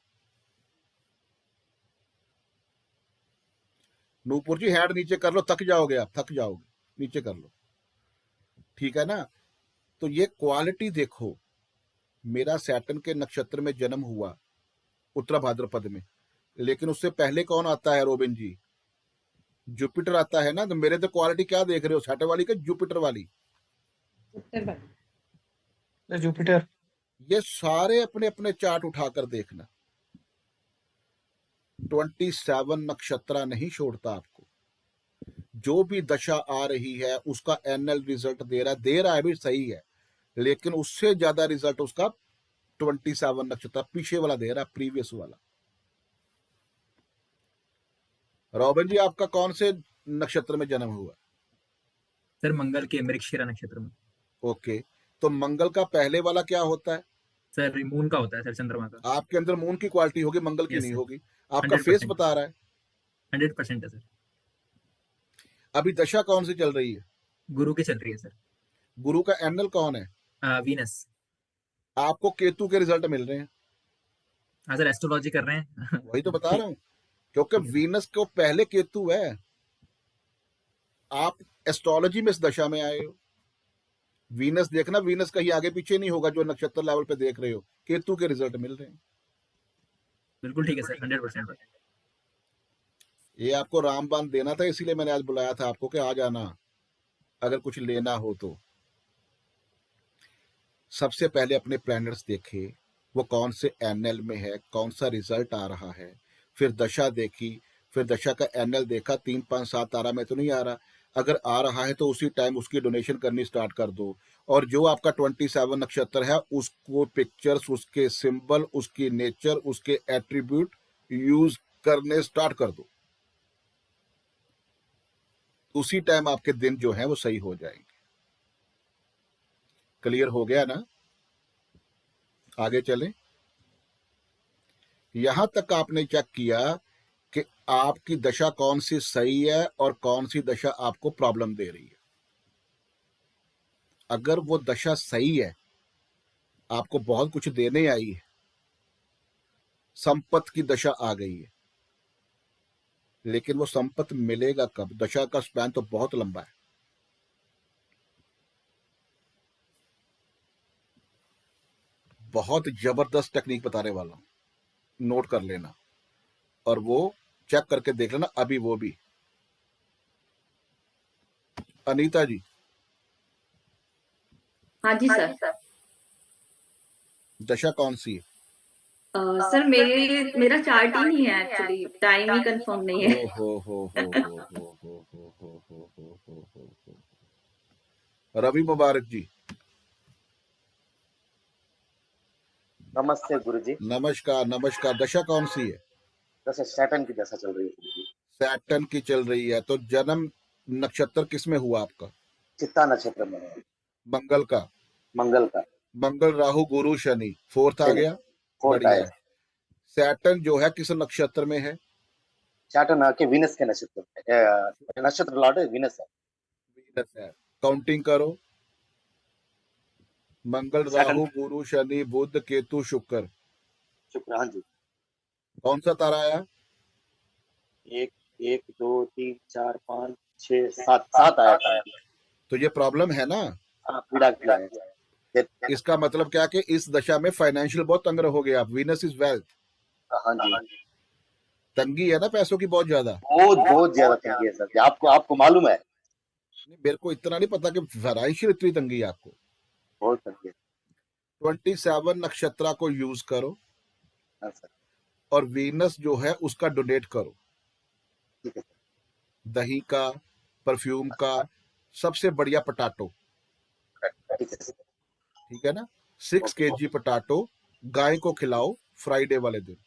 S1: नूपुर जी हैंड नीचे कर लो, थक जाओगे आप, थक जाओगे, नीचे कर लो, ठीक है ना। तो ये क्वालिटी देखो, मेरा सैटर्न के नक्षत्र में जन्म हुआ उत्तरा भाद्रपद में, लेकिन उससे पहले कौन आता है रोबिन जी? जुपिटर आता है ना। तो मेरे तो क्वालिटी क्या देख रहे हो, सैटर्न वाली के जुपिटर वाली?
S11: जुपिटर।
S1: ये सारे अपने अपने चार्ट उठाकर देखना, 27 नक्षत्र नहीं छोड़ता आपको। जो भी दशा आ रही है उसका एनुअल रिजल्ट दे रहा है भी सही है, लेकिन उससे ज्यादा रिजल्ट उसका 27 नक्षत्र पीछे वाला दे रहा है, प्रीवियस वाला। रॉबिन जी आपका कौन से नक्षत्र में जन्म हुआ?
S12: सर मंगल के मृगशिरा नक्षत्र में।
S1: ओके, तो मंगल का पहले वाला क्या होता है?
S12: सर मून का होता है सर, चंद्रमा का।
S1: आपके अंदर मून की क्वालिटी होगी, मंगल की
S12: यस
S1: नहीं
S12: सर,
S1: होगी। आपका फेस
S12: 100%।
S1: बता रहा है
S12: 100% है सर।
S1: अभी दशा कौन सी चल रही है?
S12: गुरु की चल रही है सर।
S1: गुरु का एंगल कौन है?
S12: वीनस।
S1: आपको केतु के रिजल्ट मिल रहे हैं।
S12: हाँ सर, एस्ट्रोलॉजी कर रहे हैं।
S1: वही तो बता रहा हूँ, क्योंकि वीनस को पहले केतु है। आप एस्ट्रोलॉजी में इस दशा में आए हो। वीनस देखना, वीनस कहीं आगे पीछे नहीं होगा जो नक्षत्र लेवल पे देख रहे हो, केतु के रिजल्ट मिल रहे हैं।
S12: बिल्कुल ठीक है सर, 100%।
S1: ये आपको रामबाण देना था, इसीलिए मैंने आज बुलाया था आपको कि आ जाना अगर कुछ लेना हो तो। सबसे पहले अपने प्लैनेट्स देखे, वो कौन से एनएल में है, कौन सा रिजल्ट आ रहा है। फिर दशा देखी, फिर दशा का एनएल देखा, 3 5 7 आ रहा, मैं तो नहीं आ रहा। अगर आ रहा है तो उसी टाइम उसकी डोनेशन करनी स्टार्ट कर दो। और जो आपका 27 नक्षत्र है उसको पिक्चर्स, उसके सिंबल, उसकी नेचर, उसके एट्रीब्यूट यूज करने स्टार्ट कर दो। उसी टाइम आपके दिन जो है वो सही हो जाएंगे। क्लियर हो गया ना? आगे चलें। यहां तक आपने चेक किया कि आपकी दशा कौन सी सही है और कौन सी दशा आपको प्रॉब्लम दे रही है। अगर वो दशा सही है, आपको बहुत कुछ देने आई है, संपत्ति की दशा आ गई है, लेकिन वो संपत्ति मिलेगा कब? दशा का स्पैन तो बहुत लंबा है। बहुत जबरदस्त टेक्निक बताने वाला हूं, नोट कर लेना और वो चेक करके देख लेना अभी। वो भी अनीता जी।
S13: हाँ जी सर।
S1: दशा कौन सी है?
S13: सर मेरा चार्ट ही नहीं है एक्चुअली, टाइम ही कंफर्म नहीं है।
S1: रवि मुबारक जी।
S14: नमस्ते गुरुजी।
S1: नमस्कार नमस्कार। दशा कौन सी है?
S14: दशा सैटर्न की दशा चल रही है गुरुजी।
S1: सैटर्न की चल रही है, तो जन्म नक्षत्र किस में हुआ आपका?
S14: चित्ता नक्षत्र में है।
S1: मंगल का?
S14: मंगल का।
S1: मंगल राहु गुरु शनि, फोर्थ आ गया।
S14: फोर्थ
S1: बढ़िया।
S14: आया।
S1: सैटर्न जो है किस नक्षत्र में है?
S14: सैटर्न के वीनस के नक्षत्र में। नक्षत्र लॉर्ड वीनस है।
S1: वीनस है। काउंटिंग करो। मंगल राहु गुरु शनि बुध केतु शुक्र।
S14: शुक्र, हाँ जी।
S1: कौन सा तारा आया?
S14: 1 1 2 3 4 5 6 7 आया था।
S1: तो ये प्रॉब्लम है ना?
S14: हाँ, पीड़ा किया है।
S1: इसका मतलब क्या कि इस दशा में फाइनेंशियल बहुत तंग रहोगे आप। Venus is wealth.
S14: हाँ जी।
S1: तंगी है ना पैसों की, बहुत ज्यादा।
S14: बहुत ज्यादा तंगी है सर। आपको मालूम है?
S1: मेरे को इतना नहीं पता कि फाइनेंशियल इतनी तंगी है आपको।
S14: बहुत तंगी है।
S1: 27 नक्षत्र को यूज करो।
S14: हाँ सर।
S1: और वीनस जो है उसका डोनेट करो,
S14: ठीक है
S1: दही का, परफ्यूम का, सबसे बढ़िया पटाटो,
S14: ठीक है
S1: ठीक है ना। 6 kg पटाटो गाय को खिलाओ फ्राइडे वाले दिन,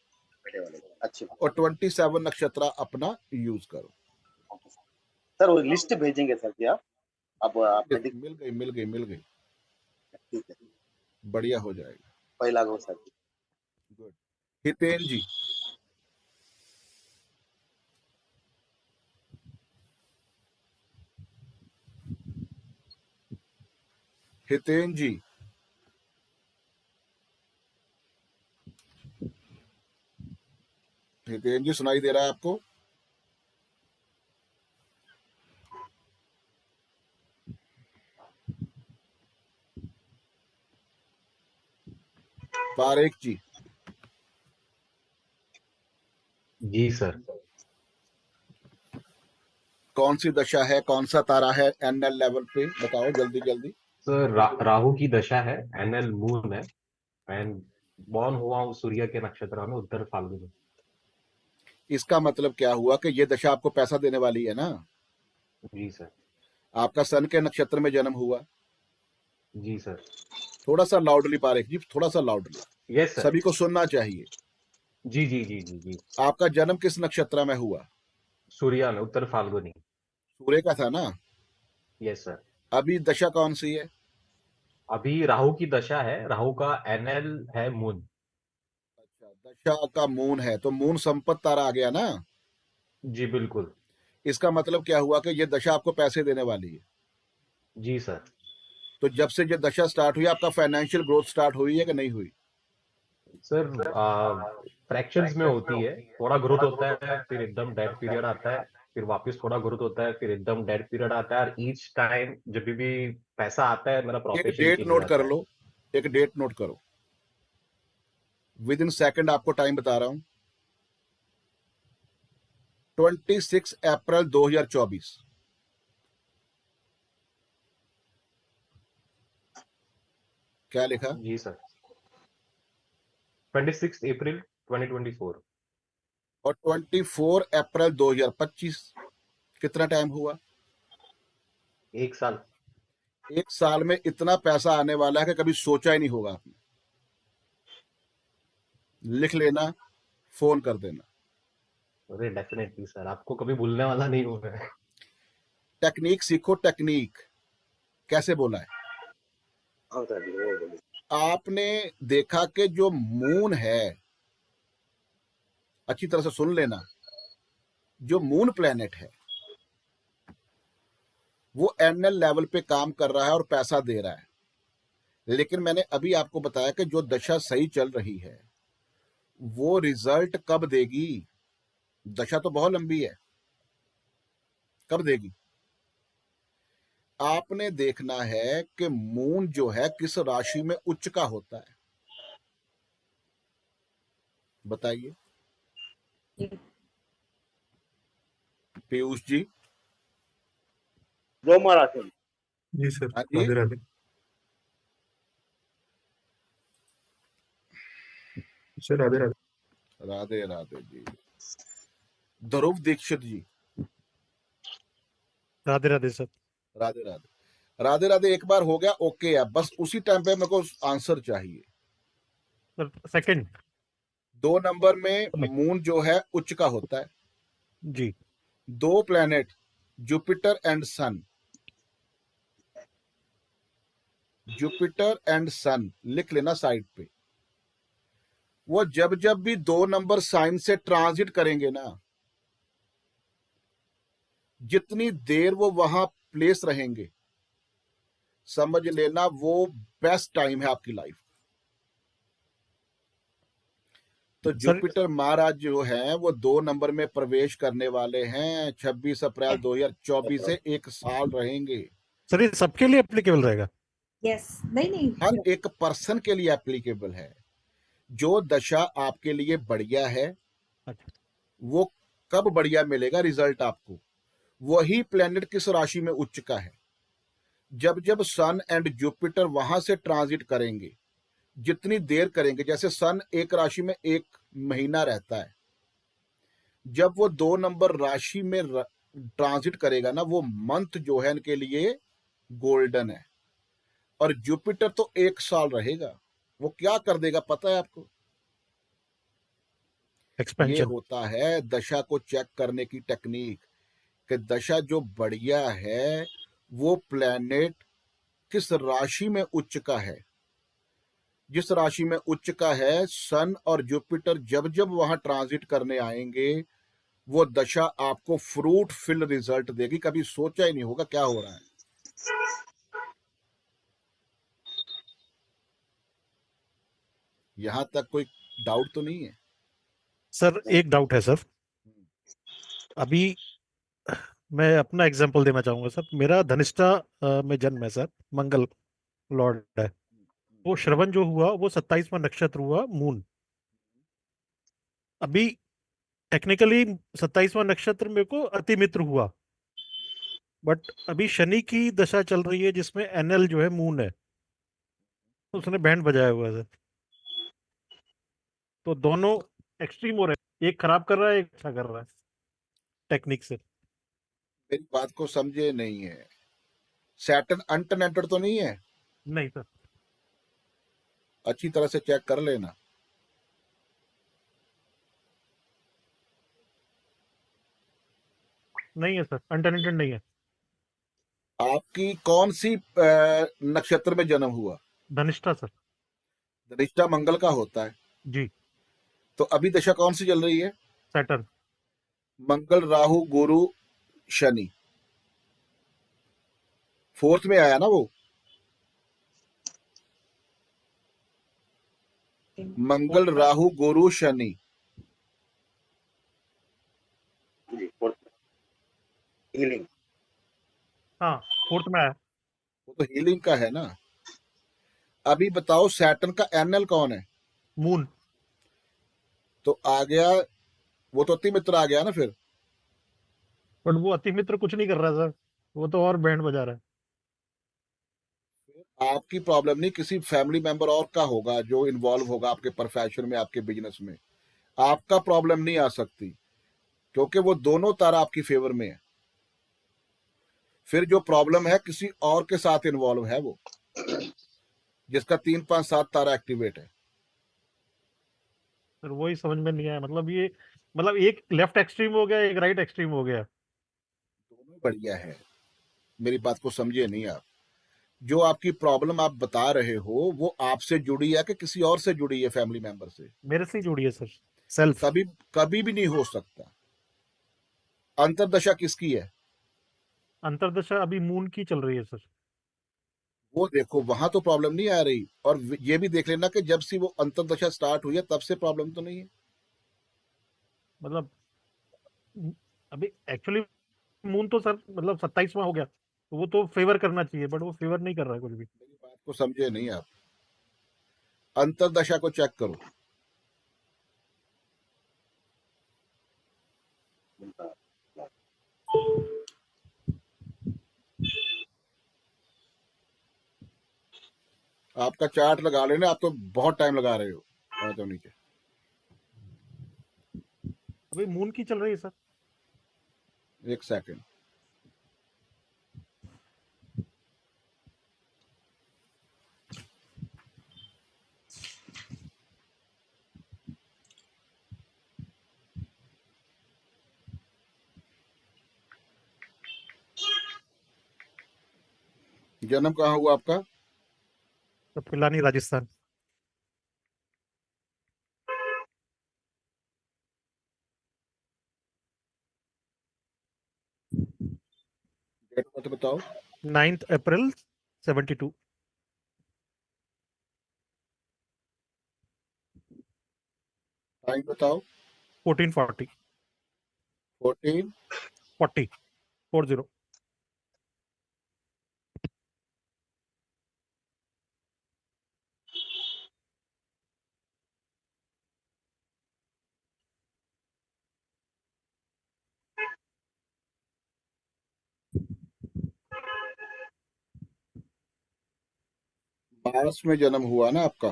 S14: अच्छी बात।
S1: और 27 नक्षत्र अपना यूज करो।
S14: सर वो लिस्ट भेजेंगे सर क्या अब आप
S1: मिल गई,
S14: ठीक है
S1: बढ़िया हो जाएगा।
S14: पहला गो सर।
S1: गुड। हितेन जी, हितेन जी, हितेन जी सुनाई दे रहा है आपको? पारेख जी,
S15: जी सर।
S1: कौन सी दशा है, कौन सा तारा है एनएल लेवल पे, बताओ जल्दी जल्दी।
S15: सर राहु की दशा है, एनएल मून है, एंड बॉर्न हुआ हूँ सूर्य के नक्षत्र में उत्तर फाल्गुन।
S1: इसका मतलब क्या हुआ कि ये दशा आपको पैसा देने वाली है ना।
S15: जी सर।
S1: आपका सन के नक्षत्र में जन्म हुआ।
S15: जी सर।
S1: थोड़ा सा लाउडली पारेख जी, थोड़ा सा लाउडली।
S15: Yes sir.
S1: सभी को सुनना चाहिए।
S15: जी जी जी जी जी।
S1: आपका जन्म किस नक्षत्र में हुआ?
S15: सूर्य में, उत्तर फाल्गुनी।
S1: सूर्य का था ना।
S15: Yes sir.
S1: अभी दशा कौन सी है?
S15: अभी राहु की दशा है, राहु का एनएल है मून।
S1: अच्छा, दशा का मून है तो मून संपत्ति तारा आ गया ना।
S15: जी बिल्कुल।
S1: इसका मतलब क्या हुआ कि ये दशा आपको पैसे देने वाली है।
S15: जी सर।
S1: तो जब से ये दशा स्टार्ट हुई आपका फाइनेंशियल ग्रोथ स्टार्ट हुई है कि नहीं हुई?
S15: सर फ्रैक्शंस में होती है, थोड़ा ग्रोथ होता है, फिर एकदम डेड पीरियड आता है, फिर वापस थोड़ा ग्रोथ होता है, फिर एकदम डेड पीरियड आता है, और ईच टाइम जब भी पैसा आता है मेरा
S1: एक
S15: प्रोफेशन
S1: डेट
S15: चेंज
S1: नोट
S15: हो जाता
S1: कर
S15: है।
S1: लो, एक डेट नोट करो, विद इन सेकंड आपको टाइम बता रहा हूं। 26 अप्रैल 2024। क्या लिखा?
S15: जी सर। 26 अप्रैल 2024।
S1: और 24 अप्रैल 2025 कितना टाइम हुआ?
S15: 1 साल।
S1: 1 साल में इतना पैसा आने वाला है कि कभी सोचा ही नहीं होगा आपने। लिख लेना, फोन कर देना।
S15: अरे डेफिनेटली सर, आपको कभी भूलने वाला नहीं हूँ मैं।
S1: टेक्निक सीखो, टेक्निक कैसे बोला है।
S14: हाँ सर वो बोलिए।
S1: आपने देखा कि जो मून है, अच्छी तरह से सुन लेना, जो मून प्लेनेट है वो एनएल लेवल पे काम कर रहा है और पैसा दे रहा है। लेकिन मैंने अभी आपको बताया कि जो दशा सही चल रही है वो रिजल्ट कब देगी। दशा तो बहुत लंबी है, कब देगी? आपने देखना है कि मून जो है किस राशि में उच्च का होता है, बताइए पीयूष जी।
S14: रोमा राशि।
S16: जी सर।
S1: हाँ जी,
S16: राधे राधे सर। राधे राधे।
S1: राधे राधे जी। ध्रुव दीक्षित जी,
S16: राधे राधे सर।
S1: राधे राधे। राधे राधे एक बार हो गया, ओके है, बस उसी टाइम पे मेरे को आंसर चाहिए।
S16: Sir second.
S1: 2 नंबर में मून जो है उच्च का होता है।
S16: जी।
S1: 2 planet Jupiter and sun, Jupiter and sun लिख लेना साइड पे। वो जब जब भी 2 नंबर साइन से ट्रांजिट करेंगे ना, जितनी देर वो वहां प्लेस रहेंगे, समझ लेना वो बेस्ट टाइम है आपकी लाइफ। तो जुपिटर महाराज जो हैं वो 2 नंबर में प्रवेश करने वाले हैं 26 अप्रैल 2024 से 1 साल रहेंगे।
S16: सर ये सबके लिए एप्लीकेबल रहेगा?
S8: यस। नहीं
S1: हर एक पर्सन के लिए एप्लीकेबल है। जो दशा आपके लिए बढ़िया है वो कब बढ़िया मिलेगा रिजल्ट आपको, वही प्लेनेट किस राशि में उच्च का है। जब जब सन एंड जुपिटर वहां से ट्रांजिट करेंगे जितनी देर करेंगे, जैसे सन एक राशि में 1 महीना रहता है, जब वो 2 नंबर राशि में ट्रांजिट करेगा ना, वो मंथ जो है इनके लिए गोल्डन है। और जुपिटर तो 1 साल रहेगा। वो क्या कर देगा पता है आपको? ये
S16: एक्सपेंशन।
S1: होता है दशा को चेक करने की टेक्निक, कि दशा जो बढ़िया है वो प्लैनेट किस राशि में उच्च का है। जिस राशि में उच्च का है, सन और जुपिटर जब जब वहां ट्रांजिट करने आएंगे, वो दशा आपको फ्रूट फिल रिजल्ट देगी। कभी सोचा ही नहीं होगा क्या हो रहा है। यहां तक कोई डाउट तो नहीं है?
S16: सर एक डाउट है सर। अभी मैं अपना एग्जांपल देना चाहूंगा सर। मेरा धनिष्ठा में जन्म है सर, मंगल लॉर्ड है। वो श्रवण जो हुआ वो 27वां नक्षत्र हुआ, मून। अभी टेक्निकली 27वां नक्षत्र मेरे को अति मित्र हुआ, बट अभी शनि की दशा चल रही है जिसमें एनएल जो है मून है, उसने बैंड बजाया हुआ है सर। तो दोनों एक्सट्रीम हो रहे हैं, एक खराब कर रहा है, एक अच्छा कर रहा है टेक्निक से।
S1: मेरी बात को समझे नहीं है। सैटर्न अनटेनेटेड तो नहीं है?
S16: नहीं सर।
S1: अच्छी तरह से चेक कर लेना।
S16: नहीं है सर, अनटेनेटेड नहीं है।
S1: आपकी कौन सी नक्षत्र में जन्म हुआ?
S16: धनिष्ठा सर।
S1: धनिष्ठा मंगल का होता है।
S16: जी।
S1: तो अभी दशा कौन सी चल रही है?
S16: सैटर्न।
S1: मंगल, राहु, गुरु, शनि। 4th में आया ना वो। मंगल, राहु, गुरु, शनि।
S14: हीलिंग।
S16: हाँ, 4th में आया।
S1: वो तो हीलिंग का है ना। अभी बताओ सैटर्न का एनएल कौन है?
S16: मून।
S1: तो आ गया, वो तो अति मित्र आ गया ना फिर।
S16: बट वो अति मित्र कुछ नहीं कर रहा सर, वो तो और बैंड बजा रहा है।
S1: आपकी प्रॉब्लम नहीं, किसी फैमिली मेंबर और का होगा जो इन्वॉल्व होगा आपके प्रोफेशन में, आपके बिजनेस में। आपका प्रॉब्लम नहीं आ सकती, क्योंकि वो दोनों तारा आपकी फेवर में है। फिर जो प्रॉब्लम है किसी और के साथ इन्वॉल्व है, वो जिसका 3, 5, 7 तारा एक्टिवेट है।
S16: सर वही समझ में नहीं आया। मतलब ये, मतलब एक लेफ्ट एक्सट्रीम हो गया, एक राइट एक्सट्रीम हो गया।
S1: दोनों बढ़िया है। मेरी बात को समझिए नहीं आप। जो आपकी प्रॉब्लम आप बता रहे हो वो आपसे जुड़ी है कि किसी और से जुड़ी है, फैमिली मेंबर से?
S16: मेरे से ही जुड़ी है सर, सेल्फ।
S1: कभी कभी भी नहीं हो सकता। अंतरदशा किसकी है?
S16: अंतरदशा अभी मून की चल रही है सर।
S1: वो देखो, वहां तो प्रॉब्लम नहीं आ रही। और ये भी देख लेना कि जब से वो अंतरदशा स्टार्ट हुई है तब से प्रॉब्लम तो नहीं है।
S16: मतलब अभी एक्चुअली मून तो सर मतलब 27वां हो गया, तो वो तो फेवर करना चाहिए, बट वो फेवर नहीं कर रहा है कुछ भी।
S1: मेरी बात को समझे नहीं आप। अंतरदशा को चेक करो। आपका चार्ट लगा लेना, आप तो बहुत टाइम लगा रहे हो। आ जाओ नीचे।
S16: अभी मून की चल रही है सर।
S1: 1 सेकंड। जन्म कहाँ हुआ आपका?
S16: तो Pilani, Rajasthan.
S1: Date of birth बताओ।
S16: 9 अप्रैल 72।
S1: टाइम बताओ।
S16: 1440।
S1: 14
S16: 40।
S1: मार्च में जन्म हुआ ना आपका?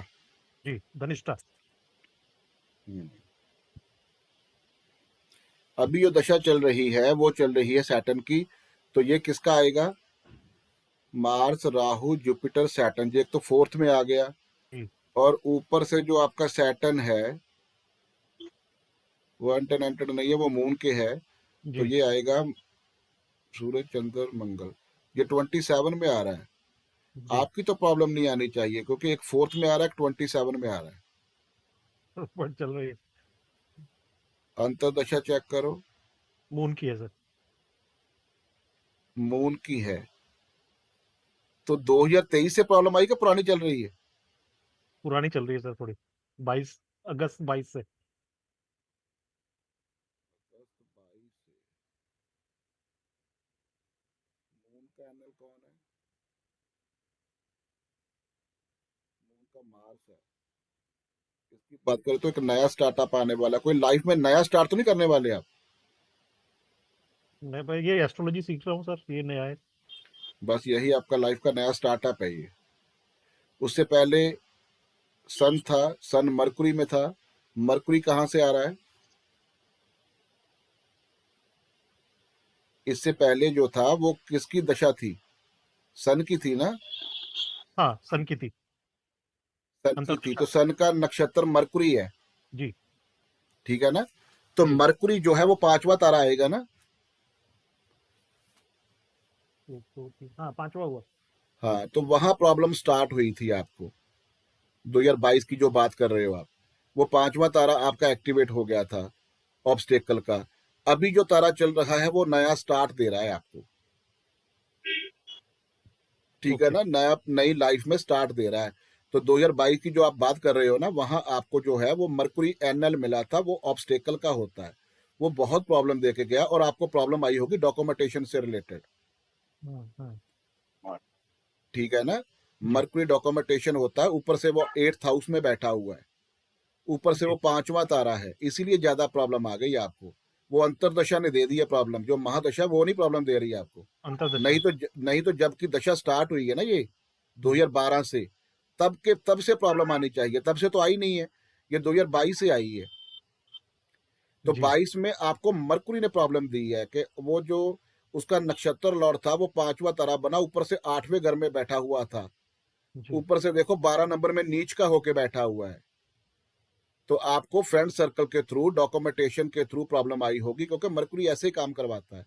S16: जी धनिष्ठा।
S1: अभी जो दशा चल रही है वो चल रही है सैटर्न की, तो ये किसका आएगा? Mars, Rahu, Jupiter, Saturn. ये एक तो फोर्थ में आ गया,
S16: जी
S1: और ऊपर से जो आपका सैटर्न है वो एंटेड नहीं है, वो मून के है, तो
S16: जी
S1: ये आएगा सूरज, चंद्र, मंगल। ये 27 में आ रहा है।
S16: जी
S1: आपकी तो प्रॉब्लम नहीं आनी चाहिए, क्योंकि एक फोर्थ में आ रहा है, एक 27 में आ रहा है।
S16: बढ़ चल रही है।
S1: अंतरदशा चेक करो,
S16: मून की है सर।
S1: मून की है। तो 2023 से प्रॉब्लम आई कि पुरानी चल रही है?
S16: पुरानी चल रही है सर थोड़ी। 22 अगस्त 22 से।
S1: मून का एंगल कौन है? मून का मार्स है। इसकी बात करें तो एक नया स्टार्टअप आने वाला। कोई लाइफ में नया स्टार्ट तो नहीं करने वाले आप?
S16: मैं भाई ये एस्ट्रोलॉजी सीख रहा हूँ सर, ये नया है।
S1: बस यही आपका लाइफ का नया स्टार्टअप है ये। उससे पहले सन था, सन मरकुरी में था। मरकुरी कहाँ से आ रहा है? इससे पहले जो था वो किसकी दशा थी? सन की थी ना?
S16: हाँ सन की थी।
S1: सन की थी, तो सन का नक्षत्र मरकुरी है।
S16: जी
S1: ठीक है ना? तो मरकुरी जो है वो 5वां तारा आएगा ना?
S16: हाँ 5वां हुआ।
S1: हाँ, तो वहां प्रॉब्लम स्टार्ट हुई थी आपको। 2022 की जो बात कर रहे हो आप, वो 5वां तारा आपका एक्टिवेट हो गया था ऑब्स्टेकल का। अभी जो तारा चल रहा है वो नया स्टार्ट दे रहा है आपको। ठीक है ना? नई लाइफ में स्टार्ट दे रहा है। तो 2022 की जो आप बात कर रहे हो ना, वहां आपको जो है वो मरकुरी एनएल मिला था, वो ऑब्स्टेकल का होता है। वो बहुत प्रॉब्लम दे के गया, और आपको प्रॉब्लम आई होगी डॉक्यूमेंटेशन से रिलेटेड। ठीक है ना? मरकुरी डॉक्यूमेंटेशन होता है, ऊपर से वो 8th हाउस में बैठा हुआ है, ऊपर से वो 5वां तारा है, इसीलिए ज्यादा प्रॉब्लम आ गई आपको। वो अंतरदशा ने दे दी है प्रॉब्लम, जो महादशा वो नहीं प्रॉब्लम दे रही है आपको। नहीं तो जब की दशा स्टार्ट हुई है ना ये 2012 से, तब से प्रॉब्लम आनी चाहिए। तब से तो आई नहीं है, ये 2022 से आई है। तो 22 में आपको मरकुरी ने प्रॉब्लम दी है कि वो जो उसका नक्षत्र लॉर्ड था वो 5वां तारा बना, ऊपर से 8वें घर में बैठा हुआ था, ऊपर से देखो 12 नंबर में नीच का होके बैठा हुआ है। तो आपको फ्रेंड सर्कल के थ्रू, डॉक्यूमेंटेशन के थ्रू प्रॉब्लम आई होगी, क्योंकि मरकुरी ऐसे ही काम करवाता है।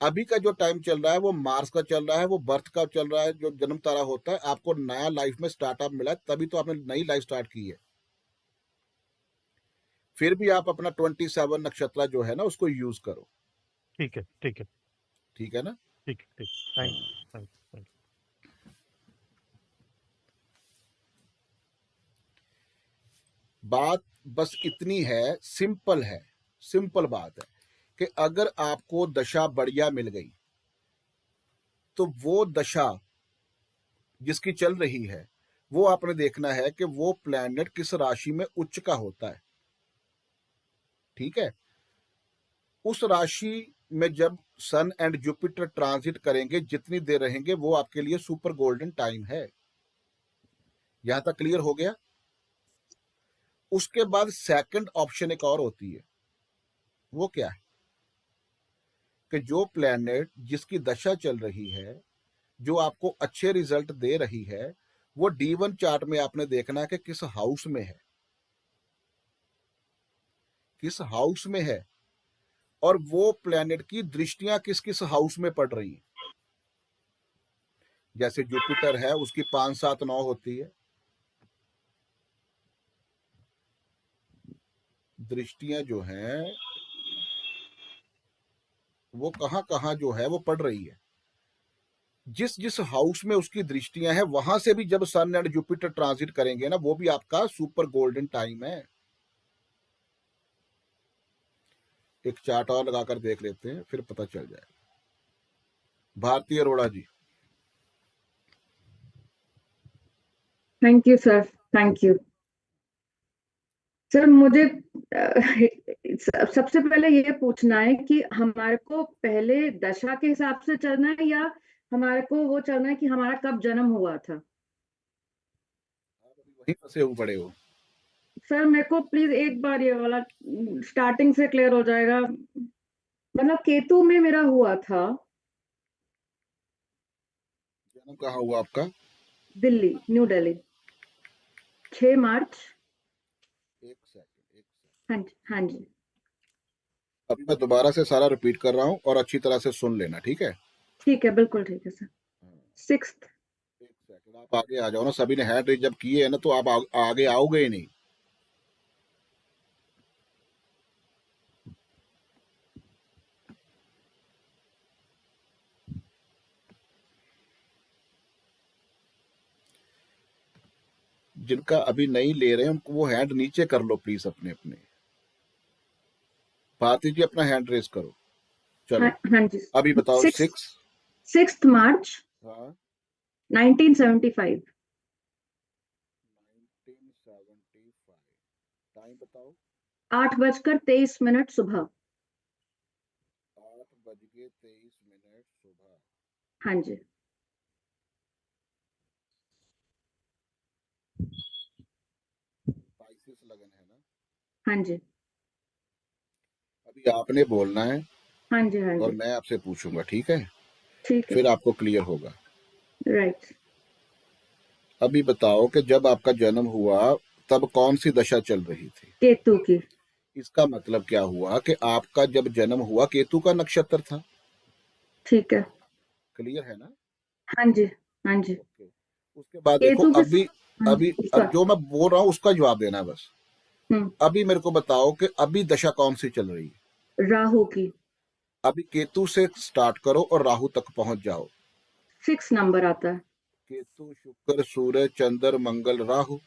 S1: अभी का जो टाइम चल रहा है वो मार्स का चल रहा है, वो बर्थ का चल रहा है, जो जन्म तारा होता है। आपको नया लाइफ में स्टार्टअप मिला है, तभी तो आपने नई लाइफ स्टार्ट की है। फिर भी आप अपना 27 नक्षत्र जो है ना उसको यूज करो।
S16: ठीक है ठीक है
S1: ठीक है ना?
S16: ठीक ठीक। Thank you.
S1: बात बस इतनी है, सिंपल बात है कि अगर आपको दशा बढ़िया मिल गई, तो वो दशा जिसकी चल रही है वो आपने देखना है कि वो प्लैनेट किस राशि में उच्च का होता है। ठीक है? उस राशि में जब सन एंड जुपिटर ट्रांजिट करेंगे, जितनी देर रहेंगे, वो आपके लिए सुपर गोल्डन टाइम है। यहां तक क्लियर हो गया? उसके बाद सेकंड ऑप्शन एक और होती है। वो क्या है? कि जो प्लैनेट जिसकी दशा चल रही है, जो आपको अच्छे रिजल्ट दे रही है, वो D1 चार्ट में आपने देखना है कि किस हाउस में है, किस हाउस में है, और वो प्लैनेट की दृष्टियां किस किस हाउस में पड़ रही हैं। जैसे जुपिटर है, उसकी 5, 7, 9 होती है। दृष्टियां जो हैं वो कहां कहां जो है वो पड़ रही है। जिस जिस हाउस में उसकी दृष्टियां हैं, वहां से भी जब सन एंड जुपिटर ट्रांजिट करेंगे ना, वो भी आपका सुपर गोल्डन टाइम है। एक चार्ट और लगाकर देख लेते हैं, फिर पता चल जाएगा। Bharti Arora ji.
S6: Thank you sir, thank you sir. मुझे सबसे पहले ये पूछना है कि हमारे को पहले दशा के हिसाब से चलना है, या हमारे को वो चलना है कि हमारा कब जन्म हुआ था?
S1: वहीं फंसे हुए पड़े हो।
S6: सर मेरे को प्लीज एक बार ये वाला स्टार्टिंग से क्लियर हो जाएगा। मतलब केतु में मेरा हुआ था,
S1: जन्म कहाँ हुआ आपका?
S6: दिल्ली, न्यू दिल्ली, 6 मार्च।
S1: एक सेकंड।
S6: हाँ जी, हाँ जी।
S1: अभी मैं दोबारा से सारा रिपीट कर रहा हूँ और अच्छी तरह से सुन लेना, ठीक है?
S6: ठीक है, बिल्कुल ठीक है सर। 6th।
S1: एक सेकंड, आप आगे आ जाओ ना। सभी ने हैंड रेज जब किए है ना, तो आप आगे आओगे ही नहीं। जिनका अभी नहीं ले रहे हैं उनको वो हैंड नीचे कर लो प्लीज अपने अपने। भारती जी अपना हैंड रेज करो। चलो
S6: हाँ जी।
S1: अभी बताओ।
S6: 6th मार्च
S1: हाँ
S6: 1975।
S1: 1975। टाइम बताओ।
S6: 8:23 सुबह।
S1: 8:23 सुबह।
S6: हाँ जी।
S1: स्पाइसेस लगन है ना?
S6: हाँ जी।
S1: अभी आपने बोलना है
S6: हाँ जी। हाँ
S1: और
S6: जी।
S1: मैं आपसे पूछूंगा, ठीक है?
S6: ठीक है।
S1: फिर आपको क्लियर होगा।
S6: राइट।
S1: अभी बताओ कि जब आपका जन्म हुआ तब कौन सी दशा चल रही थी?
S6: केतु की।
S1: इसका मतलब क्या हुआ कि आपका जब जन्म हुआ केतु का नक्षत्र था।
S6: ठीक है।
S1: क्लियर है ना?
S6: हाँ जी। हाँ जी।
S1: उसके बाद देखो,
S6: केतु
S1: अभी अभी
S6: उसका।
S1: जो मैं बोल रहा हूँ उसका जवाब देना है बस।
S6: हम्म।
S1: अभी मेरे को बताओ कि अभी दशा कौन सी चल रही है?
S6: राहु की।
S1: अभी केतु से स्टार्ट करो और राहु तक पहुंच जाओ।
S6: 6 नंबर आता है।
S1: केतु, शुक्र, सूर्य, चंद्र, मंगल, राहु।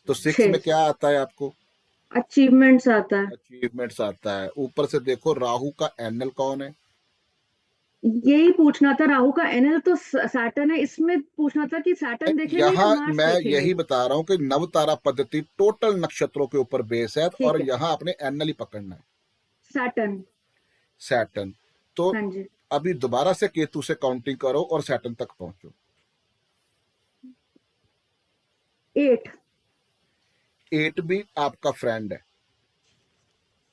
S1: तो 6
S6: 6
S1: में क्या आता है आपको?
S6: अचीवमेंट्स आता है।
S1: अचीवमेंट्स आता है। ऊपर से देखो राहु का एनल कौन है?
S6: यही पूछना था, राहु का एनएल तो सैटर्न है, इसमें पूछना था कि सैटर्न देखेंगे या
S1: यहाँ
S6: मार्स
S1: मैं
S6: देखेंगे।
S1: यही बता रहा हूँ कि नवतारा पद्धति टोटल नक्षत्रों के ऊपर बेस है
S6: ठीक
S1: और
S6: है।
S1: यहाँ आपने एनल ही पकड़ना है।
S6: सैटर्न।
S1: सैटर्न। तो
S6: हाँ जी।
S1: अभी दोबारा से केतु से काउंटिंग करो और सैटर्न तक पहुंचो।
S6: 8।
S1: 8 भी आपका फ्रेंड है।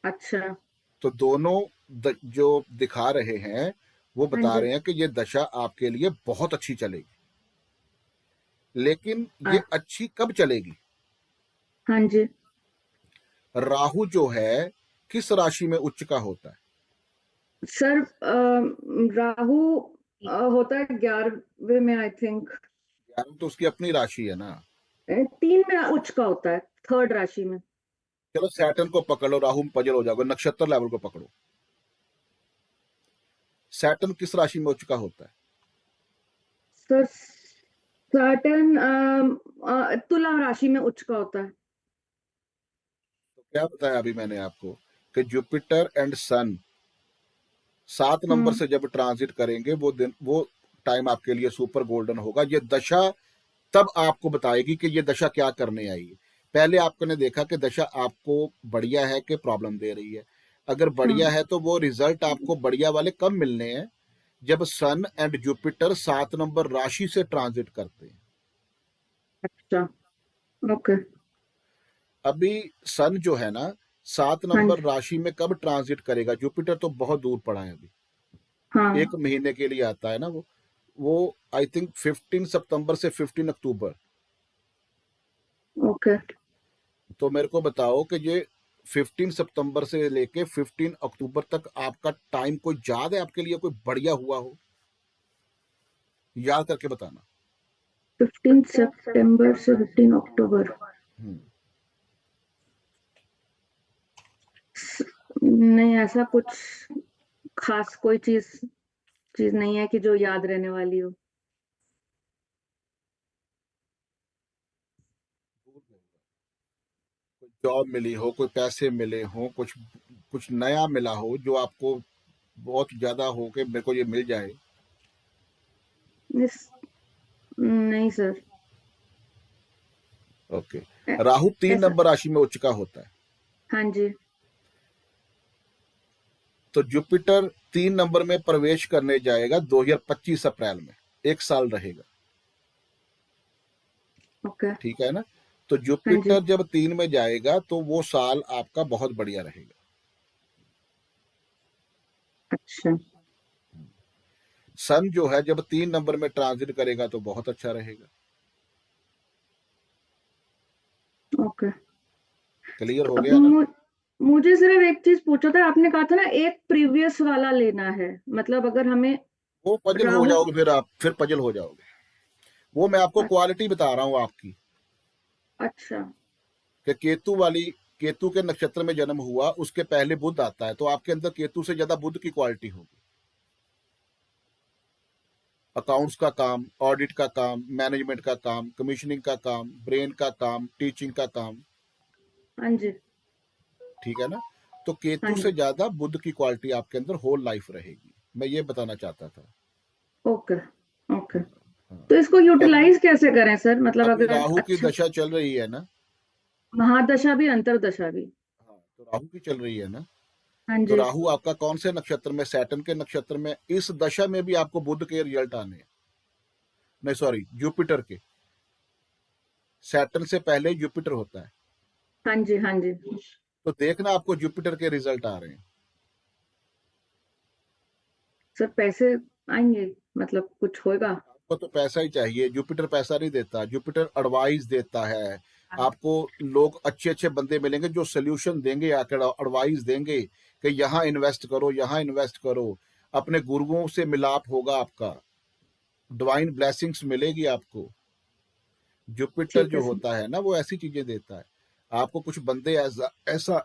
S6: अच्छा।
S1: तो दोनों जो दिखा रहे हैं वो
S6: हाँ
S1: बता
S6: जी।
S1: रहे हैं कि ये दशा आपके लिए बहुत अच्छी चलेगी। लेकिन ये
S6: हाँ।
S1: अच्छी कब चलेगी?
S6: हाँ जी।
S1: राहु जो है किस राशि में उच्च का होता है?
S6: सर राहु होता है 11वें में, आई थिंक।
S1: तो उसकी अपनी राशि है ना।
S6: 3 में उच्च का होता है, 3rd राशि में।
S1: चलो सैटर्न को पकड़ लो, राहु में पजल हो जाओगे। नक्षत्र लेवल को पकड़ो। सैटर्न किस राशि में उच्च का होता है?
S6: सर सैटर्न तुला राशि में उच्च का होता है।
S1: तो क्या बताया अभी मैंने आपको कि जुपिटर एंड सन 7 नंबर से जब ट्रांजिट करेंगे वो दिन, वो टाइम आपके लिए सुपर गोल्डन होगा। ये दशा तब आपको बताएगी कि ये दशा क्या करने आई है। पहले आपने देखा कि दशा आपको बढ़िया है कि प्रॉब्लम दे रही है। अगर बढ़िया है तो वो रिजल्ट आपको बढ़िया वाले कब मिलने हैं? जब सन एंड जुपिटर 7 नंबर राशि से ट्रांजिट करते हैं।
S6: अच्छा। ओके।
S1: अभी सन जो है ना 7 नंबर राशि में कब ट्रांजिट करेगा? जुपिटर तो बहुत दूर पड़ा है अभी।
S6: हाँ।
S1: 1 महीने के लिए आता है ना वो आई थिंक 15 सितंबर से 15 अक्टूबर।
S6: ओके।
S1: तो मेरे को बताओ कि ये 15 सितंबर से लेके 15 अक्टूबर तक आपका टाइम कोई याद है आपके लिए कोई बढ़िया हुआ हो? याद करके बताना।
S6: 15 सितंबर से 15 अक्टूबर। नहीं, ऐसा कुछ खास कोई चीज नहीं है कि जो याद रहने वाली हो।
S1: कोई जॉब मिली हो, कोई पैसे मिले हो, कुछ नया मिला हो जो आपको बहुत ज्यादा हो कि मेरे को ये मिल जाए?
S6: नहीं सर।
S1: ओके। राहु 3 नंबर राशि में उच्च का होता है।
S6: हाँ जी।
S1: तो जुपिटर 3 नंबर में प्रवेश करने जाएगा 2025 अप्रैल में। 1 साल रहेगा।
S4: ओके।
S1: ठीक है ना। तो
S4: हाँ जी।
S1: जुपिटर जब 3 में जाएगा तो वो साल आपका बहुत बढ़िया रहेगा।
S4: अच्छा।
S1: सन जो है जब 3 नंबर में ट्रांजिट करेगा तो बहुत अच्छा रहेगा।
S4: ओके।
S1: क्लियर हो
S4: अब
S1: गया ना।
S4: मुझे सिर्फ एक चीज पूछा था, आपने कहा था ना एक प्रीवियस वाला लेना है, मतलब अगर हमें
S1: वो पजल हो
S4: राहु।
S1: जाओगे, फिर पजल हो जाओगे। वो मैं आपको क्वालिटी बता रहा हूँ आपकी,
S4: अच्छा।
S1: कि केतु के नक्षत्र में जन्म हुआ, उसके पहले बुध आता है, तो आपके अंदर केतु से ज्यादा बुध की क्वालिटी होगी। अकाउंट्स का काम, ऑडिट का काम, मैनेजमेंट का काम, कमीशनिंग का काम, ब्रेन का काम, टीचिंग का काम।
S4: हाँ जी।
S1: ठीक है ना। तो
S4: हाँ
S1: केतु
S4: जी।
S1: से ज्यादा बुध की क्वालिटी आपके अंदर होल लाइफ रहेगी, मैं ये बताना चाहता था।
S4: ओके। ओके।
S1: हाँ।
S4: तो इसको
S1: अभी
S4: यूटिलाइज कैसे करें सर, मतलब
S1: अभी
S4: अगर
S1: राहु की
S4: अच्छा
S1: दशा चल रही है ना।
S4: महादशा भी अंतरदशा भी।
S1: हाँ, तो राहु की चल रही है ना।
S4: हाँ
S1: तो
S4: जी।
S1: राहु आपका कौन से नक्षत्र में? सैटर्न के नक्षत्र में। इस दशा में भी आपको बुध के रिजल्ट आने हैं, नहीं सॉरी, जुपिटर के। सैटर्न से पहले जुपिटर होता है,
S4: हाँ जी। हाँ जी।
S1: तो देखना आपको जुपिटर के रिजल्ट आ रहे हैं।
S4: सर पैसे आएंगे, मतलब कुछ होगा?
S1: आपको तो पैसा ही चाहिए, जुपिटर पैसा नहीं देता, जुपिटर एडवाइस देता है आपको। लोग अच्छे अच्छे बंदे मिलेंगे जो सोल्यूशन देंगे, आकर एडवाइस देंगे कि यहाँ इन्वेस्ट करो, यहाँ इन्वेस्ट करो। अपने गुरुओं से मिलाप होगा आपका, डिवाइन ब्लेसिंग्स मिलेगी आपको। जुपिटर
S4: ठीक है
S1: जो
S4: सर।
S1: होता है ना, वो ऐसी चीजें देता है आपको। कुछ बंदे ऐसा ऐसा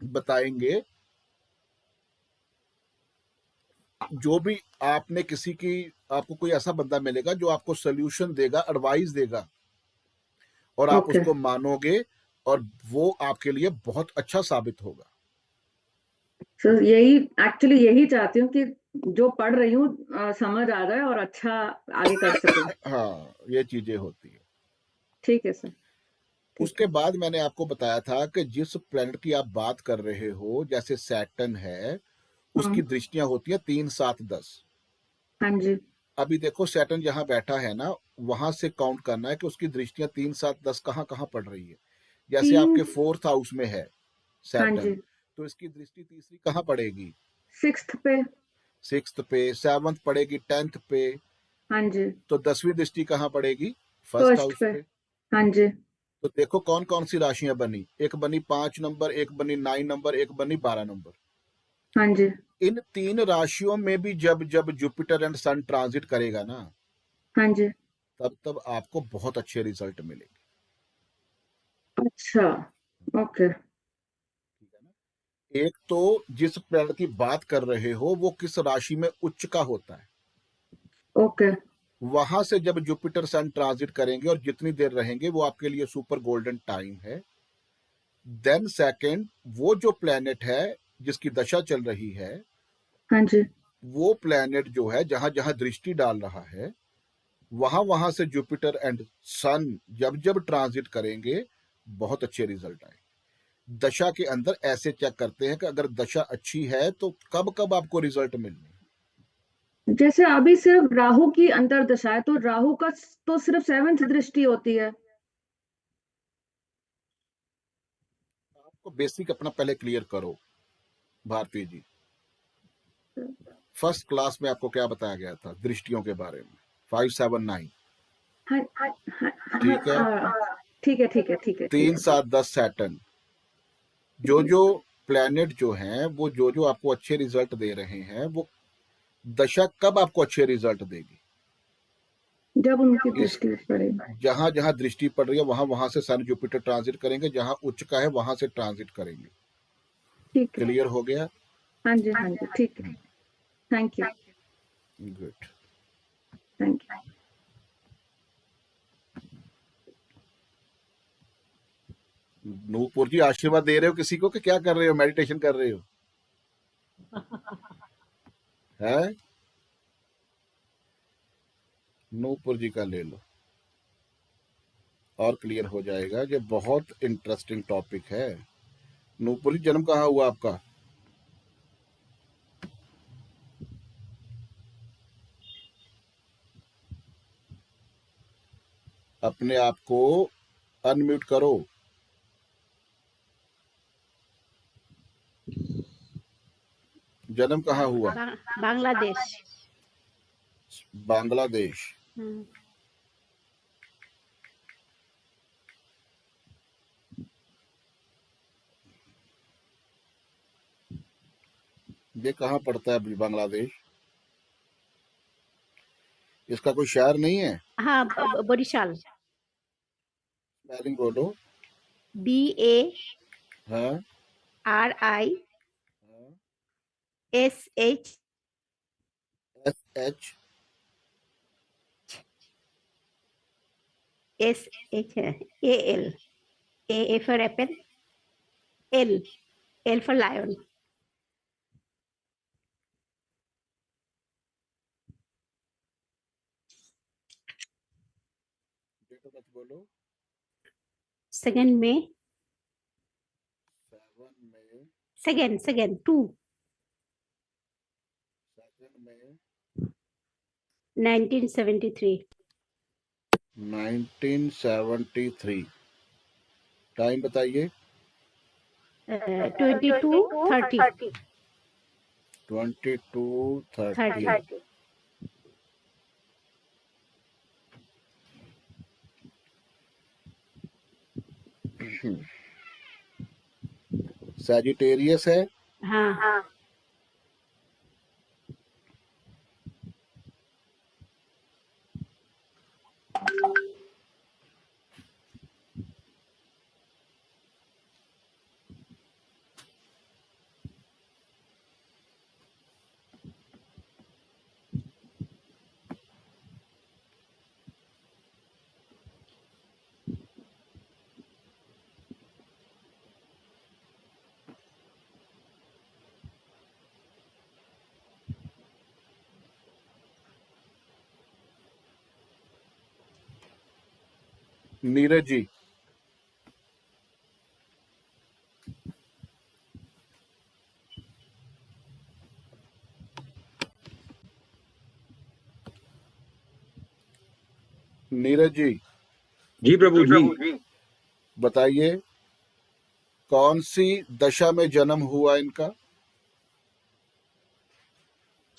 S1: बताएंगे, जो भी आपने किसी की, आपको कोई ऐसा बंदा मिलेगा जो आपको सोल्यूशन देगा, एडवाइस देगा, और आप
S4: ओके।
S1: उसको मानोगे, और वो आपके लिए बहुत अच्छा साबित होगा।
S4: सर यही एक्चुअली यही चाहती हूँ कि जो पढ़ रही हूँ समझ आ जाए और अच्छा आगे कर सकूं।
S1: हाँ, ये चीजें होती है।
S4: ठीक है सर। ठीक
S1: उसके
S4: है।
S1: बाद मैंने आपको बताया था कि जिस प्लेनेट की आप बात कर रहे हो, जैसे सैटर्न है, उसकी दृष्टियां होती हैं 3, 7, 10।
S4: हाँ जी।
S1: अभी देखो सैटर्न जहां बैठा है ना, वहां से काउंट करना है कि उसकी दृष्टियां 3, 7, 10 कहाँ कहाँ पड़ रही है। जैसे
S4: 3।
S1: आपके 4th हाउस में है
S4: हाँ
S1: सैटर्न,
S4: जी।
S1: तो इसकी दृष्टि तीसरी कहाँ पड़ेगी?
S4: 6th पे।
S1: 6th पे। 7th पड़ेगी 10th पे।
S4: हाँ जी।
S1: तो 10वीं दृष्टि कहाँ पड़ेगी? फर्स्ट
S4: फर्स्ट
S1: हाउस
S4: पे।
S1: पे।
S4: हाँ जी।
S1: तो देखो कौन कौन सी राशियां बनी। एक बनी 5 नंबर, एक बनी 9 नंबर, एक बनी 12 नंबर।
S4: हाँ जी।
S1: इन 3 राशियों में भी जब जब जुपिटर एंड सन ट्रांजिट करेगा ना,
S4: हाँ जी।
S1: तब तब आपको बहुत अच्छे रिजल्ट मिलेंगे।
S4: अच्छा। ओके।
S1: ठीक है ना। एक तो जिस प्लैनेट की बात कर रहे हो वो किस राशि में उच्च का होता है,
S4: ओके।
S1: वहां से जब जुपिटर सन ट्रांजिट करेंगे और जितनी देर रहेंगे वो आपके लिए सुपर गोल्डन टाइम है। देन सेकंड, वो जो प्लैनेट है जिसकी दशा चल रही है,
S4: हाँ जी।
S1: वो प्लैनेट जो है जहां जहां दृष्टि डाल रहा है, वहां वहां से जुपिटर एंड सन जब जब ट्रांजिट करेंगे, बहुत अच्छे रिजल्ट आए। दशा के अंदर ऐसे चेक करते हैं कि अगर दशा अच्छी है तो कब कब आपको रिजल्ट मिलने।
S4: जैसे अभी सिर्फ राहु की अंतर्दशा है, तो राहु का तो सिर्फ 7th दृष्टि होती है।
S1: आपको बेसिक अपना पहले क्लियर करो भारती जी। फर्स्ट क्लास में आपको क्या बताया गया था दृष्टियों के बारे में? 5, 7, 9।
S4: हाँ हाँ हाँ
S1: ठीक है।
S4: ठीक है। ठीक है। ठीक है।
S1: 3, 7, 10 सैटर्न। जो प्लैनेट जो हैं, वो जो आपको अच्छे रिजल्ट दे रहे हैं, वो दशा कब आपको अच्छे रिजल्ट देगी?
S4: जब उनकी
S1: इस
S4: दृष्टि पड़ेगी।
S1: जहां जहां दृष्टि पड़ रही है वहां वहां से सन जुपिटर ट्रांजिट करेंगे, जहां उच्च का है वहां से ट्रांजिट करेंगे।
S4: ठीक है।
S1: क्लियर हो गया?
S4: हाँ जी। हाँ जी। ठीक है। Thank you.
S1: Good.
S4: Thank you.
S1: Nupur ji आशीर्वाद दे रहे हो किसी को कि क्या कर रहे हो? मेडिटेशन कर रहे हो? है? नूपुर जी का ले लो और क्लियर हो जाएगा। ये बहुत इंटरेस्टिंग टॉपिक है। नूपुर जी जन्म कहाँ हुआ आपका? अपने आप को अनम्यूट करो। जन्म कहाँ हुआ?
S17: बांग्लादेश।
S1: बांग्लादेश। ये कहाँ पड़ता है अभी बांग्लादेश? इसका कोई शहर नहीं है?
S17: हाँ, बरिशाल।
S1: स्पेलिंग बोलो।
S17: BARISH।
S1: हाँ
S17: SH AL। A for apple, L for lion।
S1: Date of birth बोलो।
S17: 2 May 2 1973।
S1: 1973। टाइम बताइए।
S17: 22:30।
S1: 22:30। सैजिटेरियस है।
S17: हाँ।
S1: नीरज जी। नीरज जी।
S18: जी प्रभु जी।
S1: बताइए कौन सी दशा में जन्म हुआ इनका?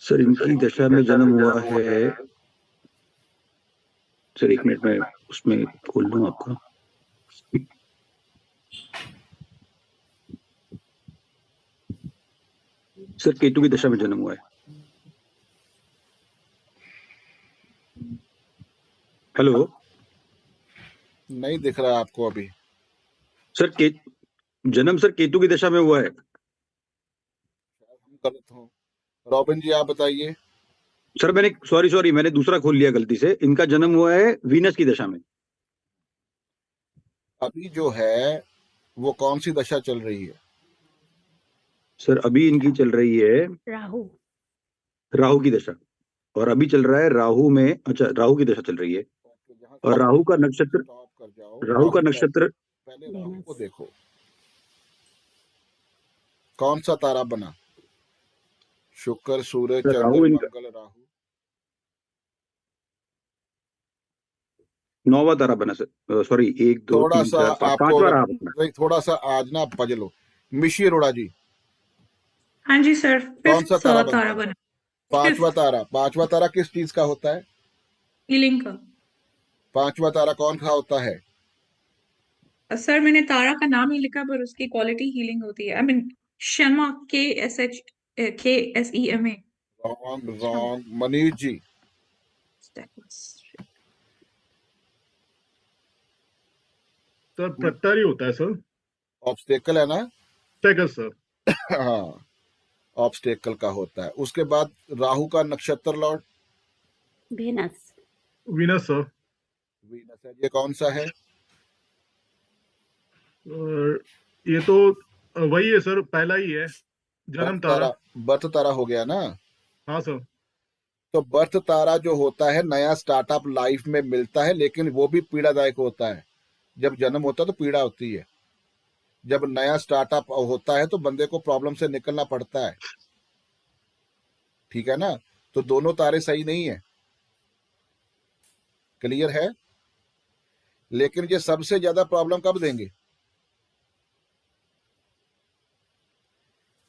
S18: सर इनकी दशा में जन्म हुआ है। सर 1 मिनट में उसमें खोल दूं आपका। सर केतु की दशा में जन्म हुआ है। हेलो।
S1: नहीं दिख रहा आपको अभी?
S18: सर जन्म सर केतु की दशा में हुआ है।
S1: हम गलत हो। रॉबिन जी आप बताइए।
S18: सर मैंने सॉरी मैंने दूसरा खोल लिया गलती से। इनका जन्म हुआ है वीनस की दशा में।
S1: अभी जो है वो कौन सी दशा चल रही है?
S18: सर अभी इनकी चल रही है राहु की दशा। और अभी चल रहा है राहु में। अच्छा राहु की दशा चल रही है। और राहु का नक्षत्र
S1: पहले राहु को देखो कौन सा तारा बना? शुक्र, सूर्य, चंद्र, मंगल, राहु।
S18: 9वां तारा बना सर। सॉरी 1 2
S1: थोड़ा
S18: 3
S1: सा
S18: 4 5
S1: आपको
S18: 5वां राहु बना।
S1: नहीं, थोड़ा सा आज ना बज लो। मिशी अरोड़ा जी।
S19: हाँ जी सर।
S1: कौन सा तारा
S19: बना?
S1: पांचवा तारा किस चीज का होता है?
S19: हीलिंग का।
S1: पांचवा तारा कौन सा होता है?
S19: सर मैंने तारा का नाम ही लिखा पर उसकी क्वालिटी हीलिंग होती है। I mean Sharma KSEMA।
S1: Wrong. Manish ji.
S20: Sir प्रत्यारी होता है सर।
S1: ऑब्स्टेकल है ना?
S20: Obstacle sir.
S1: हाँ ऑब्स्टेकल का होता है। उसके बाद राहु का नक्षत्र Lord?
S17: Venus.
S20: Venus sir.
S1: Venus है। ये कौन सा है?
S20: ये तो वही है सर, पहला ही है। जन्म तारा।
S1: बर्थ तारा हो गया ना?
S20: हाँ सर।
S1: तो बर्थ तारा जो होता है नया स्टार्टअप लाइफ में मिलता है, लेकिन वो भी पीड़ादायक होता है। जब जन्म होता है तो पीड़ा होती है। जब नया स्टार्टअप होता है तो बंदे को प्रॉब्लम से निकलना पड़ता है। ठीक है ना? तो दोनों तारे सही नहीं है। क्लियर है? लेकिन ये सबसे ज्यादा प्रॉब्लम कब देंगे?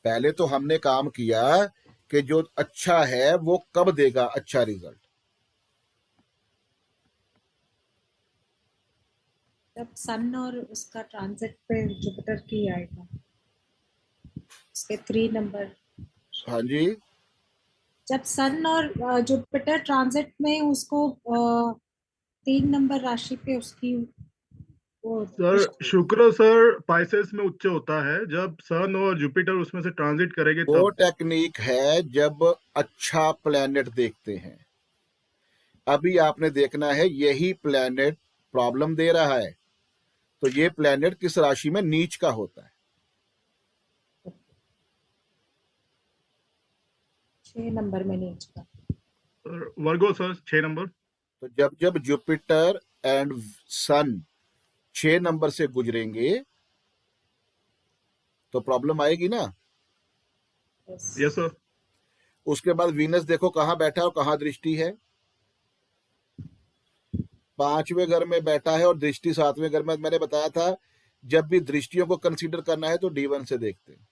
S1: पहले तो हमने काम किया कि जो अच्छा है वो कब देगा अच्छा रिजल्ट।
S8: जब सन और उसका ट्रांजिट पे जुपिटर की आएगा, उसके 3 नंबर।
S1: हाँ जी,
S8: जब सन और जुपिटर ट्रांजिट में उसको 3 नंबर राशि पे उसकी वो
S20: सर शुक्र सर पाइसेस में उच्च होता है जब सन और जुपिटर उसमें से ट्रांजिट करेंगे
S1: वो
S20: तब।
S1: टेक्निक है जब अच्छा प्लेनेट देखते हैं। अभी आपने देखना है यही प्लेनेट प्रॉब्लम दे रहा है, तो ये प्लेनेट किस राशि में नीच का होता है?
S8: 6 नंबर में नीच का।
S20: वर्गो सर 6 नंबर।
S1: तो जब जब जुपिटर एंड सन 6 नंबर से गुजरेंगे तो प्रॉब्लम आएगी ना।
S20: Yes sir.
S1: उसके बाद वीनस देखो कहाँ बैठा है और कहाँ दृष्टि है। 5वें घर में बैठा है और दृष्टि 7वें घर में। मैंने बताया था जब भी दृष्टियों को कंसीडर करना है तो D1 से देखते हैं।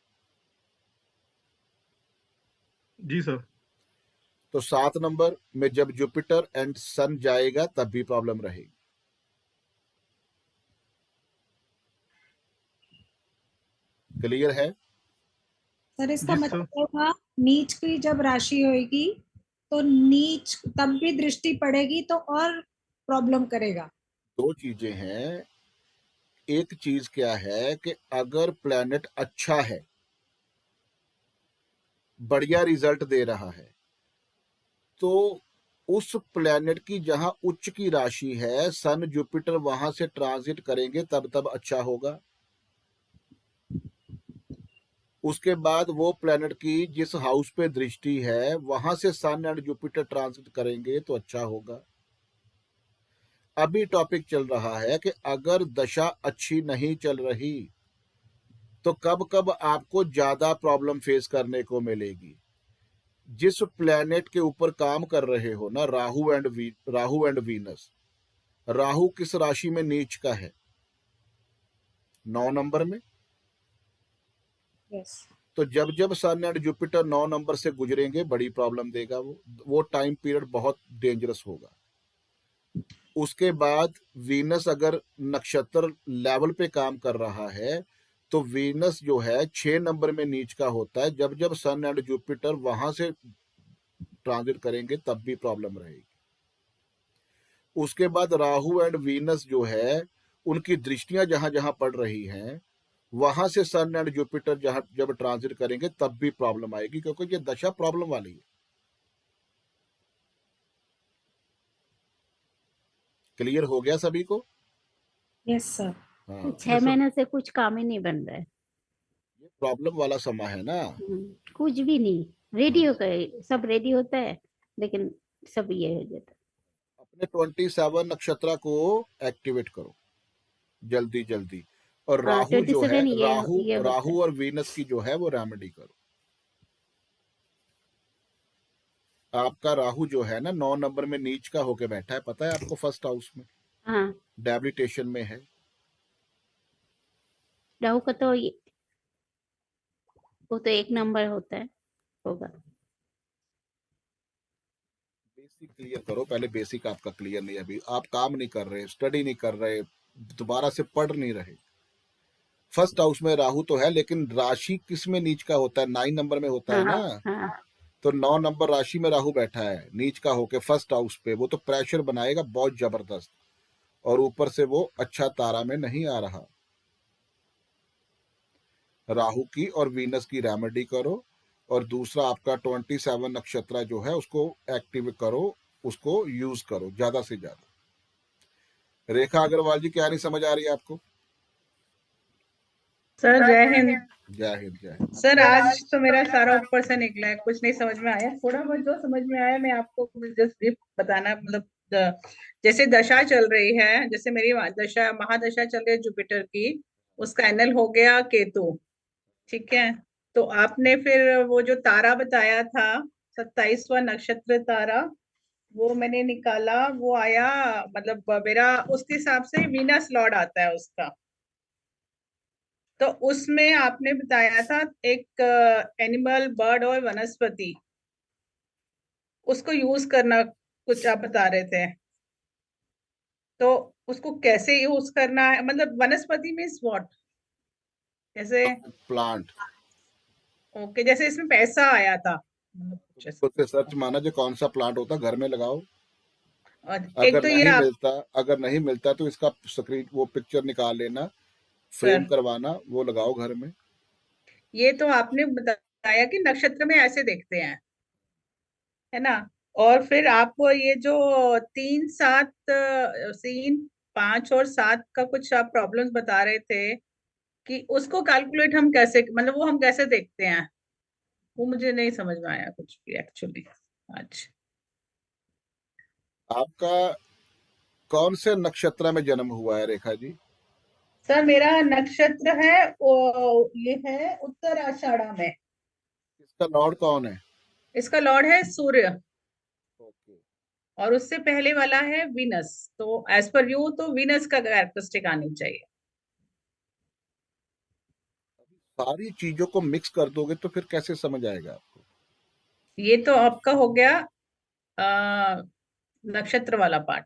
S20: जी सर।
S1: तो 7 नंबर में जब जुपिटर एंड सन जाएगा तब भी प्रॉब्लम रहेगी। क्लियर है?
S8: सर इसका मतलब होगा नीच की जब राशि होगी तो नीच तब भी दृष्टि पड़ेगी तो और प्रॉब्लम करेगा।
S1: 2 चीजें हैं। एक चीज क्या है कि अगर प्लैनेट अच्छा है, बढ़िया रिजल्ट दे रहा है, तो उस प्लैनेट की जहां उच्च की राशि है, सन जुपिटर वहां से ट्रांजिट करेंगे तब अच्छा होगा। उसके बाद वो प्लैनेट की जिस हाउस पे दृष्टि है वहां से सन एंड जुपिटर ट्रांजिट करेंगे तो अच्छा होगा। अभी टॉपिक चल रहा है कि अगर दशा अच्छी नहीं चल रही तो कब कब आपको ज्यादा प्रॉब्लम फेस करने को मिलेगी। जिस प्लैनेट के ऊपर काम कर रहे हो ना, राहु एंड वीनस, राहु किस राशि में नीच का है? 9 नंबर में।
S8: यस।
S1: तो जब जब सन एंड जुपिटर 9 नंबर से गुजरेंगे बड़ी प्रॉब्लम देगा। वो टाइम पीरियड बहुत डेंजरस होगा। उसके बाद वीनस अगर नक्षत्र लेवल पे काम कर रहा है तो वीनस जो है 6 नंबर में नीच का होता है। जब जब सन एंड जुपिटर वहां से ट्रांजिट करेंगे तब भी प्रॉब्लम रहेगी। उसके बाद राहु एंड वीनस जो है उनकी दृष्टियां जहां जहां पड़ रही हैं वहां से सन एंड जुपिटर जहां जब ट्रांजिट करेंगे तब भी प्रॉब्लम आएगी, क्योंकि ये दशा प्रॉब्लम वाली है। क्लियर हो गया सभी को?
S8: Yes sir.
S1: हाँ,
S17: 6 महीने से कुछ काम ही नहीं बन रहा है।
S1: ये प्रॉब्लम वाला समय है ना।
S17: कुछ भी नहीं। रेडी हो गए, सब रेडी होता है लेकिन सब ये हो जाता है।
S1: अपने 27 नक्षत्र को एक्टिवेट करो जल्दी जल्दी। और राहु जो है,
S17: 27 ये होता
S1: राहु
S17: है।
S1: और वीनस की जो है वो रेमेडी करो। आपका राहु जो है ना 9 नंबर में नीच का होके बैठा है, पता है आपको? फर्स्ट हाउस में
S17: हाँ,
S1: डेबिलिटेशन में है।
S17: राहु का तो वो तो 1 नंबर होता है, होगा।
S1: बेसिक क्लियर करो पहले। बेसिक आपका क्लियर नहीं है, अभी आप काम नहीं कर रहे, स्टडी नहीं कर रहे, दोबारा से पढ़ नहीं रहे। फर्स्ट हाउस में राहु तो है लेकिन राशि किस में नीच का होता है? 9 नंबर में होता है ना।
S17: हाँ।
S1: तो 9 नंबर राशि में राहु बैठा है नीच का होके फर्स्ट हाउस पे। वो तो प्रेशर बनाएगा बहुत जबरदस्त, और ऊपर से वो अच्छा तारा में नहीं आ रहा। राहु की और वीनस की रेमेडी करो। और दूसरा आपका 27 नक्षत्र जो है उसको एक्टिव करो, उसको यूज करो ज्यादा से ज्यादा। रेखा अग्रवाल जी, क्या नहीं समझ आ रही है आपको?
S19: सर जय हिंद।
S1: जय हिंद। जय हिंद।
S19: सर आज तो मेरा सारा ऊपर से निकला है, कुछ नहीं समझ में आया। थोड़ा बहुत जो समझ में आया मैं आपको जस्ट ब्रीफ बताना, मतलब जैसे दशा चल रही है, जैसे मेरी दशा महादशा चल रही है जुपिटर की, उसका एनएल हो गया केतु, ठीक है। तो आपने फिर वो जो तारा बताया था 27वां नक्षत्र तारा, वो मैंने निकाला, वो आया, मतलब मेरा उसके हिसाब से वीनस लॉर्ड आता है उसका। तो उसमें आपने बताया था एक एनिमल, बर्ड और वनस्पति, उसको यूज करना कुछ आप बता रहे थे। तो उसको कैसे यूज करना है, मतलब वनस्पति मीन्स व्हाट, जैसे
S1: प्लांट।
S19: ओके, जैसे इसमें पैसा आया था, मतलब कुछ ऐसा।
S1: उससे सर्च माना जो कौन सा प्लांट होता है, घर में लगाओ।
S19: और एक
S1: अगर
S19: तो ये
S1: नहीं
S19: आप
S1: मिलता, अगर नहीं मिलता तो इसका स्क्रीन वो पिक्चर निकाल लेना, फ्रेम
S19: सर,
S1: करवाना, वो लगाओ घर में।
S19: ये तो आपने बताया कि नक्षत्र में ऐसे देखते हैं, है ना। और फिर आप ये जो 3, 7, 5 और 7 का कुछ आप प्रॉब्लम्स बता रहे थे कि उसको कैलकुलेट हम कैसे, मतलब वो हम कैसे देखते हैं, वो मुझे नहीं समझ में आया कुछ भी एक्चुअली आज।
S1: आपका कौन से नक्षत्र में जन्म हुआ है रेखा जी?
S19: सर मेरा नक्षत्र है ये है उत्तर आषाढ़ा में।
S1: इसका लॉर्ड कौन है?
S19: इसका लॉर्ड है सूर्य,
S1: ओके।
S19: और उससे पहले वाला है वीनस। तो एज पर यू तो वीनस का कैरेक्टरिस्टिक आनी चाहिए।
S1: सारी चीजों को मिक्स कर दोगे तो फिर कैसे समझ आएगा आपको?
S19: ये तो आपका हो गया नक्षत्र वाला पार्ट।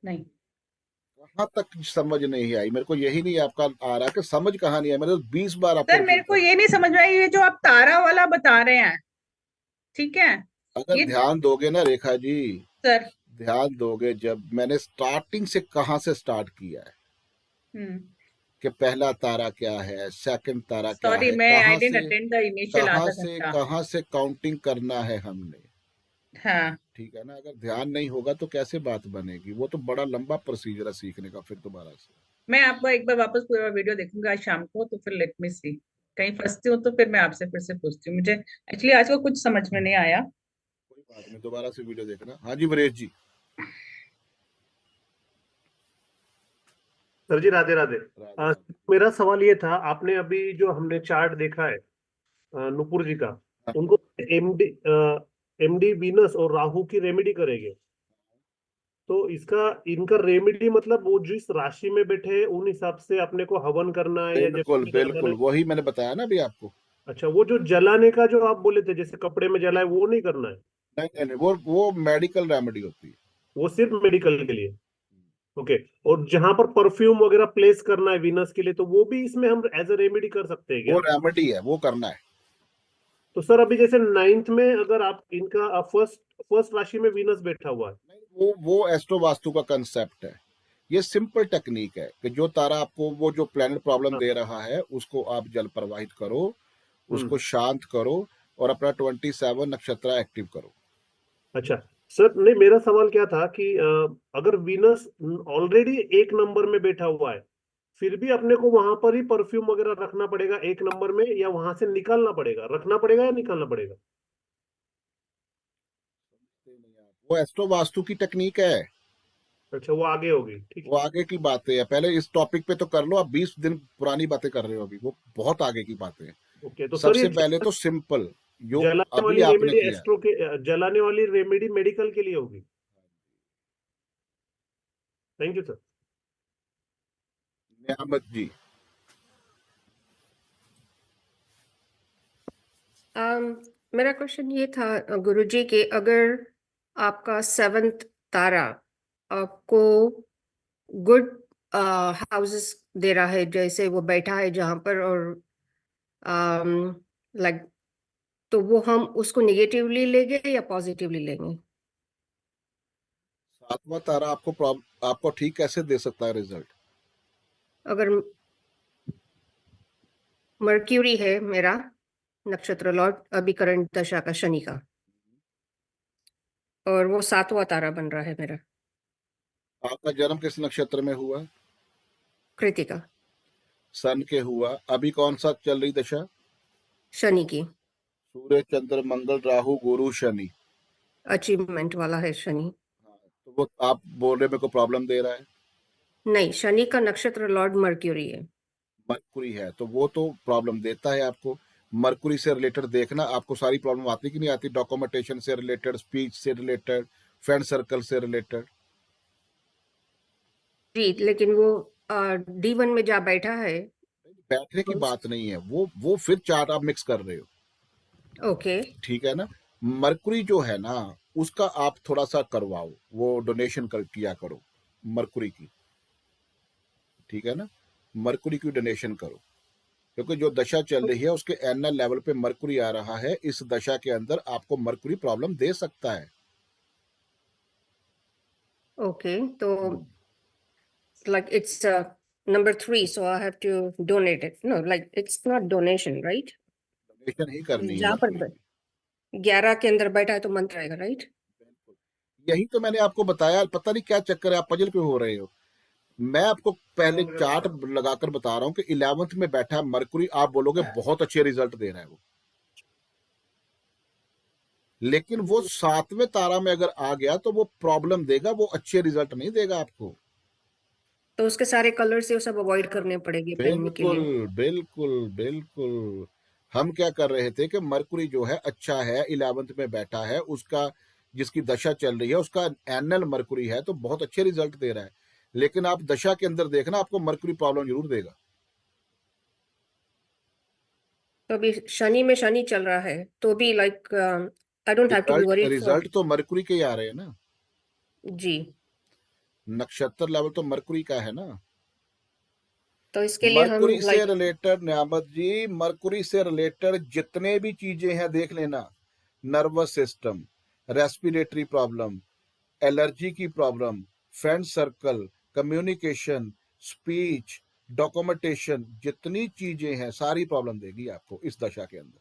S19: नहीं,
S1: कहाँ तक समझ नहीं आई मेरे को, यही नहीं आपका आ रहा कि समझ कहाँ नहीं आई। मैंने 20 बार आपको
S19: सर मेरे
S1: रिपीट
S19: को
S1: कर
S19: ये नहीं समझ में आई, ये जो आप तारा वाला बता रहे हैं, ठीक है,
S1: अगर
S19: ये
S1: ध्यान दोगे ना रेखा जी,
S19: सर,
S1: ध्यान दोगे, जब मैंने स्टार्टिंग से कहाँ से स्टार्ट किया है कि पहला तारा क्या है, सेकंड तारा क्या
S19: सॉरी
S1: है,
S19: मैं आई डेंट अटेंड द इनिशियल आधा घंटा।
S1: कहाँ से काउंटिंग करना है हमने,
S19: हाँ,
S1: ठीक है ना। अगर ध्यान नहीं होगा तो कैसे बात बनेगी? वो तो बड़ा लंबा प्रोसीजर है सीखने का फिर दोबारा से।
S19: मैं आपको एक बार वापस पूरा वीडियो देखूंगा आज शाम को, तो फिर लेट मी सी, कहीं फंसती हूँ तो फिर मैं आपसे फिर से पूछती हूँ। मुझे एक्चुअली आज को कुछ समझ में नहीं आया।
S1: कोई बात नहीं, दोबारा से वीडियो देखना। हाँ जी वरेश जी।
S21: सर जी राधे राधे। मेरा सवाल ये था, आपने अभी जो हमने चार्ट देखा है नुपुर जी का, उनको एमडी वीनस और राहु की रेमेडी करेंगे, तो इनका रेमेडी मतलब वो जिस राशि में बैठे हैं उन हिसाब से अपने को हवन करना है, या
S1: बिल्कुल बिल्कुल वही मैंने बताया ना अभी आपको।
S21: अच्छा, वो जो जलाने का जो आप बोले थे, जैसे कपड़े में जलाए, वो नहीं करना है?
S1: नहीं नहीं, वो मेडिकल रेमेडी होती है,
S21: वो सिर्फ मेडिकल के लिए। ओके। और जहां पर परफ्यूम वगैरह प्लेस करना है वीनस के लिए, तो वो भी इसमें हम एज ए रेमेडी कर सकते हैं क्या?
S1: वो रेमेडी है, वो करना है।
S21: तो सर अभी जैसे 9th में अगर आप इनका फर्स्ट राशि में वीनस बैठा हुआ है,
S1: वो एस्ट्रो वास्तु का कंसेप्ट है। ये सिंपल टेक्निक है कि जो तारा आपको वो जो प्लैनेट प्रॉब्लम दे रहा है उसको आप जल प्रवाहित करो, उसको शांत करो और अपना 27 नक्षत्र एक्टिव करो।
S21: अच्छा सर, नहीं मेरा सवाल क्या था कि अगर वीनस ऑलरेडी 1 नंबर में बैठा हुआ है, फिर भी अपने को वहां पर ही परफ्यूम वगैरह रखना पड़ेगा 1 नंबर में, या वहां से निकालना पड़ेगा, रखना पड़ेगा या निकालना पड़ेगा?
S1: वो एस्ट्रो वास्तु की टेक्निक है।
S21: अच्छा, वो आगे होगी, ठीक है,
S1: वो आगे की बातें है, पहले इस टॉपिक पे तो कर लो। आप 20 दिन पुरानी बातें कर रहे हो अभी, वो बहुत आगे की बातें हैं।
S21: ओके। तो सर
S1: सबसे
S21: ये
S1: पहले तो सिंपल जो
S21: जलाने
S1: अभी
S21: वाली
S1: आपने
S21: रेमेडी
S1: किया,
S21: एस्ट्रो के, जलाने वाली रेमेडी मेडिकल के लिए होगी। Thank you sir.
S1: Niyamat ji.
S22: मेरा क्वेश्चन ये था गुरुजी के, अगर आपका 7th तारा आपको गुड हाउसेस दे रहा है, जैसे वो बैठा है जहां पर, और लाइक, तो वो हम उसको नेगेटिवली लेंगे या पॉजिटिवली लेंगे?
S1: 7वां तारा आपको ठीक कैसे दे सकता है रिजल्ट?
S22: अगर मर्क्यूरी है मेरा नक्षत्र लॉर्ड, अभी करंट दशा का शनि का, और वो 7वां तारा बन रहा है मेरा।
S1: आपका जन्म किस नक्षत्र में हुआ?
S22: कृतिका।
S1: सन के हुआ। अभी कौन सा चल रही दशा?
S22: शनि की।
S1: सूर्य चंद्र मंगल राहु गुरु शनि।
S22: अचीवमेंट वाला है शनि।
S1: तो वो आप बोल रहे मेरे को प्रॉब्लम दे रहा है?
S22: नहीं, शनि का नक्षत्र लॉर्ड मर्क्यूरी है।
S1: मरकुरी है तो वो तो प्रॉब्लम देता है आपको। मरकुरी से रिलेटेड देखना, आपको सारी प्रॉब्लम आती कि नहीं आती, डॉक्यूमेंटेशन से रिलेटेड, स्पीच से रिलेटेड, फ्रेंड सर्कल से रिलेटेड।
S22: जी, लेकिन वो D1 में जा बैठा है।
S1: बैठने की बात नहीं है, वो फिर चार्ट आप मिक्स कर रहे हो।
S22: ओके।
S1: ठीक है ना। मरकुरी जो है ना, उसका आप थोड़ा सा करवाओ, वो डोनेशन किया करो मरकुरी की। ठीक है ना, मरकुरी की डोनेशन करो, क्योंकि जो दशा चल रही है उसके एनएल लेवल पे मरकुरी आ रहा है। इस दशा के अंदर आपको मरकुरी प्रॉब्लम दे सकता है।
S22: ओके, तो like it's number 3, so I have to donate it. No, like it's not donation, right?
S1: Donation ही करनी है
S22: जहाँ पर
S1: मरकुरी की।
S22: 11 के अंदर बैठा है तो मंत्र आएगा, राइट?
S1: यही तो मैंने आपको बताया, पता नहीं क्या चक्कर है, आप पजल क्यों हो रहे हो। मैं आपको पहले चार्ट लगाकर बता रहा हूँ कि 11th में बैठा है मरकुरी, आप बोलोगे बहुत अच्छे रिजल्ट दे रहा है वो, लेकिन वो 7वें तारा में अगर आ गया तो वो प्रॉब्लम देगा, वो अच्छे रिजल्ट नहीं देगा आपको।
S22: तो उसके सारे कलर से वो सब अवॉइड करने पड़ेंगे पहनने के
S1: बिल्कुल
S22: लिए।
S1: बिल्कुल बिल्कुल। हम क्या कर रहे थे कि मरकुरी जो है अच्छा है, 11th में बैठा है, उसका जिसकी दशा चल रही है उसका एनएल मरकुरी है तो बहुत अच्छे रिजल्ट दे रहा है, लेकिन आप दशा के अंदर देखना आपको मरकुरी प्रॉब्लम जरूर देगा।
S22: तो अभी शनि में शनि चल रहा है तो भी like I don't have to be worried for.
S1: Result तो मरकुरी के ही आ रहे हैं ना
S22: जी,
S1: नक्षत्र लेवल तो मरकुरी का है ना।
S22: तो इसके लिए हम
S1: मरकुरी से
S22: like
S1: related Niyamat ji, mercury से रिलेटेड जितने भी चीजें हैं देख लेना, nervous system, respiratory problem, allergy की problem, friend circle, communication, speech, documentation, जितनी चीजें हैं सारी प्रॉब्लम देगी आपको इस दशा के अंदर।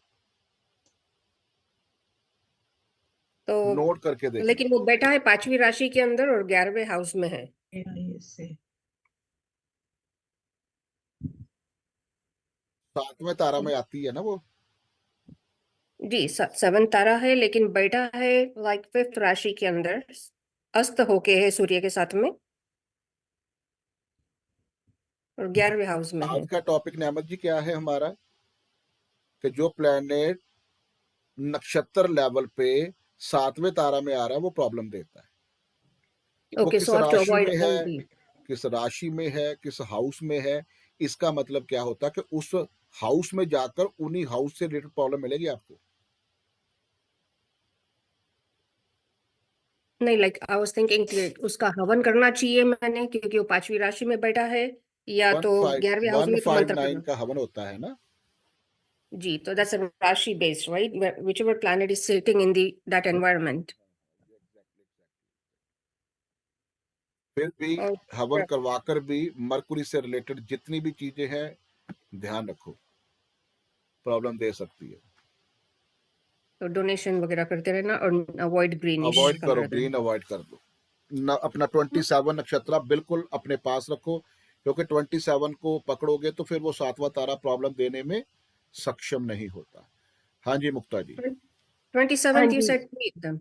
S22: तो
S1: नोट करके देखना।
S22: लेकिन वो बैठा है 5वीं राशि के अंदर और 11वें हाउस में है।
S19: से
S1: 7वें तारा में आती है ना वो।
S22: जी, 7 तारा है लेकिन बैठा है लाइक 5th राशि के अंदर, अस्त होके है सूर्य के साथ में और 11वें हाउस में है।
S1: आज का टॉपिक नियामत जी क्या है हमारा, कि जो प्लैनेट नक्षत्र लेवल पे 7वें तारा में आ रहा है वो प्रॉब्लम देता है। वो
S22: ओके,
S1: किस
S22: सो आई हैव टू
S1: राशि
S22: अवॉइड
S1: में है,
S22: ऑल दी।
S1: किस राशि में है, किस हाउस में है, इसका मतलब क्या होता है कि उस हाउस में जाकर उन्हीं हाउस से रिलेटेड प्रॉब्लम मिलेगी आपको।
S22: नहीं, लाइक आई वाज थिंकिंग कि उसका हवन करना चाहिए मैंने, क्योंकि वो 5वीं राशि में बैठा है, या तो 11वें हाउस में तो मंत्र
S1: 159
S22: करना।
S1: का हवन होता है ना।
S22: जी, तो दैट्स राशि based, right? Whichever planet is sitting in the that environment.
S1: फिर भी
S22: और
S1: हवन करवाकर भी मरकुरी से रिलेटेड जितनी भी चीजें हैं ध्यान रखो, प्रॉब्लम दे सकती है।
S22: तो डोनेशन वगैरह करते रहना और अवॉइड ग्रीनिश
S1: अवॉइड करो,
S22: कलर।
S1: ग्रीन अवॉइड कर दो ना। अपना 27 नक्षत्र आप बिल्कुल अपने पास रखो, क्योंकि 27 को पकड़ोगे तो फिर वो 7वां तारा प्रॉब्लम देने में सक्षम नहीं होता। हाँ जी मुक्ता जी।
S22: 27th you said 3 of them.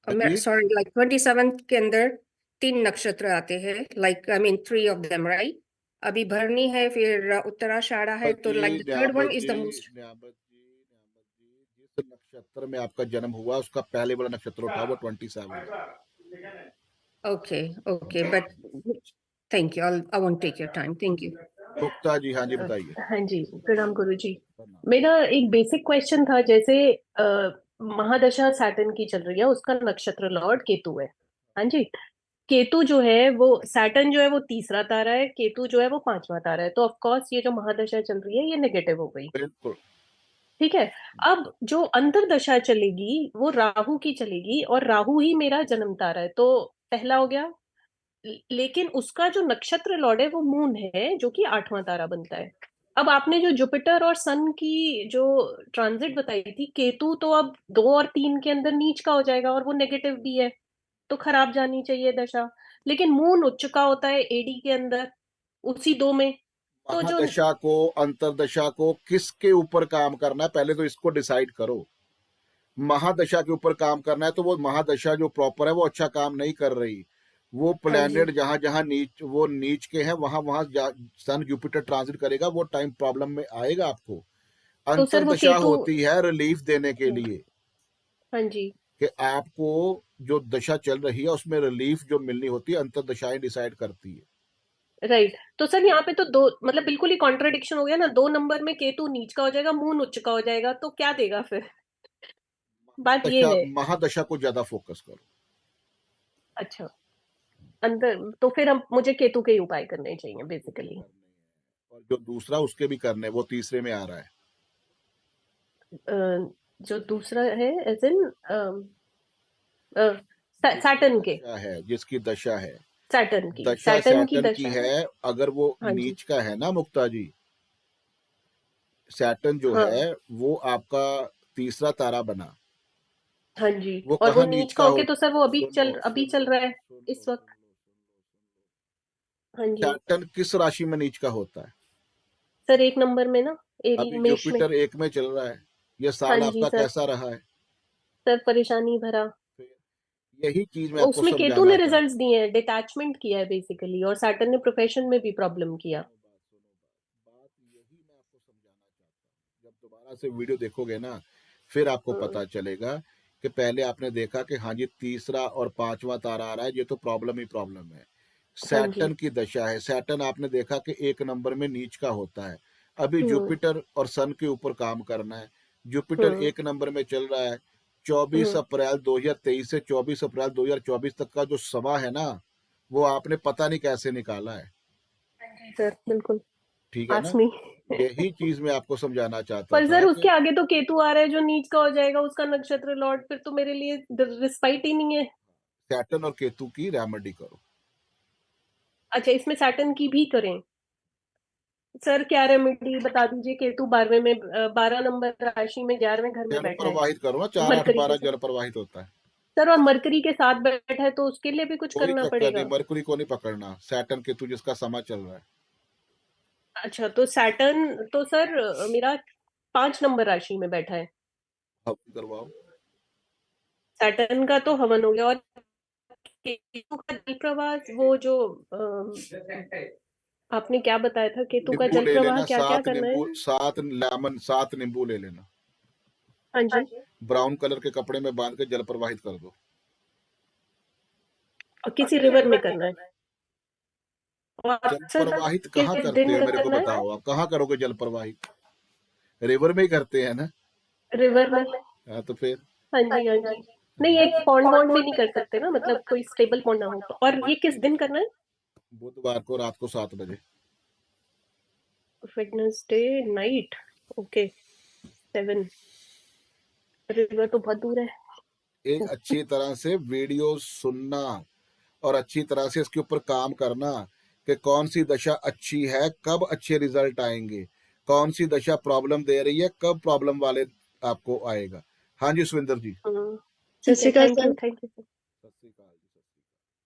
S1: Ji
S22: Sorry, like 27th के अंदर 3 नक्षत्र आते हैं, like I mean 3 of them, right? अभी भरनी है, फिर उत्तराषाढ़ा है, तो like the third one is the most.
S1: जिस नक्षत्र में आपका जन्म हुआ उसका पहले वाला नक्षत्र उठा, वो 27 है।
S22: Okay, but thank you. I won't take your time. Thank you.
S1: मुक्ता जी हाँ जी बताइए।
S2: हाँ जी, प्रणाम गुरुजी। मेरा एक बेसिक क्वेश्चन था, जैसे महादशा सैटर्न की चल रही है, उसका नक्षत्र लॉर्ड केतु है। हाँ जी, केतु जो है वो, सैटर्न जो है वो 3रा तारा है, केतु जो है वो 5वां तारा है, तो ऑफ कोर्स ये जो महादशा चल रही है ये नेगेटिव हो गई।
S1: बिल्कुल
S2: ठीक है। अब जो अंतर्दशा चलेगी वो राहु की चलेगी, और राहु ही मेरा जन्म तारा है, तो पहला हो गया। लेकिन उसका जो नक्षत्र लॉर्ड है वो मून है, जो कि 8वां तारा बनता है। अब आपने जो जुपिटर और सन की जो ट्रांजिट बताई थी, केतु तो अब 2 और 3 के अंदर नीच का हो जाएगा, और वो नेगेटिव भी है, तो खराब जानी चाहिए दशा। लेकिन मून उच्च का होता है एडी के अंदर, उसी 2 में। तो जो
S1: महादशा को, अंतरदशा को किसके ऊपर काम करना है पहले तो इसको डिसाइड करो। महादशा के ऊपर काम करना है तो वो महादशा जो प्रॉपर है वो अच्छा काम नहीं कर रही। वो प्लैनेट जहां जहां नीच के हैं वहां सन जुपिटर ट्रांजिट करेगा, वो टाइम प्रॉब्लम में आएगा आपको।
S2: तो सर वो
S1: अंतर्दशा
S2: केतु,
S1: होती है रिलीफ देने के लिए
S2: हाँ जी,
S1: कि आपको जो दशा चल रही है उसमें रिलीफ जो मिलनी होती है अंतर्दशाएं डिसाइड करती है।
S2: राइट। तो सर यहाँ पे तो दो, मतलब बिल्कुल ही कॉन्ट्रडिक्शन हो गया ना, 2 नंबर में केतु नीच का हो जाएगा, मून उच्च का हो जाएगा, तो क्या देगा फिर? बात ये
S1: दशा
S2: है।
S1: महादशा को ज्यादा फोकस करो।
S2: अच्छा, अंदर तो फिर हम मुझे केतु के ही उपाय करने चाहिए बेसिकली।
S1: और जो दूसरा उसके भी करने, वो तीसरे में आ रहा है।
S2: जो दूसरा है एज इन सैटर्न के,
S1: दशा है, जिसकी दशा है,
S2: सैटर्न की,
S1: दशा
S2: सैटर्न की
S1: सैटर्न की
S2: दशा है।
S1: है, अगर वो
S2: हाँ जी,
S1: नीच का है ना मुक्ता जी, सैटर्न जो
S2: हाँ
S1: है वो आपका तीसरा तारा बना,
S2: हाँ जी,
S1: वो
S2: और वो
S1: कहाँ
S2: नीच
S1: नीच
S2: का
S1: का
S2: होके
S1: हो?
S2: तो सर वो अभी
S1: सुनो
S2: चल रहा है
S1: सुनो
S2: इस वक्त। हाँ जी
S1: सैटर्न किस राशि में नीच का होता है?
S2: सर, 1 नंबर में ना,
S1: अभी
S2: मेष में।
S1: जुपिटर 1 में चल रहा है, ये
S2: हाँ
S1: साल
S2: जी
S1: आपका
S2: सर,
S1: कैसा रहा है?
S2: सर परेशानी भरा।
S1: यही चीज मैं आपको
S2: उसमें केतु ने
S1: समझाना चाहता
S2: रिजल्ट्स दिए हैं, डिटैचमेंट किया है बेसिकली, और सैटर्न ने प्रोफेशन में भी प्रॉब्लम किया।
S1: जब दोबारा से वीडियो देखोगे ना, फिर आपको
S2: हम्म,
S1: पता चलेगा कि पहले आपने देखा कि हाँ जी तीसरा और पांचवा तारा आ रहा है, ये तो प्रॉब्लम ही प्रॉब्लम है।
S2: हाँ जी,
S1: सैटर्न की दशा है, सैटर्न आपने देखा कि 1 नंबर में नीच का होता है। अभी
S2: हम्म,
S1: जुपिटर और सन के ऊपर काम करना है। जुपिटर
S2: हम्म,
S1: 1 नंबर में चल रहा है। 24
S2: हम्म,
S1: अप्रैल 2023 से 24 अप्रैल 2024 तक का जो समय है ना, वो आपने पता नहीं कैसे निकाला है।
S2: जी सर, बिल्कुल।
S1: ठीक है ना?
S2: आस्मी
S1: यही चीज मैं आपको समझाना चाहता
S2: पर सर
S1: था
S2: उसके
S1: कि
S2: आगे तो केतु आ रहा है जो नीच का हो जाएगा, उसका नक्षत्र लॉर्ड, फिर तो मेरे लिए रिस्पाइट ही नहीं है।
S1: सैटर्न और केतु की रेमेडी करो।
S2: अच्छा, इसमें सैटर्न की भी करें? सर क्या रेमेडी बता दीजिए। केतु 12वें में, 12 नंबर राशि में 11वें घर में
S1: जल
S2: बैठा है,
S1: प्रवाहित करो ना, 4 8
S2: मरकरी के
S1: 12
S2: साथ।
S1: जल प्रवाहित होता है।
S2: सर और मरकरी के साथ बैठा है, तो उसके लिए भी कुछ
S1: कोई
S2: करना
S1: चक्कर नहीं,
S2: पड़ेगा?
S1: मरकुरी को नहीं पकड़ना, सैटर्न केतु जिसका समय चल रहा है।
S2: अच्छा, तो सैटर्न तो सर मेरा 5 नंबर राशि में बैठा है।
S1: हवन करवाओ।
S2: सैटर्न का तो हवन हो गया, और केतु का जल प्रवाह, वो जो आपने क्या बताया था, केतु का
S1: नींबू
S2: जल
S1: ले
S2: प्रवाह
S1: लेना,
S2: क्या क्या करना है?
S1: 7 लेमन, 7 नींबू ले लेना,
S2: हाँ जी,
S1: ब्राउन कलर के कपड़े में बांध के जल प्रवाहित कर दो।
S2: और किसी रिवर में करना है? और
S1: जल
S2: सर
S1: प्रवाहित
S2: किस
S1: कहाँ करते
S2: दिन
S1: हो मेरे को
S2: करना है?
S1: बताओ, आप कहाँ करोगे जल प्रवाहित? रिवर में ही करते हैं ना?
S2: रिवर में।
S1: हाँ तो फिर
S2: हाँ जी, हाँ जी। नहीं, एक पॉन्ड वॉन्ड में नहीं कर सकते ना, मतलब कोई स्टेबल पॉन्ड ना हो तो। और ये किस दिन करना है?
S1: बुधवार को रात को 7 बजे।
S2: Wednesday night, okay 7। रिवर तो बहुत दूर है।
S1: एक अच्छी तरह से वीडियो सुनना और अच्छी तरह से इसके ऊपर काम करना कि कौन सी दशा अच्छी है, कब अच्छे रिजल्ट आएंगे, कौन सी दशा प्रॉब्लम दे रही है, कब प्रॉब्लम वाले आपको आएगा। हाँ जी सुविंदर जी।
S7: ਸਤਿ
S2: ठीक
S7: ਸ਼੍ਰੀ
S2: है,
S7: ਅਕਾਲ
S2: thank you,
S7: sir
S2: thank you.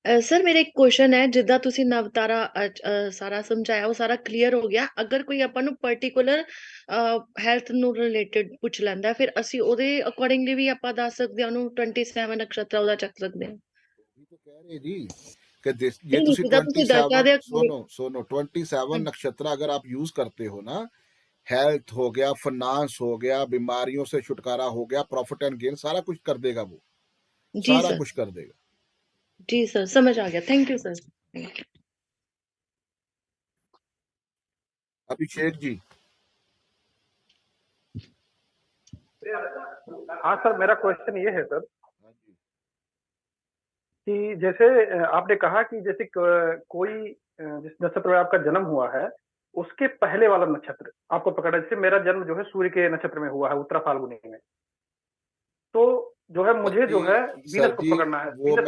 S7: Sir ਮੇਰਾ ਇੱਕ ਕੁਐਸਚਨ ਹੈ ਜਿੱਦਾਂ ਤੁਸੀਂ ਨਵਤਾਰਾ ਸਾਰਾ ਸਮਝਾਇਆ ਉਹ ਸਾਰਾ ਕਲੀਅਰ ਹੋ ਗਿਆ ਅਗਰ ਕੋਈ ਆਪਾਂ ਨੂੰ ਪਾਰਟਿਕੂਲਰ ਹੈਲਥ ਨੂੰ ਰਿਲੇਟਡ ਪੁੱਛ ਲੈਂਦਾ ਫਿਰ ਅਸੀਂ ਉਹਦੇ ਅਕੋਰਡਿੰਗਲੀ ਵੀ ਆਪਾਂ ਦੱਸ ਸਕਦੇ ਹਾਂ ਉਹਨੂੰ 27 ਨਕਸ਼ਤਰ ਉਹਦਾ ਚੱਕ ਸਕਦੇ ਹਾਂ
S1: कह रहे जी कि ये
S7: ਨਹੀਂ
S1: तुसी
S7: ਜਿੱਦਾਂ ਤੁਸੀਂ ਦਰਜਾ
S1: 27
S7: ਦੇ
S1: सुनो 27 नक्षत्र अगर आप यूज करते हो ना, हेल्थ हो गया, फाइनेंस हो गया, बीमारियों से छुटकारा हो गया, प्रॉफिट एंड गेन सारा कुछ कर देगा वो,
S7: जी
S1: सारा
S7: सर
S1: कुछ कर देगा।
S7: जी सर समझ आ गया thank you sir
S1: Abhishek ji.
S10: हाँ सर मेरा क्वेश्चन ये है सर कि जैसे आपने कहा कि जैसे कोई जिस नक्षत्र में आपका जन्म हुआ है उसके पहले वाला नक्षत्र आपको पकड़ा, जैसे मेरा जन्म जो है सूर्य के नक्षत्र में हुआ है उत्तरा फाल्गुनी में, तो जो है मुझे जो है
S1: सर
S10: वीनस को
S1: जी
S10: पकड़ना है।
S1: वो
S10: वीनस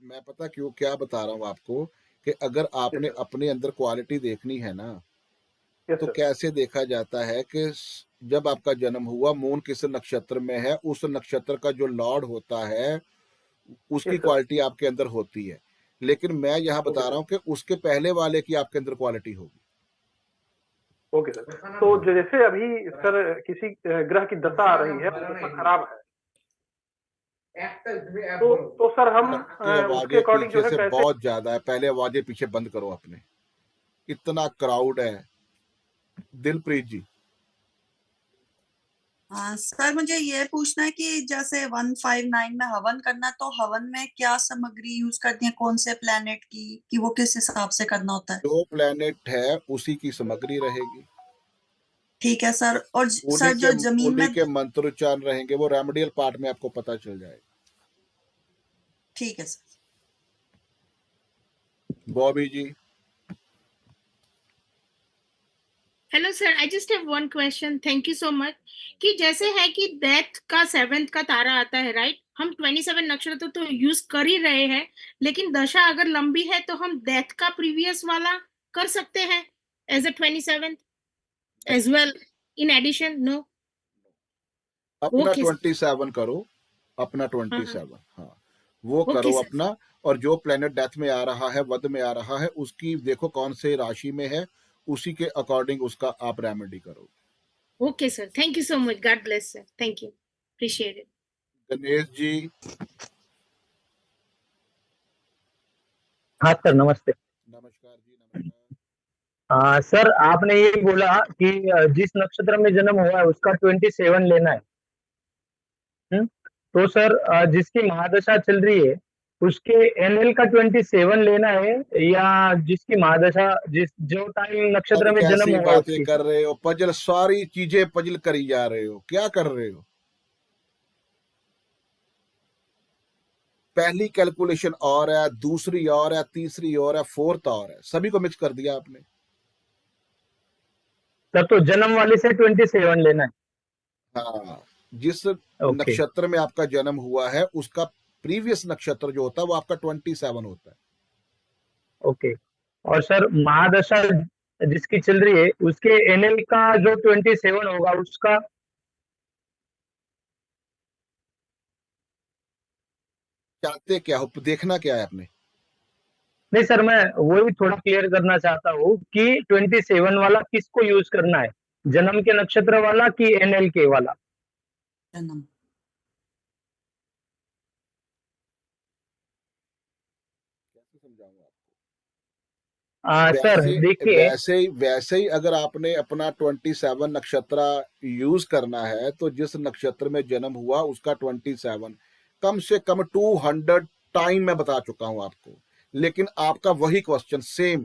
S1: मैं पता क्यों क्या बता रहा हूँ आपको कि अगर आपने अपने अंदर क्वालिटी देखनी है ना,
S10: यस
S1: तो
S10: सर
S1: कैसे देखा जाता है कि जब आपका जन्म हुआ मून किस नक्षत्र में है, उस नक्षत्र का जो लॉर्ड होता है उसकी
S10: यस सर
S1: क्वालिटी आपके अंदर होती है। लेकिन मैं यहाँ
S10: ओके
S1: बता रहा हूँ कि उसके पहले वाले की आपके अंदर क्वालिटी होगी।
S10: Okay sir. तो जैसे अभी सर किसी ग्रह की दशा आ रही है, वो दशा खराब है, तो सर हम
S1: सबकी
S10: उसके
S1: आवाजें
S10: अकॉर्डिंग
S1: पीछे
S10: जो है
S1: से
S10: कैसे
S1: बहुत ज्यादा है, पहले आवाजें पीछे बंद करो अपने, इतना क्राउड है। दिलप्रीत जी।
S4: हाँ सर, मुझे ये पूछना है कि जैसे 159 में हवन करना, तो हवन में क्या सामग्री यूज करनी है, कौन से प्लेनेट की, कि वो किस हिसाब से करना होता है?
S1: जो प्लेनेट है उसी की सामग्री रहेगी,
S4: ठीक है सर। और
S1: उन्हीं
S4: सर
S1: के
S4: जो जमीन
S1: उन्हीं
S4: में,
S1: के मंत्रोच्चारण रहेंगे, वो रेमेडियल पार्ट में आपको पता चल जाएगा।
S4: ठीक है sir.
S1: Bobby ji.
S5: Hello sir, I just have one question, thank you so much. कि जैसे है कि डेथ का 7th का तारा आता है, राइट? हम 27 नक्षत्र तो यूज कर ही रहे हैं, लेकिन दशा अगर लंबी है तो हम डेथ का प्रीवियस वाला कर सकते हैं as a 27 as well in addition? No?
S1: अपना
S5: ओके सर।
S1: 27 करो, अपना
S5: हाँ
S1: 27, हाँ वो करो
S5: ओके सर।
S1: अपना। और जो प्लेनेट डेथ में आ रहा है, वध में आ रहा है, उसकी देखो कौन से राशि में है, उसी के अकॉर्डिंग उसका आप रेमेडी करो।
S5: Okay sir, thank you so much, God bless sir, thank you, appreciate it.
S1: Ganesh ji.
S9: हाँ सर, नमस्ते।
S1: नमस्कार जी, नमस्कार।
S9: सर, आपने ये बोला कि जिस नक्षत्र में जन्म हुआ है उसका 27 लेना है। तो सर, जिसकी महादशा चल रही है उसके एनएल का 27 लेना है, या जिसकी महादशा जो टाइम नक्षत्र
S1: अब
S9: में जन्म
S1: कैसी
S9: हुआ
S1: बातें
S9: उसकी?
S1: कर रहे हो, पजल सारी चीजें पजल करी जा रहे हो, क्या कर रहे हो? पहली कैलकुलेशन और है, दूसरी और है, तीसरी और है, फोर्थ और है, सभी को मिक्स कर दिया आपने।
S9: सर, तो जन्म वाले से 27 लेना है।
S1: हाँ, जिस
S9: ओके
S1: नक्षत्र में आपका जन्म हुआ है उसका प्रीवियस नक्षत्र जो होता है वो आपका 27 होता है।
S9: ओके। और सर, महादशा जिसकी चल रही है उसके एनएल का जो 27 होगा उसका?
S1: चाहते क्या हो, देखना क्या है आपने?
S9: नहीं सर, मैं वही थोड़ा क्लियर करना चाहता हूँ कि 27 वाला किसको यूज करना है, जन्म के नक्षत्र वाला कि एनएल के वाला?
S4: जन्म।
S9: सर देखिए,
S1: वैसे ही अगर आपने अपना 27 नक्षत्र यूज करना है तो जिस नक्षत्र में जन्म हुआ उसका 27 कम से कम 200 टाइम मैं बता चुका हूं आपको, लेकिन आपका वही क्वेश्चन सेम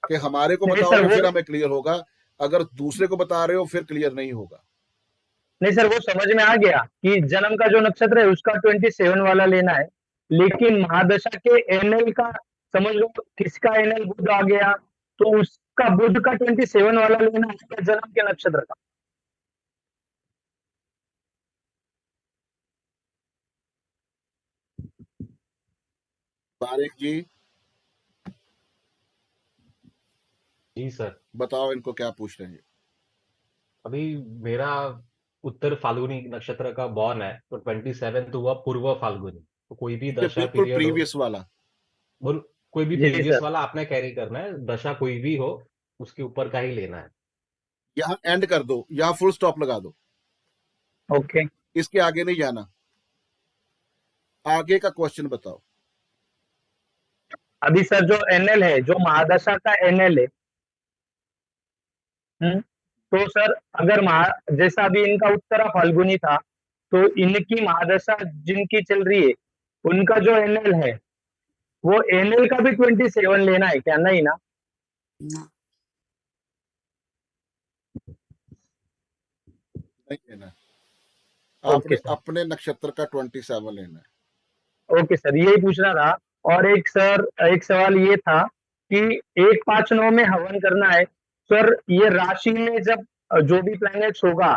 S1: कि हमारे को
S9: नहीं
S1: बताओगे
S9: सर,
S1: फिर
S9: वो
S1: हमें क्लियर होगा, अगर दूसरे को बता रहे हो फिर क्लियर नहीं होगा।
S9: नहीं सर, वो समझ में आ गया कि जन्म का जो नक्षत्र है उसका 27 वाला लेना है, लेकिन महादशा के एनएल का समझ लो, किसका एनएल बुध आ गया तो उसका बुध का 27 वाला लेना है या जन्म के नक्षत्र का?
S1: तारिक जी।
S15: जी सर।
S1: बताओ इनको क्या पूछ रहे हैं।
S15: अभी मेरा उत्तर फाल्गुनी नक्षत्र का बॉर्न है, तो 27 हुआ पूर्व फाल्गुनी, तो कोई भी दशा
S1: बिल्कुल
S15: पीरियड हो,
S1: प्रीवियस वाला।
S15: बोल, कोई भी
S9: जी
S15: प्रीवियस
S9: सर।
S15: वाला आपने कैरी करना है, दशा कोई भी हो उसके ऊपर का ही लेना है।
S1: यहाँ एंड कर दो, यहाँ फुल स्टॉप लगा दो,
S9: ओके।
S1: इसके आगे नहीं जाना। आगे का क्वेश्चन बताओ।
S9: अभी सर, जो एनएल है, जो महादशा का एनएल है, तो सर अगर जैसा अभी इनका उत्तरा फाल्गुनी था, तो इनकी महादशा जिनकी चल रही है उनका जो एनएल है वो एनएल का भी 27 लेना है क्या? नहीं ना?
S1: नहीं लेना,
S9: ओके
S1: आपने
S9: सर।
S1: अपने नक्षत्र का 27 लेना है।
S9: ओके सर, यही पूछना था। और एक सर, एक सवाल ये था कि 159 में हवन करना है सर, ये राशि में जब जो भी प्लैनेट्स होगा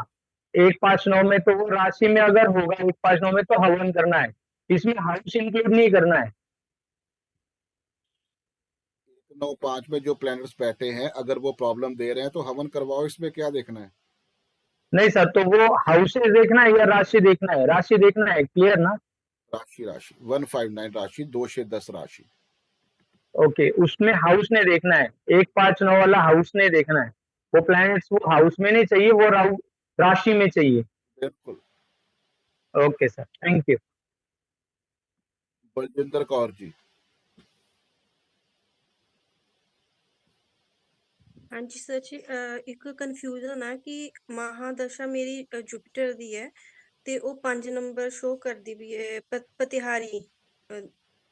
S9: 159 में, तो वो राशि में अगर होगा 159 में तो हवन करना है, इसमें हाउस इंक्लूड नहीं करना है।
S1: 9-5 में जो प्लैनेट्स बैठे हैं अगर वो प्रॉब्लम दे रहे हैं तो हवन करवाओ, इसमें क्या देखना है?
S9: नहीं सर, तो वो हाउसेस देखना है या राशि देखना है? राशि देखना है, क्लियर ना?
S1: राशि 159 राशि, 2 से 10 राशि।
S9: ओके, उसमें हाउस ने देखना है, 159 वाला हाउस ने देखना है, वो प्लैनेट्स वो हाउस में नहीं चाहिए, वो राशि में चाहिए।
S1: बिल्कुल।
S9: Okay sir, thank you.
S1: Baljinder Kaur ji.
S22: हाँ
S3: ਹਾਂਜੀ ਸਰ ਜੀ ਇੱਕ ਕਨਫਿਊਜ਼ਨ ਆ ਕਿ ਮਹਾਦਸ਼ਾ ਮੇਰੀ ਜੁਪੀਟਰ ਦੀ ਹੈ ਤੇ ਉਹ 5 ਨੰਬਰ ਸ਼ੋ ਕਰਦੀ ਵੀ ਹੈ ਪਤਿਹਾਰੀ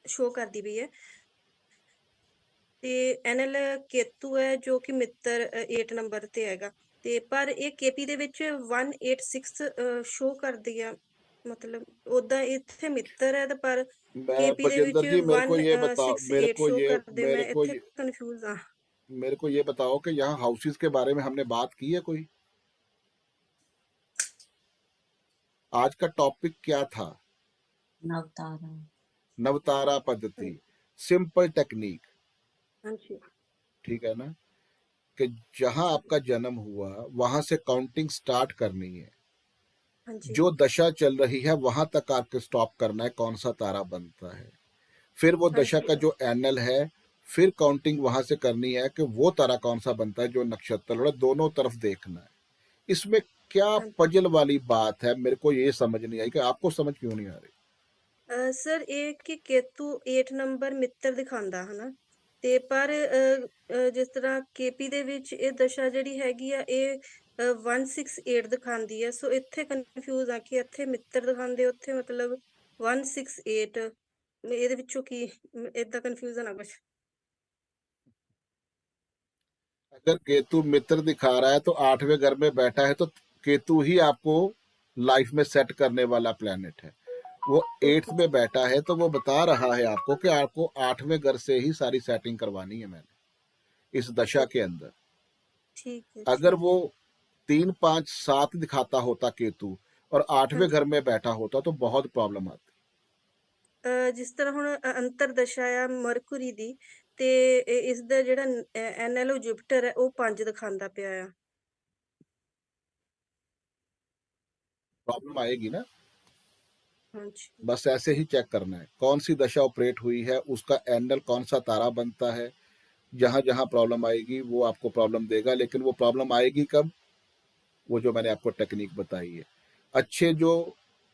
S3: ਸ਼ੋ ਕਰਦੀ ਵੀ ਹੈ ਤੇ ਐਨਐਲ ਕੇਤੂ ਹੈ ਜੋ ਕਿ ਮਿੱਤਰ 8 ਨੰਬਰ ਤੇ ਹੈਗਾ ਤੇ ਪਰ ਇਹ ਕੇਪੀ ਦੇ ਵਿੱਚ 186 ਸ਼ੋ ਕਰਦੀ ਆ ਮਤਲਬ ਉਦਾਂ ਇੱਥੇ ਮਿੱਤਰ ਹੈ ਤੇ ਪਰ ਕੇਪੀ ਦੇ ਵਿੱਚ
S1: बजेंद्र जी मेरे को ये बताओ
S3: 168 शो ਕਰਦੇ ਮੈਂ ਇੱਥੇ ਕਨਫਿਊਜ਼ ਆ
S1: मेरे को ये बताओ कि यहाँ हाउसेस के बारे में हमने बात की है कोई? आज का टॉपिक क्या था?
S4: नवतारा
S1: नवतारा पद्धति, सिंपल टेक्निक,
S3: हाँ जी
S1: ठीक है ना? कि जहां आपका जन्म हुआ वहां से काउंटिंग स्टार्ट करनी है।
S3: हाँ जी
S1: जो दशा चल रही है वहां तक आपको स्टॉप करना है, कौन सा तारा बनता है। फिर वो
S3: हाँ
S1: दशा
S3: जी
S1: का जो एनल है, फिर काउंटिंग वहां से करनी है कि वो तारा कौन सा बनता है जो नक्षत्र है, दोनों तरफ देखना है। इसमें क्या
S3: हाँ जी
S1: पजल वाली बात है, मेरे को ये समझ नहीं आई कि आपको समझ क्यों नहीं आ रही।
S3: ਸਰ ਇਹ ਕਿ ਕੇਤੂ 8 ਨੰਬਰ ਮਿੱਤਰ ਦਿਖਾਉਂਦਾ ਹਨਾ ਤੇ ਪਰ ਜਿਸ ਤਰ੍ਹਾਂ ਕੇਪੀ ਦੇ ਵਿੱਚ ਇਹ ਦਸ਼ਾ ਜਿਹੜੀ ਹੈਗੀ ਆ ਇਹ 168 ਦਿਖਾਉਂਦੀ ਹੈ ਸੋ ਇੱਥੇ ਕਨਫਿਊਜ਼ ਆ ਕਿ ਇੱਥੇ ਮਿੱਤਰ ਦਿਖਾਉਂਦੇ ਉੱਥੇ ਮਤਲਬ 168 ਇਹਦੇ ਵਿੱਚੋਂ ਕੀ ਏਦਾਂ ਕਨਫਿਊਜ਼ਨ ਆ ਕੁਛ
S1: अगर केतु मित्र दिखा रहा है तो 8वें घर में बैठा है तो केतु ही आपको लाइफ में सेट करने वाला प्लेनेट है। वो 8th में बैठा है तो वो बता रहा है आपको कि आपको 8वें घर से ही सारी सेटिंग करवानी है मैंने इस दशा के अंदर।
S3: ठीक है
S1: अगर वो 3, 5, 7 दिखाता होता केतु और 8वें घर में बैठा होता तो बहुत प्रॉब्लम आती।
S3: ਜਿਸ ਤਰ੍ਹਾਂ ਹੁਣ ਅੰਤਰ ਦਸ਼ਾ ਆ ਮਰਕੂਰੀ ਦੀ ਤੇ ਇਸ ਦਾ ਜਿਹੜਾ ਐਨਐਲਓ ਜੁਪੀਟਰ ਹੈ ਉਹ 5 ਦਿਖਾਉਂਦਾ ਪਿਆ ਆ
S1: प्रॉब्लम आएगी ना।
S3: ਹਾਂਜੀ
S1: बस ऐसे ही चेक करना है कौन सी दशा ऑपरेट हुई है, उसका एंगल कौन सा तारा बनता है। जहां जहां प्रॉब्लम आएगी वो आपको प्रॉब्लम देगा, लेकिन वो प्रॉब्लम आएगी कब, वो जो मैंने आपको टेक्निक बताई है। अच्छे जो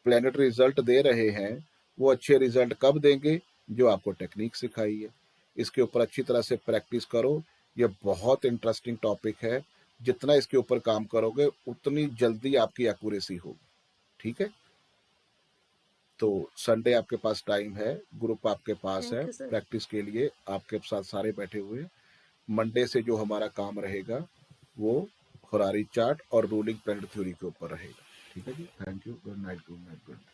S1: प्लैनेट रिजल्ट दे रहे हैं वो अच्छे रिजल्ट कब देंगे, जो आपको टेक्निक सिखाई है। इसके ऊपर अच्छी तरह से प्रैक्टिस करो। ये बहुत इंटरेस्टिंग टॉपिक है, जितना इसके ऊपर काम करोगे उतनी जल्दी आपकी एक्यूरेसी होगी। ठीक है, तो संडे आपके पास टाइम है, ग्रुप आपके पास है
S3: थैंक यू सर
S1: प्रैक्टिस के लिए, आपके साथ सारे बैठे हुए। मंडे से जो हमारा काम रहेगा वो होरारी चार्ट और रूलिंग प्लैनेट थ्योरी के ऊपर रहेगा। ठीक है जी, thank you, good night, good night, good night.